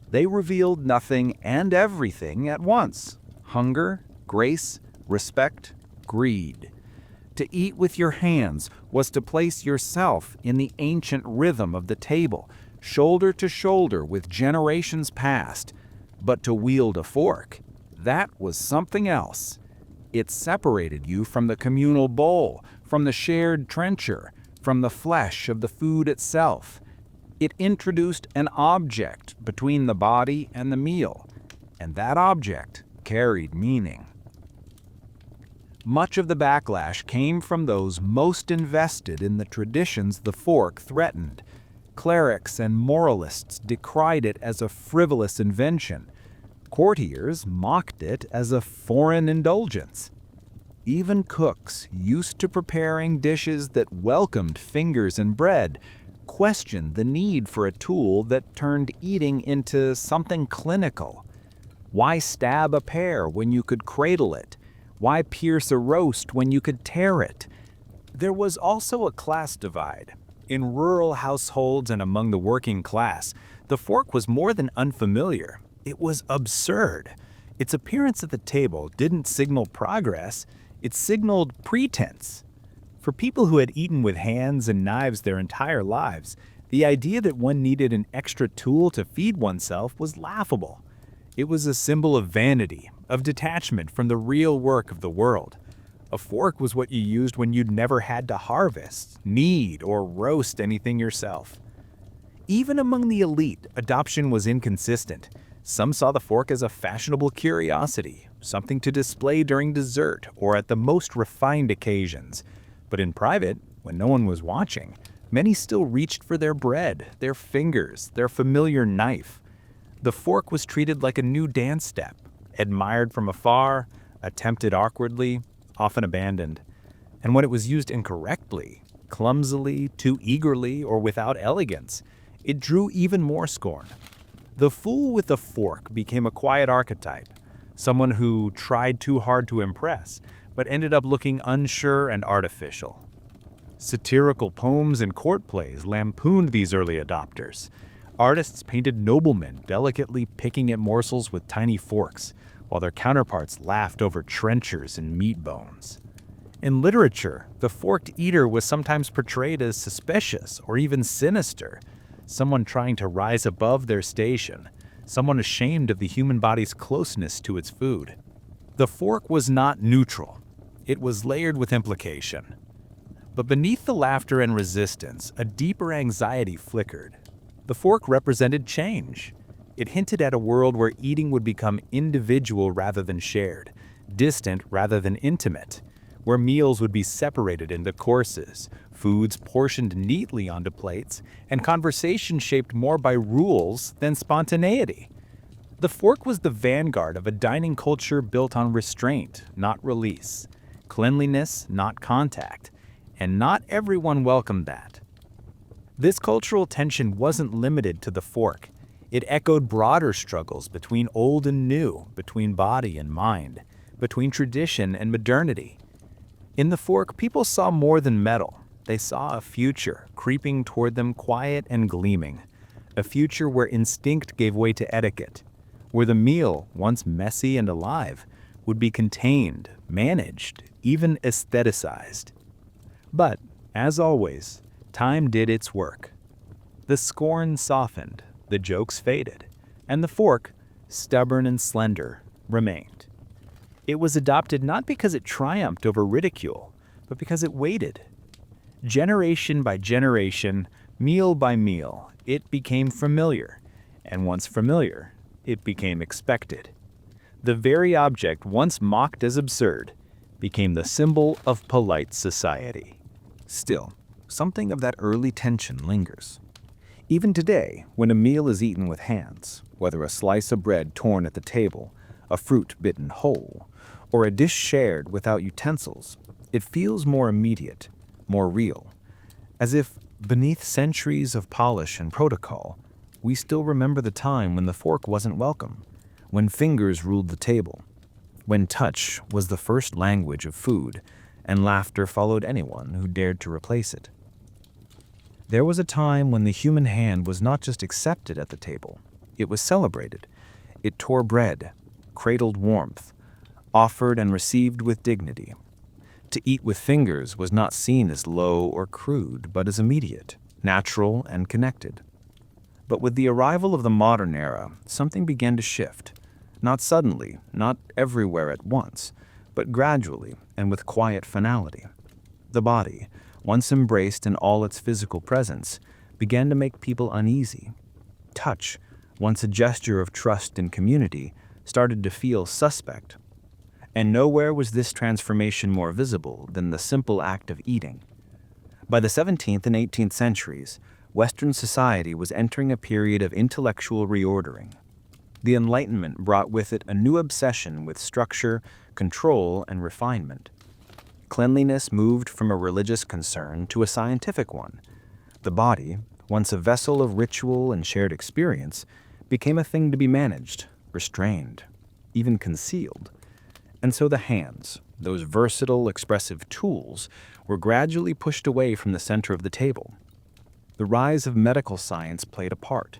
They revealed nothing and everything at once: hunger, grace, respect, greed. To eat with your hands was to place yourself in the ancient rhythm of the table, shoulder to shoulder with generations past. But to wield a fork, that was something else. It separated you from the communal bowl, from the shared trencher, from the flesh of the food itself. It introduced an object between the body and the meal, and that object carried meaning. Much of the backlash came from those most invested in the traditions the fork threatened. Clerics and moralists decried it as a frivolous invention. Courtiers mocked it as a foreign indulgence. Even cooks, used to preparing dishes that welcomed fingers and bread, questioned the need for a tool that turned eating into something clinical. Why stab a pear when you could cradle it? Why pierce a roast when you could tear it? There was also a class divide. In rural households and among the working class, the fork was more than unfamiliar. It was absurd. Its appearance at the table didn't signal progress, it signaled pretense. For people who had eaten with hands and knives their entire lives, the idea that one needed an extra tool to feed oneself was laughable. It was a symbol of vanity, of detachment from the real work of the world. A fork was what you used when you'd never had to harvest, knead, or roast anything yourself. Even among the elite, adoption was inconsistent. Some saw the fork as a fashionable curiosity, something to display during dessert or at the most refined occasions. But in private, when no one was watching, many still reached for their bread, their fingers, their familiar knife. The fork was treated like a new dance step, admired from afar, attempted awkwardly, often abandoned. And when it was used incorrectly, clumsily, too eagerly, or without elegance, it drew even more scorn. The fool with a fork became a quiet archetype, someone who tried too hard to impress, but ended up looking unsure and artificial. Satirical poems and court plays lampooned these early adopters. Artists painted noblemen delicately picking at morsels with tiny forks, while their counterparts laughed over trenchers and meat bones. In literature, the forked eater was sometimes portrayed as suspicious or even sinister, someone trying to rise above their station, someone ashamed of the human body's closeness to its food. The fork was not neutral. It was layered with implication.
But beneath the laughter and resistance, a deeper anxiety flickered. The fork represented change. It hinted at a world where eating would become individual rather than shared, distant rather than intimate, where meals would be separated into courses, foods portioned neatly onto plates, and conversation shaped more by rules than spontaneity. The fork was the vanguard of a dining culture built on restraint, not release, cleanliness, not contact, and not everyone welcomed that. This cultural tension wasn't limited to the fork. It echoed broader struggles between old and new, between body and mind, between tradition and modernity. In the fork, people saw more than metal. They saw a future creeping toward them, quiet and gleaming, a future where instinct gave way to etiquette, where the meal, once messy and alive, would be contained, managed, even aestheticized. But, as always, time did its work. The scorn softened, the jokes faded, and the fork, stubborn and slender, remained. It was adopted not because it triumphed over ridicule, but because it waited. Generation by generation, meal by meal, it became familiar, and once familiar, it became expected. The very object once mocked as absurd became the symbol of polite society.
Still, something of that early tension lingers. Even today, when a meal is eaten with hands, whether a slice of bread torn at the table, a fruit bitten whole, or a dish shared without utensils, it feels more immediate, more real, as if, beneath centuries of polish and protocol, we still remember the time when the fork wasn't welcome, when fingers ruled the table, when touch was the first language of food, and laughter followed anyone who dared to replace it. There was a time when the human hand was not just accepted at the table, it was celebrated. It tore bread, cradled warmth, offered and received with dignity. To eat with fingers was not seen as low or crude, but as immediate, natural, and connected. But with the arrival of the modern era, something began to shift. Not suddenly, not everywhere at once, but gradually and with quiet finality. The body, once embraced in all its physical presence, began to make people uneasy. Touch, once a gesture of trust and community, started to feel suspect. And nowhere was this transformation more visible than the simple act of eating. By the 17th and 18th centuries, Western society was entering a period of intellectual reordering. The Enlightenment brought with it a new obsession with structure, control, and refinement. Cleanliness moved from a religious concern to a scientific one. The body, once a vessel of ritual and shared experience, became a thing to be managed, restrained, even concealed. And so the hands, those versatile, expressive tools, were gradually pushed away from the center of the table. The rise of medical science played a part.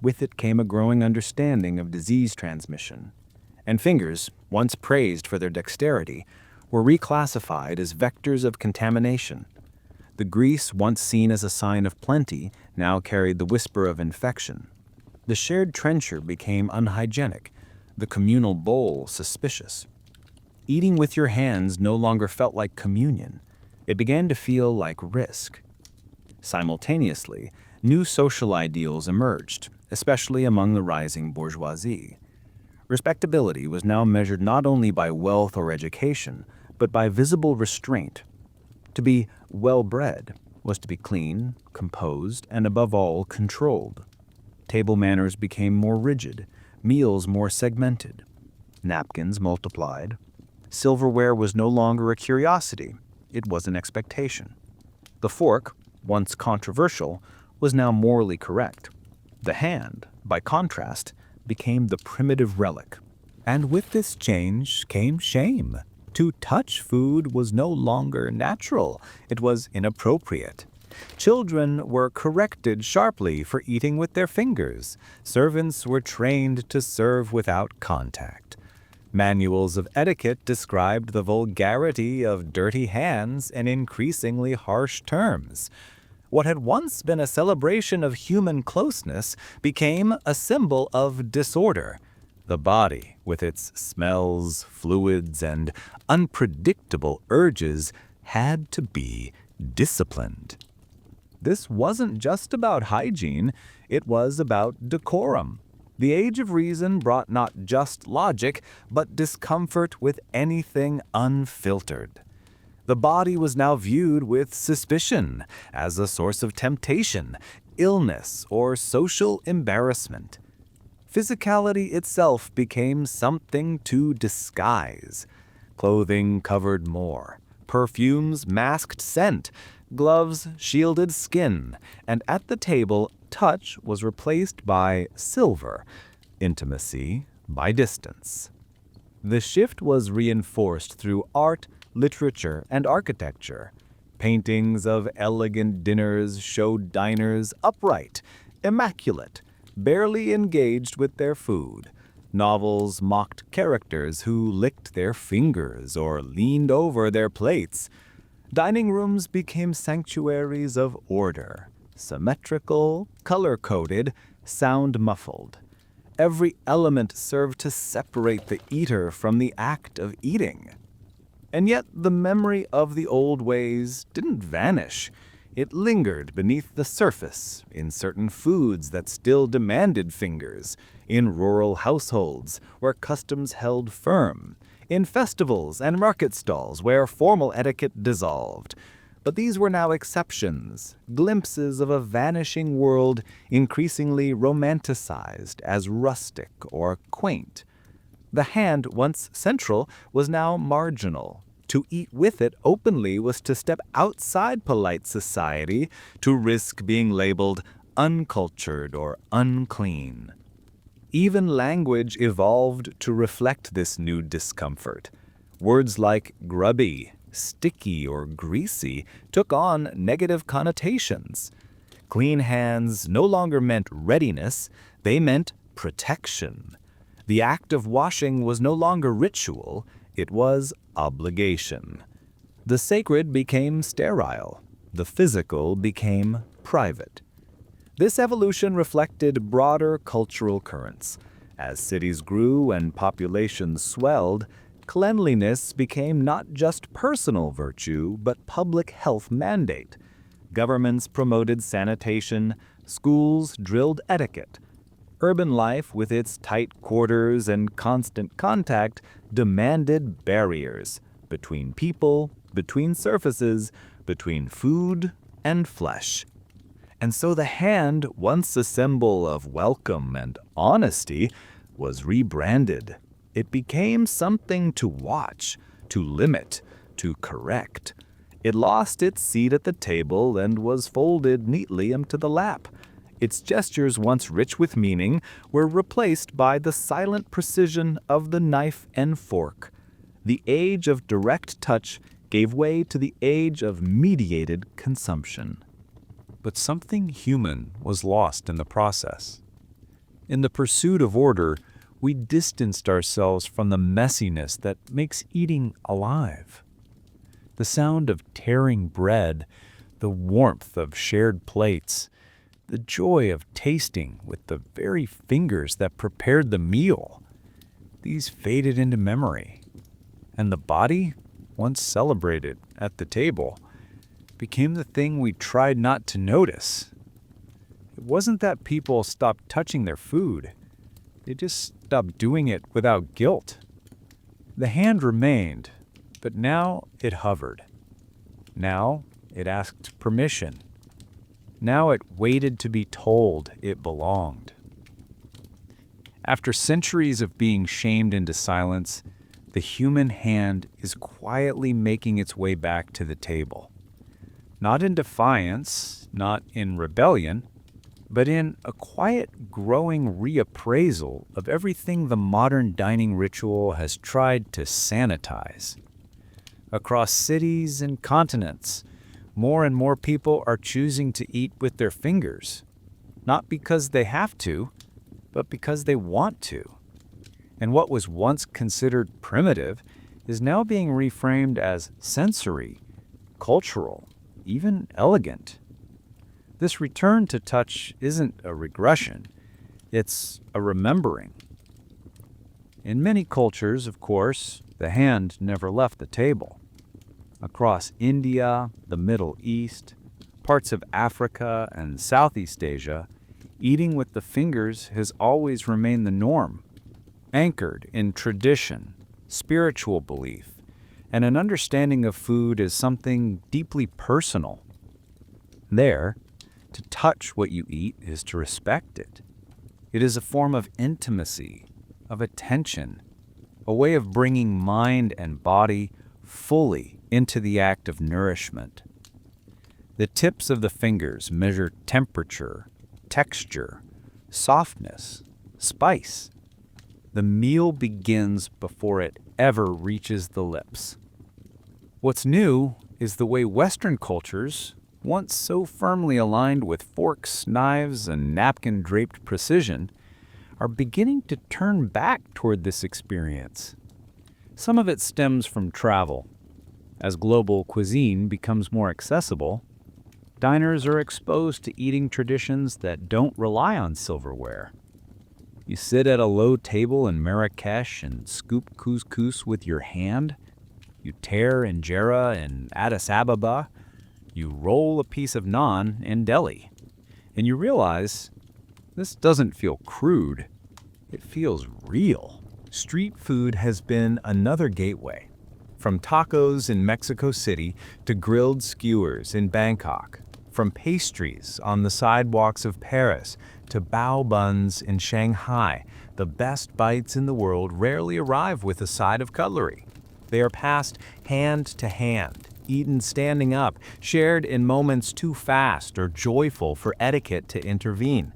With it came a growing understanding of disease transmission, and fingers, once praised for their dexterity, were reclassified as vectors of contamination. The grease, once seen as a sign of plenty, now carried the whisper of infection. The shared trencher became unhygienic, the communal bowl suspicious. Eating with your hands no longer felt like communion. It began to feel like risk. Simultaneously, new social ideals emerged, especially among the rising bourgeoisie. Respectability was now measured not only by wealth or education, but by visible restraint. To be well-bred was to be clean, composed, and above all, controlled. Table manners became more rigid, meals more segmented. Napkins multiplied. Silverware was no longer a curiosity, it was an expectation. The fork, once controversial, was now morally correct. The hand, by contrast, became the primitive relic.
And with this change came shame. To touch food was no longer natural, it was inappropriate. Children were corrected sharply for eating with their fingers. Servants were trained to serve without contact. Manuals of etiquette described the vulgarity of dirty hands in increasingly harsh terms. What had once been a celebration of human closeness became a symbol of disorder. The body, with its smells, fluids, and unpredictable urges, had to be
disciplined. This wasn't just about hygiene, it was about decorum. The Age of Reason brought not just logic, but discomfort with anything unfiltered. The body was now viewed with suspicion as a source of temptation, illness, or social embarrassment. Physicality itself became something to disguise. Clothing covered more, perfumes masked scent, gloves shielded skin, and at the table, touch was replaced by silver, intimacy by distance. The shift was reinforced through art, literature, and architecture. Paintings of elegant dinners showed diners upright, immaculate, barely engaged with their food. Novels mocked characters who licked their fingers or leaned over their plates. Dining rooms became sanctuaries of order, symmetrical, color-coded, sound-muffled. Every element served to separate the eater from the act of eating. And yet the memory of the old ways didn't vanish. It lingered beneath the surface in certain foods that still demanded fingers, in rural households where customs held firm, in festivals and market stalls where formal etiquette dissolved. But these were now exceptions, glimpses of a vanishing world increasingly romanticized as rustic or quaint. The hand, once central, was now marginal. To eat with it openly was to step outside polite society, to risk being labeled uncultured or unclean. Even language evolved to reflect this new discomfort. Words like grubby, sticky, or greasy took on negative connotations. Clean hands no longer meant readiness, they meant protection. The act of washing was no longer ritual, it was obligation. The sacred became sterile, the physical became private. This evolution reflected broader cultural currents. As cities grew and populations swelled, cleanliness became not just personal virtue, but public health mandate. Governments promoted sanitation, schools drilled etiquette. Urban life, with its tight quarters and constant contact, demanded barriers between people, between surfaces, between food and flesh. And so the hand, once a symbol of welcome and honesty, was rebranded. It became something to watch, to limit, to correct. It lost its seat at the table and was folded neatly into the lap. Its gestures, once rich with meaning, were replaced by the silent precision of the knife and fork. The age of direct touch gave way to the age of mediated consumption.
But something human was lost in the process. In the pursuit of order, we distanced ourselves from the messiness that makes eating alive. The sound of tearing bread, the warmth of shared plates, the joy of tasting with the very fingers that prepared the meal, these faded into memory. And the body, once celebrated at the table, became the thing we tried not to notice. It wasn't that people stopped touching their food. They just stopped doing it without guilt. The hand remained, but now it hovered. Now it asked permission. Now it waited to be told it belonged. After centuries of being shamed into silence, the human hand is quietly making its way back to the table. Not in defiance, not in rebellion, but in a quiet, growing reappraisal of everything the modern dining ritual has tried to sanitize. Across cities and continents, more and more people are choosing to eat with their fingers, not because they have to, but because they want to. And what was once considered primitive is now being reframed as sensory, cultural, even elegant. This return to touch isn't a regression, it's a remembering. In many cultures, of course, the hand never left the table.
Across India, the Middle East, parts of Africa and Southeast Asia, eating with the fingers has always remained the norm, anchored in tradition, spiritual belief, and an understanding of food as something deeply personal. There, to touch what you eat is to respect it. It is a form of intimacy, of attention, a way of bringing mind and body fully into the act of nourishment. The tips of the fingers measure temperature, texture, softness, spice. The meal begins before it ever reaches the lips. What's new is the way Western cultures, once so firmly aligned with forks, knives, and napkin-draped precision, are beginning to turn back toward this experience. Some of it stems from travel. As global cuisine becomes more accessible, diners are exposed to eating traditions that don't rely on silverware. You sit at a low table in Marrakesh and scoop couscous with your hand. You tear injera in Addis Ababa. You roll a piece of naan in Delhi. And you realize this doesn't feel crude. It feels real. Street food has been another gateway. From tacos in Mexico City to grilled skewers in Bangkok. From pastries on the sidewalks of Paris to bao buns in Shanghai, the best bites in the world rarely arrive with a side of cutlery. They are passed hand to hand, eaten standing up, shared in moments too fast or joyful for etiquette to intervene.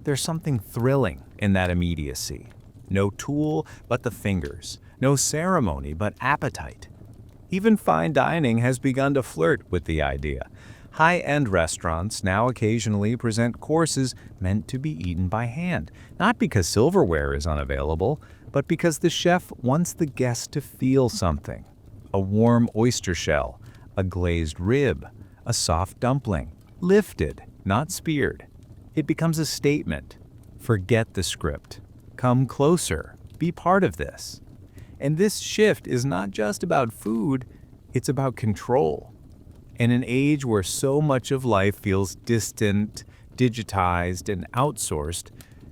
There's something thrilling in that immediacy. No tool but the fingers, no ceremony but appetite. Even fine dining has begun to flirt with the idea. High-end restaurants now occasionally present courses meant to be eaten by hand, not because silverware is unavailable, but because the chef wants the guest to feel something. A warm oyster shell, a glazed rib, a soft dumpling, lifted, not speared. It becomes a statement. Forget the script. Come closer. Be part of this. And this shift is not just about food, it's about control. In an age where so much of life feels distant, digitized, and outsourced,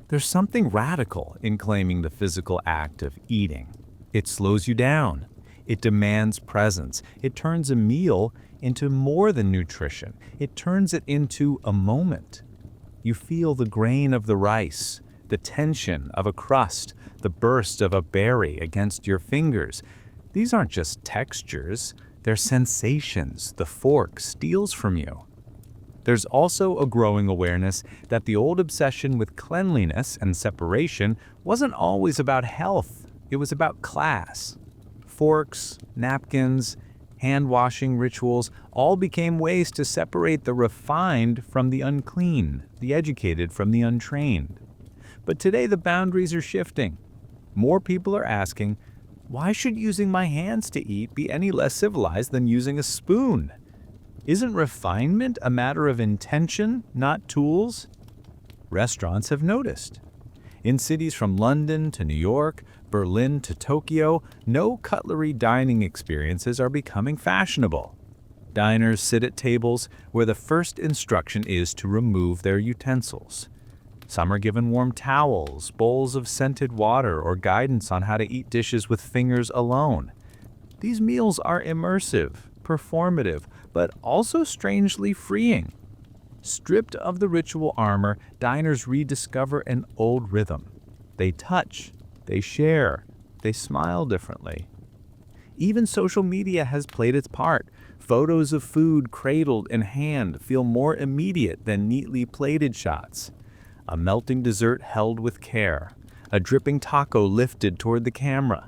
there's something radical in claiming the physical act of eating. It slows you down. It demands presence. It turns a meal into more than nutrition. It turns it into a moment. You feel the grain of the rice, the tension of a crust, the burst of a berry against your fingers. These aren't just textures. They're sensations the fork steals from you. There's also a growing awareness that the old obsession with cleanliness and separation wasn't always about health. It was about class. Forks, napkins, hand-washing rituals all became ways to separate the refined from the unclean, the educated from the untrained. But today the boundaries are shifting. More people are asking, why should using my hands to eat be any less civilized than using a spoon? Isn't refinement a matter of intention, not tools? Restaurants have noticed. In cities from London to New York, Berlin to Tokyo, no cutlery dining experiences are becoming fashionable. Diners sit at tables where the first instruction is to remove their utensils. Some are given warm towels, bowls of scented water, or guidance on how to eat dishes with fingers alone. These meals are immersive, performative, but also strangely freeing. Stripped of the ritual armor, diners rediscover an old rhythm. They touch, they share, they smile differently. Even social media has played its part. Photos of food cradled in hand feel more immediate than neatly plated shots. A melting dessert held with care, a dripping taco lifted toward the camera.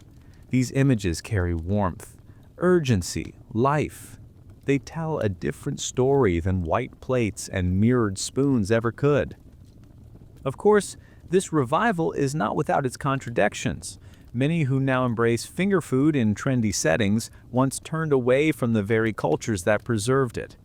These images carry warmth, urgency, life. They tell a different story than white plates and mirrored spoons ever could. Of course, this revival is not without its contradictions. Many who now embrace finger food in trendy settings once turned away from the very cultures that preserved it.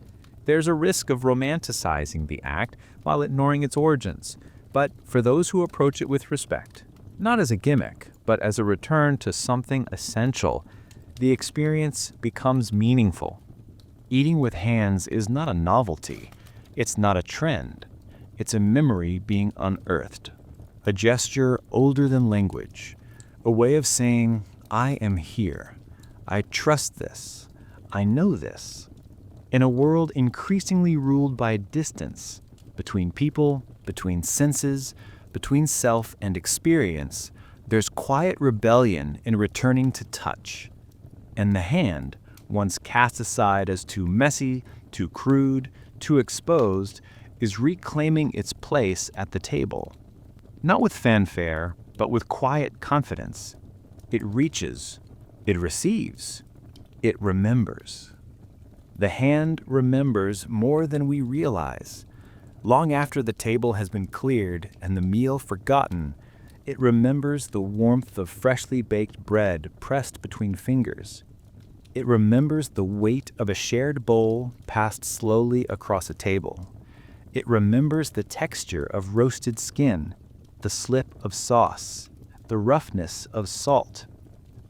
There's a risk of romanticizing the act while ignoring its origins, but for those who approach it with respect, not as a gimmick, but as a return to something essential, the experience becomes meaningful.
Eating with hands is not a novelty. It's not a trend. It's a memory being unearthed. A gesture older than language. A way of saying, I am here. I trust this. I know this. In a world increasingly ruled by distance between people, between senses, between self and experience, there's quiet rebellion in returning to touch. And the hand, once cast aside as too messy, too crude, too exposed, is reclaiming its place at the table. Not with fanfare, but with quiet confidence. It reaches, it receives, it remembers. The hand remembers more than we realize. Long after the table has been cleared and the meal forgotten, it remembers the warmth of freshly baked bread pressed between fingers. It remembers the weight of a shared bowl passed slowly across a table. It remembers the texture of roasted skin, the slip of sauce, the roughness of salt.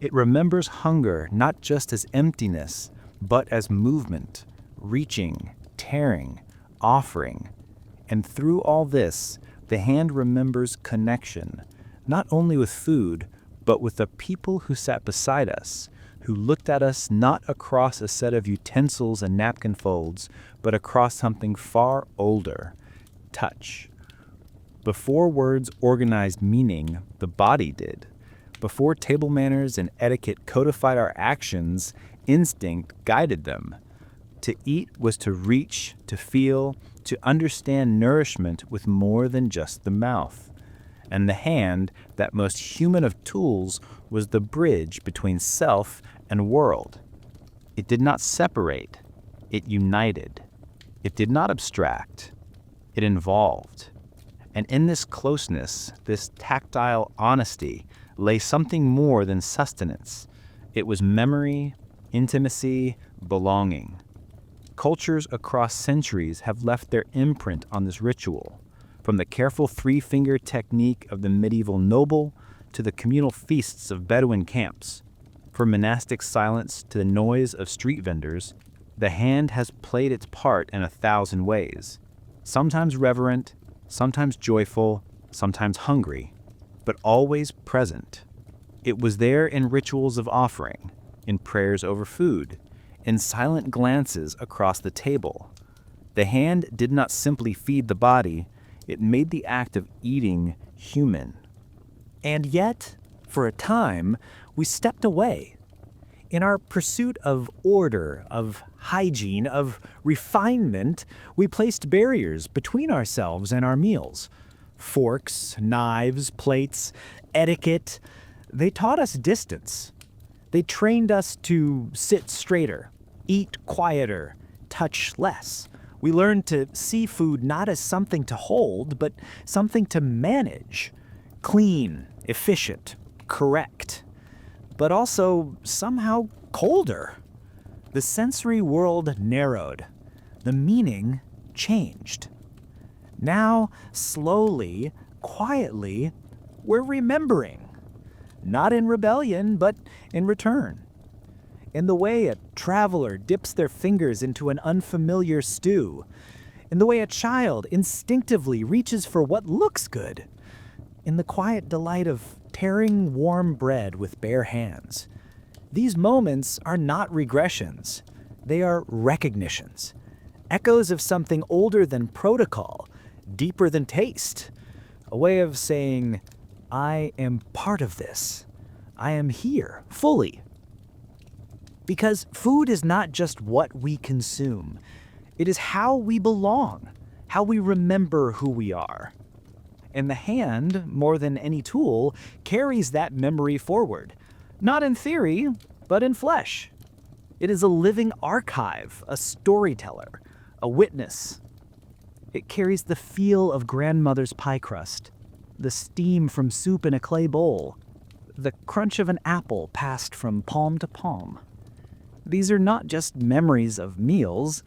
It remembers hunger not just as emptiness, but as movement, reaching, tearing, offering. And through all this, the hand remembers connection, not only with food, but with the people who sat beside us, who looked at us not across a set of utensils and napkin folds, but across something far older, touch. Before words organized meaning, the body did. Before table manners and etiquette codified our actions, instinct guided them. To eat was to reach, to feel, to understand nourishment with more than just the mouth. And the hand, that most human of tools, was the bridge between self and world. It did not separate, it united. It did not abstract, it involved. And in this closeness, this tactile honesty, lay something more than sustenance. It was memory, intimacy, belonging. Cultures across centuries have left their imprint on this ritual, from the careful three-finger technique of the medieval noble to the communal feasts of Bedouin camps. From monastic silence to the noise of street vendors, the hand has played its part in 1,000 ways, sometimes reverent, sometimes joyful, sometimes hungry, but always present. It was there in rituals of offering, in prayers over food, in silent glances across the table. The hand did not simply feed the body, it made the act of eating human.
And yet, for a time, we stepped away. In our pursuit of order, of hygiene, of refinement, we placed barriers between ourselves and our meals. Forks, knives, plates, etiquette, they taught us distance. They trained us to sit straighter, eat quieter, touch less. We learned to see food not as something to hold, but something to manage. Clean, efficient, correct. But also somehow colder. The sensory world narrowed. The meaning changed. Now, slowly, quietly, we're remembering. Not in rebellion, but in return. In the way a traveler dips their fingers into an unfamiliar stew. In the way a child instinctively reaches for what looks good. In the quiet delight of tearing warm bread with bare hands. These moments are not regressions. They are recognitions. Echoes of something older than protocol, deeper than taste. A way of saying, I am part of this. I am here, fully. Because food is not just what we consume. It is how we belong, how we remember who we are. And the hand, more than any tool, carries that memory forward. Not in theory, but in flesh. It is a living archive, a storyteller, a witness. It carries the feel of grandmother's pie crust, the steam from soup in a clay bowl, the crunch of an apple passed from palm to palm. These are not just memories of meals,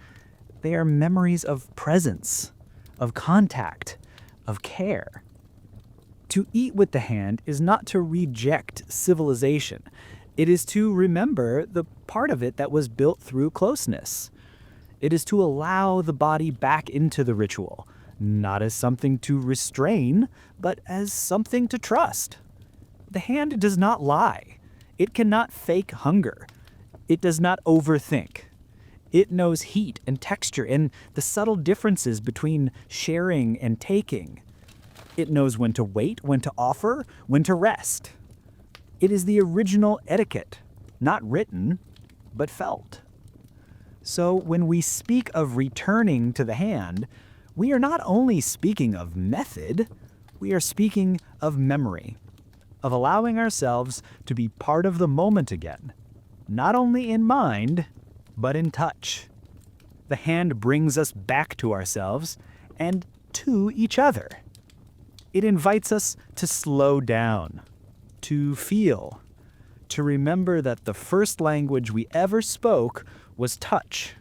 they are memories of presence, of contact, of care. To eat with the hand is not to reject civilization. It is to remember the part of it that was built through closeness. It is to allow the body back into the ritual, not as something to restrain, but as something to trust. The hand does not lie. It cannot fake hunger. It does not overthink. It knows heat and texture and the subtle differences between sharing and taking. It knows when to wait, when to offer, when to rest. It is the original etiquette, not written, but felt. So when we speak of returning to the hand, we are not only speaking of method, we are speaking of memory, of allowing ourselves to be part of the moment again, not only in mind, but in touch. The hand brings us back to ourselves and to each other. It invites us to slow down, to feel, to remember that the first language we ever spoke was touch,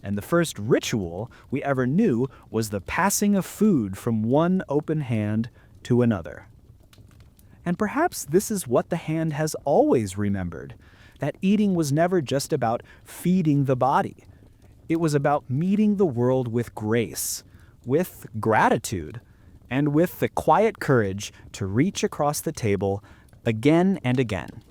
and the first ritual we ever knew was the passing of food from one open hand to another. And perhaps this is what the hand has always remembered, that eating was never just about feeding the body. It was about meeting the world with grace, with gratitude, and with the quiet courage to reach across the table again and again.